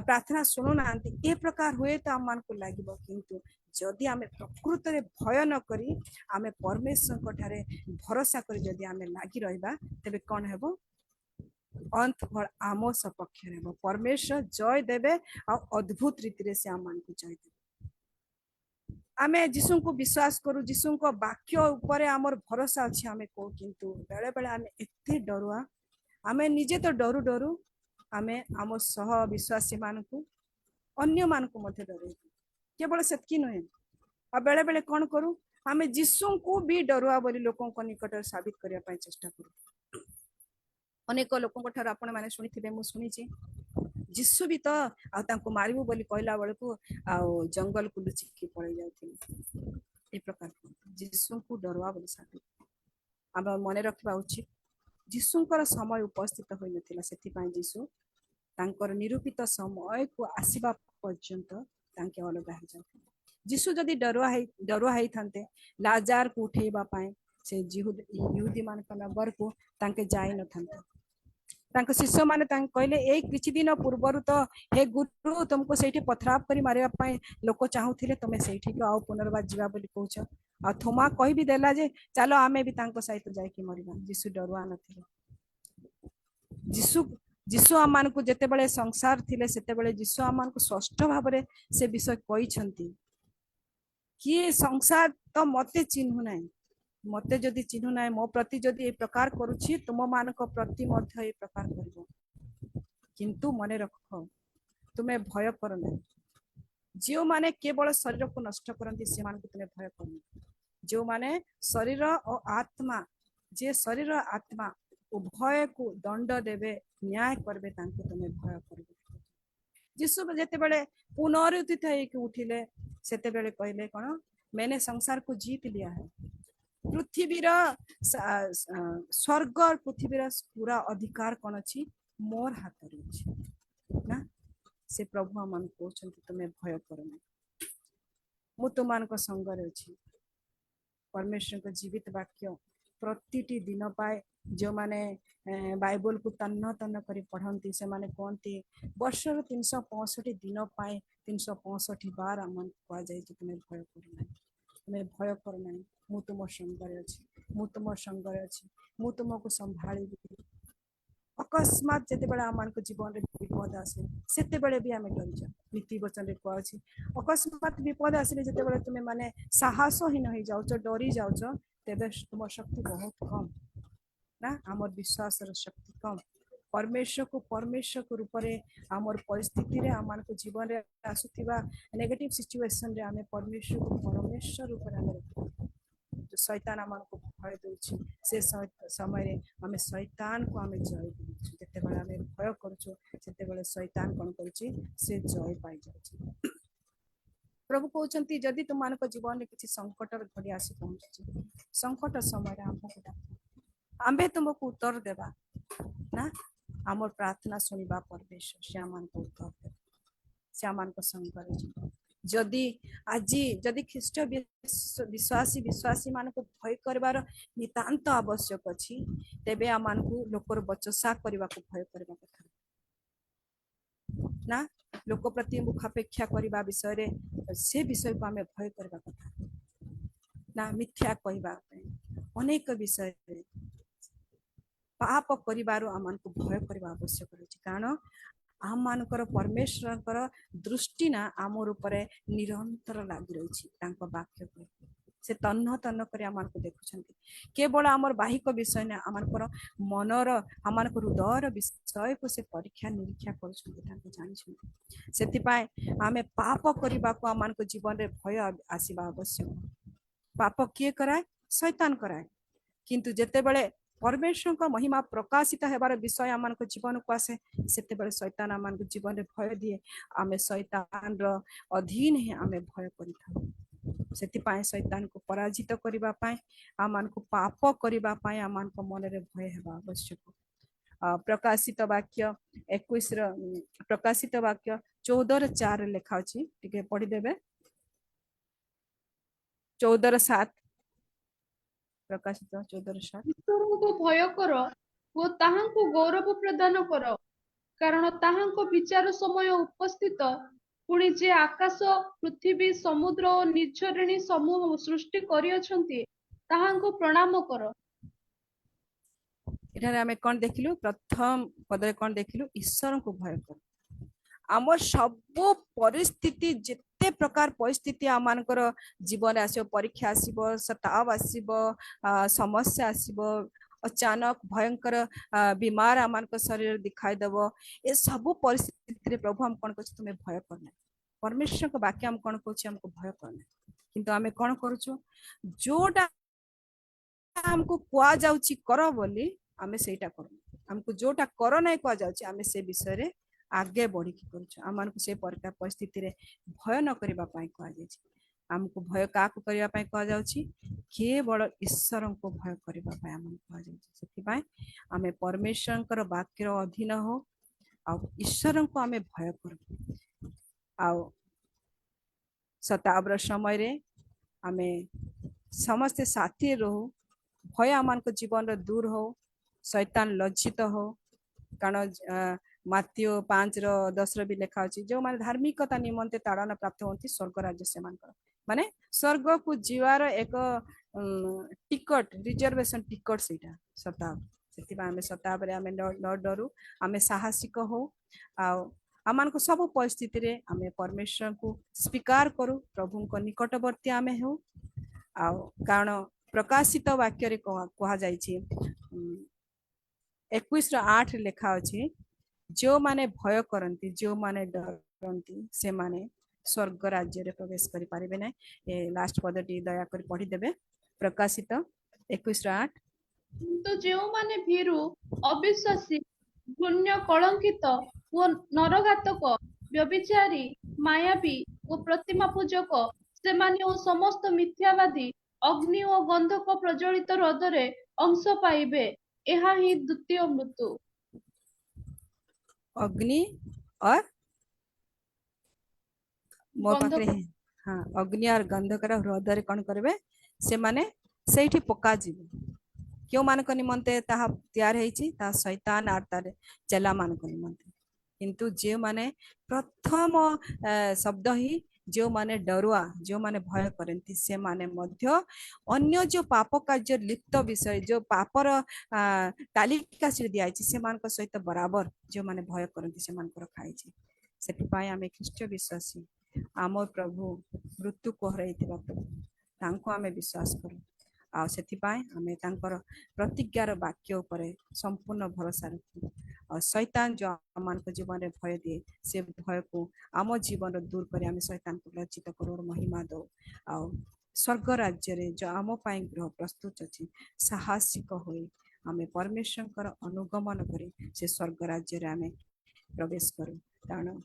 ପ୍ରାର୍ଥନା ଶୁଣୁନାହାନ୍ତି, ଏ ପ୍ରକାର ହୁଏ ତ ଆମକୁ ଲାଗିବ। କିନ୍ତୁ ଯଦି ଆମେ ପ୍ରକୃତରେ ଭୟ ନ କରି ଆମେ ପରମେଶ୍ୱରଙ୍କ ଠାରେ ଭରସା କରି ଯଦି ଆମେ ଲାଗି ରହିବା ତେବେ କଣ ହେବ? ଅନ୍ତ ଫଳ ଆମ ସପକ୍ଷରେ ହେବ। ପରମେଶ୍ୱର ଜୟ ଦେବେ ଆଉ ଅଦ୍ଭୁତ ରୀତିରେ ସେ ଆମମାନଙ୍କୁ ଜୟ ଦେବେ। ଆମେ ଯୀଶୁଙ୍କୁ ବିଶ୍ୱାସ କରୁ, ଯୀଶୁଙ୍କ ବାକ୍ୟ ଉପରେ ଆମର ଭରସା ଅଛି ଆମେ କହୁ, କିନ୍ତୁ ବେଳେ ବେଳେ ଆମେ ଏତେ ଡରୁଆ, ଆମେ ନିଜେ ତ ଡରୁ ଡରୁ ଆମେ ଆମ ସହ ବିଶ୍ୱାସୀ ମାନଙ୍କୁ ଅନ୍ୟମାନଙ୍କୁ ମଧ୍ୟ ଡରେଇ ଦଉ। କେବଳ ସେତିକି ନୁହେଁ, ଆଉ ବେଳେ ବେଳେ କଣ କରୁ ଆମେ ଯୀଶୁଙ୍କୁ ବି ଡରୁଆ ବୋଲି ଲୋକଙ୍କ ନିକଟରେ ସାବିତ କରିବା ପାଇଁ ଚେଷ୍ଟା କରୁ। ଅନେକ ଲୋକଙ୍କ ଠାରୁ ଆପଣ ମାନେ ଶୁଣିଥିବେ, ମୁଁ ଶୁଣିଛି ଯୀଶୁ ବି ତ ଆଉ ତାଙ୍କୁ ମାରିବୁ ବୋଲି କହିଲା ବେଳକୁ ଆଉ ଜଙ୍ଗଲକୁ ଲୁଚିକି ପଳେଇ ଯାଉଥିଲେ। ଏ ପ୍ରକାର ଯୀଶୁଙ୍କୁ ଡରୁଆ ବୋଲି ସାବିତ ଆମେ ମନେ ରଖିବା ଉଚିତ। ଯୀଶୁଙ୍କର ସମୟ ଉପସ୍ଥିତ ହୋଇନଥିଲା, ସେଥିପାଇଁ ଯୀଶୁ ତାଙ୍କର ନିରୂପିତ ସମୟକୁ ଆସିବା ପର୍ଯ୍ୟନ୍ତ ତାଙ୍କେ ଅଲଗା ହେଇଯାଉଥିଲେ। ଯୀଶୁ ଯଦି ଡରୁଆ ହେଇଥାନ୍ତେ ଲାଜାରକୁ ଉଠେଇବା ପାଇଁ ସେ ଇହୁଦୀ ମାନଙ୍କ ନଗରକୁ ତାଙ୍କେ ଯାଇନଥାନ୍ତେ। ତାଙ୍କ ଶିଷ୍ୟମାନେ ତାଙ୍କୁ କହିଲେ ଏଇ କିଛି ଦିନ ପୂର୍ବରୁ ତ ହେ ଗୁରୁ ତୁମକୁ ସେଇଠି ପଥରାପ କରି ମାରିବା ପାଇଁ ଲୋକ ଚାହୁଁଥିଲେ, ତମେ ସେଇଠିକୁ ଆଉ ପୁନର୍ବାର ଯିବା ବୋଲି କହୁଛ। ଆଉ ଥୋମା କହିବି ଦେଲା ଯେ ଚାଲ ଆମେ ବି ତାଙ୍କ ସହିତ ଯାଇକି ମରିବା। ଯୀଶୁ ଡରୁଆ ନଥିଲେ। ଯୀଶୁ ଆମମାନଙ୍କୁ ଯେତେବେଳେ ସଂସାର ଥିଲେ ସେତେବେଳେ ଯୀଶୁ ଆମମାନଙ୍କୁ ସ୍ପଷ୍ଟ ଭାବରେ ସେ ବିଷୟ କହିଛନ୍ତି, କିଏ ସଂସାର ତ ମତେ ଚିହ୍ନୁ ନାହିଁ, ମତେ ଯଦି ଚିହ୍ନୁ ନାହିଁ, ମୋ ପ୍ରତି ଯଦି ଏ ପ୍ରକାର କରୁଛି ତୁମ ମାନଙ୍କ ପ୍ରତି ମଧ୍ୟ ଏ ପ୍ରକାର କରିବ। କିନ୍ତୁ ମନେ ରଖ, ତୁମେ ଭୟ କର ନାହିଁ। ଯେଉଁମାନେ କେବଳ ଶରୀରକୁ ନଷ୍ଟ କରନ୍ତି ସେମାନଙ୍କୁ ତୁମେ ଭୟ କର ନାହିଁ। ଯେଉଁମାନେ ଶରୀର ଓ ଆତ୍ମା, ଯେ ଶରୀର ଆତ୍ମା ଉଭୟକୁ ଦଣ୍ଡ ଦେବେ, ନ୍ୟାୟ କରିବେ, ତାଙ୍କୁ ତୁମେ ଭୟ କରିବେ। ଯୀଶୁ ଯେତେବେଳେ ପୁନରୁତ୍ଥିତ ହେଇକି ଉଠିଲେ ସେତେବେଳେ କହିଲେ କଣ? मैंने संसार को जीत लिया है। पृथ्वीर स्वर्ग पृथ्वीर पूरा अधिकार कौन अच्छी? मोर हाथ ना। से प्रभु आम कहते तुम्हें भय कर ना, मु तुम संगरे अच्छी। परमेश्वर को जीवित वाक्य प्रतिटी दिन पाए जो माने बाइबल को तन्न तन्न करी पढ़ती से माने कहती वर्षर 365 दिन पाए 365 बार आम कह जाए तुम्हें भय करना, तुम्हें भय करना, मु तुम संगरे अच्छी, मु तुम संगरे अच्छी, मु तुमको संभाली। अकस्मात जिते बड़े आम जीवन में विपद आसे से भी आम डर जाओ। नीति वचन कही अकस्मात विपद आसिले जिते बड़े तुम्हें माने साहसहीन हो जाओ, डरी जाओ, तेरे तुम शक्ति बहुत कम ना, आमर विश्वास शक्ति कम। परमेश्वर को रूप में आमर परिस्थिति रे आम जीवन में आसुवा नेगेटिव सिचुएशन रे आम परमेश्वर को परमेश्वर रूप में जो शैतान आम को भय दूसरी से समय आम शैतान को आम जय जिते बड़े आम भय कर शैतान कौन कर जय पाई जाए। प्रभु कहते जदि तुम जीवन में किसी संकट घड़ी आसी पहुंची, संकट समय आंबे तुमको उत्तर देवा ना, आमर प्रार्थना सुनिबा परमेश्वर से आमको उत्तर देव से आम संग जदि आज जदि ख्रीष्ट विश्वासी विश्वासी मान को भय कर नितांत आवश्यक अच्छी तेबे आम लोकर बचसा करने को भय करने कथा ना लोक प्रति मुखापेक्षा करने विषय से विषय को आम भय करने कथा ना मिथ्या कहवा अनेक विषय पाप कर आम को भय करने आवश्यक रही कारण आम मानकर परमेश्वर दृष्टि ना आमर ऊपर निरंतर लगी रही वाक्य को से तन्न तन्न कर आम देखुं केवल आमर बाहिक विषय ना आम मनर आम हृदयर विषय को से परीक्षा निरीक्षा कर आम पाप करने को आम जीवन में भय आसवा आवश्यक पाप किए कराए शैतान कराए किंतु जेते बेले परमेश्वर का महिमा प्रकाशित होबार विषय आम जीवन को आसे से शैतान आम जीवन में भय दिए आम शैतान अधीन ही आम भय कर शैतान को पराजित करने आम पाप करने आम मन में भय होगा आवश्यक प्रकाशित वाक्य 21 प्रकाशित वाक्य 14:4 लिखा अच्छी टिके पढ़ीदेवे 14:7 प्रकाशित 14:7 ଈଶ୍ୱରଙ୍କୁ ଭୟ କର ଓ ତାହାଙ୍କୁ ଗୌରବ ପ୍ରଦାନ କର କାରଣ ତାହାଙ୍କ ବିଚାର ସମୟ ଉପସ୍ଥିତ ପୁଣି ଯେ ଆକାଶ ପୃଥିବୀ ସମୁଦ୍ର ଓ ନିର୍ଝରିଣୀ ସମୂହ ସୃଷ୍ଟି କରିଅଛନ୍ତି ତାହାଙ୍କୁ ପ୍ରଣାମ କର। ଏଠାରେ ଆମେ କଣ ଦେଖିଲୁ ପ୍ରଥମ ପଦରେ କଣ ଦେଖିଲୁ ଈଶ୍ୱରଙ୍କୁ ଭୟ କର आमर सब परिस्थिति जिते प्रकार परिस्थिति आम जीवन आसो परीक्षा आसब सताव आसब समस्या आसब अचानक भयंकर बीमार आम शरीर दिखाई देव ए सब परिस्थिति प्रभु हम कौन कह तुम्हें भय करना परमेश्वर को वाक्य हम कौन कह हमको भय करना किंतु आम कौन करुचु जोटा हमको कुआ जाउची कर बोली आम सेटा कर हमको जोटा कर ना कुआ जाउची आम से विषय आगे बढ़ी आम से प्रकार परिस्थिति रे भय न करने कहुई आमको भय क्या करने कहुच्छी केवल ईश्वर को भय करने कहुई आम परमेश्वर वाक्य अधीन हो ईश्वर को आम भय कर शताब्र समय आम समस्ते साथी रहू भय आम जीवन दूर हो शैतान लज्जित हो कारण माथ्यू 5:10 भी लिखा अच्छी जो माने धार्मिकता निमंते ताड़ना प्राप्त होती स्वर्ग राज्य से माने स्वर्ग को जीवार एक टिकट रिजर्वेशन टिकट सेटा शताब से आम शताब आम न डरू आम साहसिक हो आम को सब परिस्थिति रे आम परमेश्वर को स्वीकार करू प्रभु को निकटवर्ती आम हो कारण प्रकाशित वाक्य कह जाए 21:8 लिखा अच्छी जो माने भय करती जो माने डरती से माने स्वर्ग राज्य रे प्रवेश करि पारिबे ना लास्ट पदटी दया कर पढ़ी देबे प्रकाशित 21:8 तो जो माने भीरु अविश्वासी पुण्य कलंकित ओ नरघातक व्यभिचारी मायावी ओ प्रतिमा पूजक से माने ओ समस्त मिथ्यावादी अग्नि ओ गंधक प्रज्वलित हृदय अंश पाइबे यह ही द्वितीय मृत्यु अग्नि और मो पाखरे हाँ अग्नि और गंधकर हृदय कौन करेंगे से माने सेठी पका जीव क्यों मान निमंते ताहा तैयार होइछि ता शैतान और तार चेला मान निमंते किंतु जे माने प्रथम शब्द ही जो माने डरुआ जो माने भय करती से माने मध्य अन्य जो पाप कार्य लिप्त विषय जो पापर तालिका से दिया से सहित बराबर जो माने भय करती से खाई से आम ख्रीष्ट विश्वासी आम प्रभु मृत्यु को हर प्रभु आम विश्वास करूँ आम प्रतिज्ञार वाक्य उपरे संपूर्ण भरोसा रखू और शैतान जो आम जीवन में भय दिए से भय को आम जीवन दूर कर आम शैतान को लज्जित करू और महिमा दो आ स्वर्ग राज्य रे जो आम गृह प्रस्तुत अच्छी साहसिक हो आम परमेश्वर अनुगमन कर से स्वर्ग राज्य रे आम प्रवेश करूँ कारण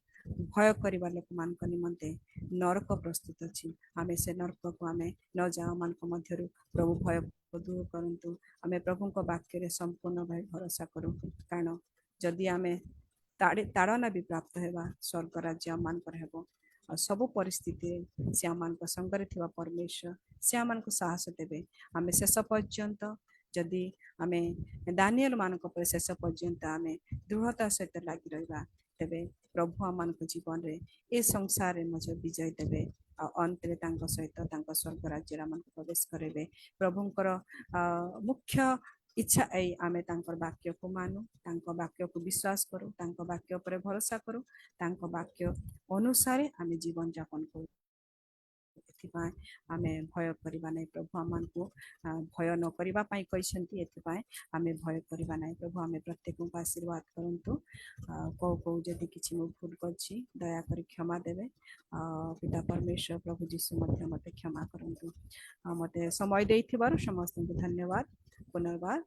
भय करवा लोक मान निमंते नरक प्रस्तुत अच्छी आम से नरक को आम न जाओ मान मध्य प्रभु भय दूर करतु आम प्रभु वाक्य संपूर्ण भाई भरोसा करूँ कारण जदि आमे ताड़ना भी प्राप्त हेबा स्वर्ग राज्य आम मानकर हेबो और सब परिस्थिति से आम संगरे थिबा परमेश्वर से आम साहस देबे आमे शेष पर्यंत जदि आमे दानिएल मानक पर शेष पर्यंत आमे दृढ़ता सहित लगी रहिबा तेबे प्रभु आम जीवन रे ए संसार रे मज विजय देबे अंत रे तांको सहित तांको स्वर्ग राज्य आम प्रवेश करेबे प्रभुंकर मुख्य इच्छा आई आमे तांकर वाक्य को मानु तांको वाक्य को विश्वास करू तांको वाक्य पर भरोसा करू तांको वाक्य अनुसार आमे जीवन यापन करू एथिपाई आमे भय करिबा नै प्रभु आमान को भय न करिबा पाई कहिसंती एथिपाई आमे भय करिबा नै प्रभु आमे प्रत्येक को आशीर्वाद करंतु को जदि किछि मो भूल करछि दया करी क्षमा देबे पिता परमेश्वर प्रभु यीशु मध्य मते क्षमा करंतु मते समय देइथिबारु समस्त को धन्यवाद पुनर्बार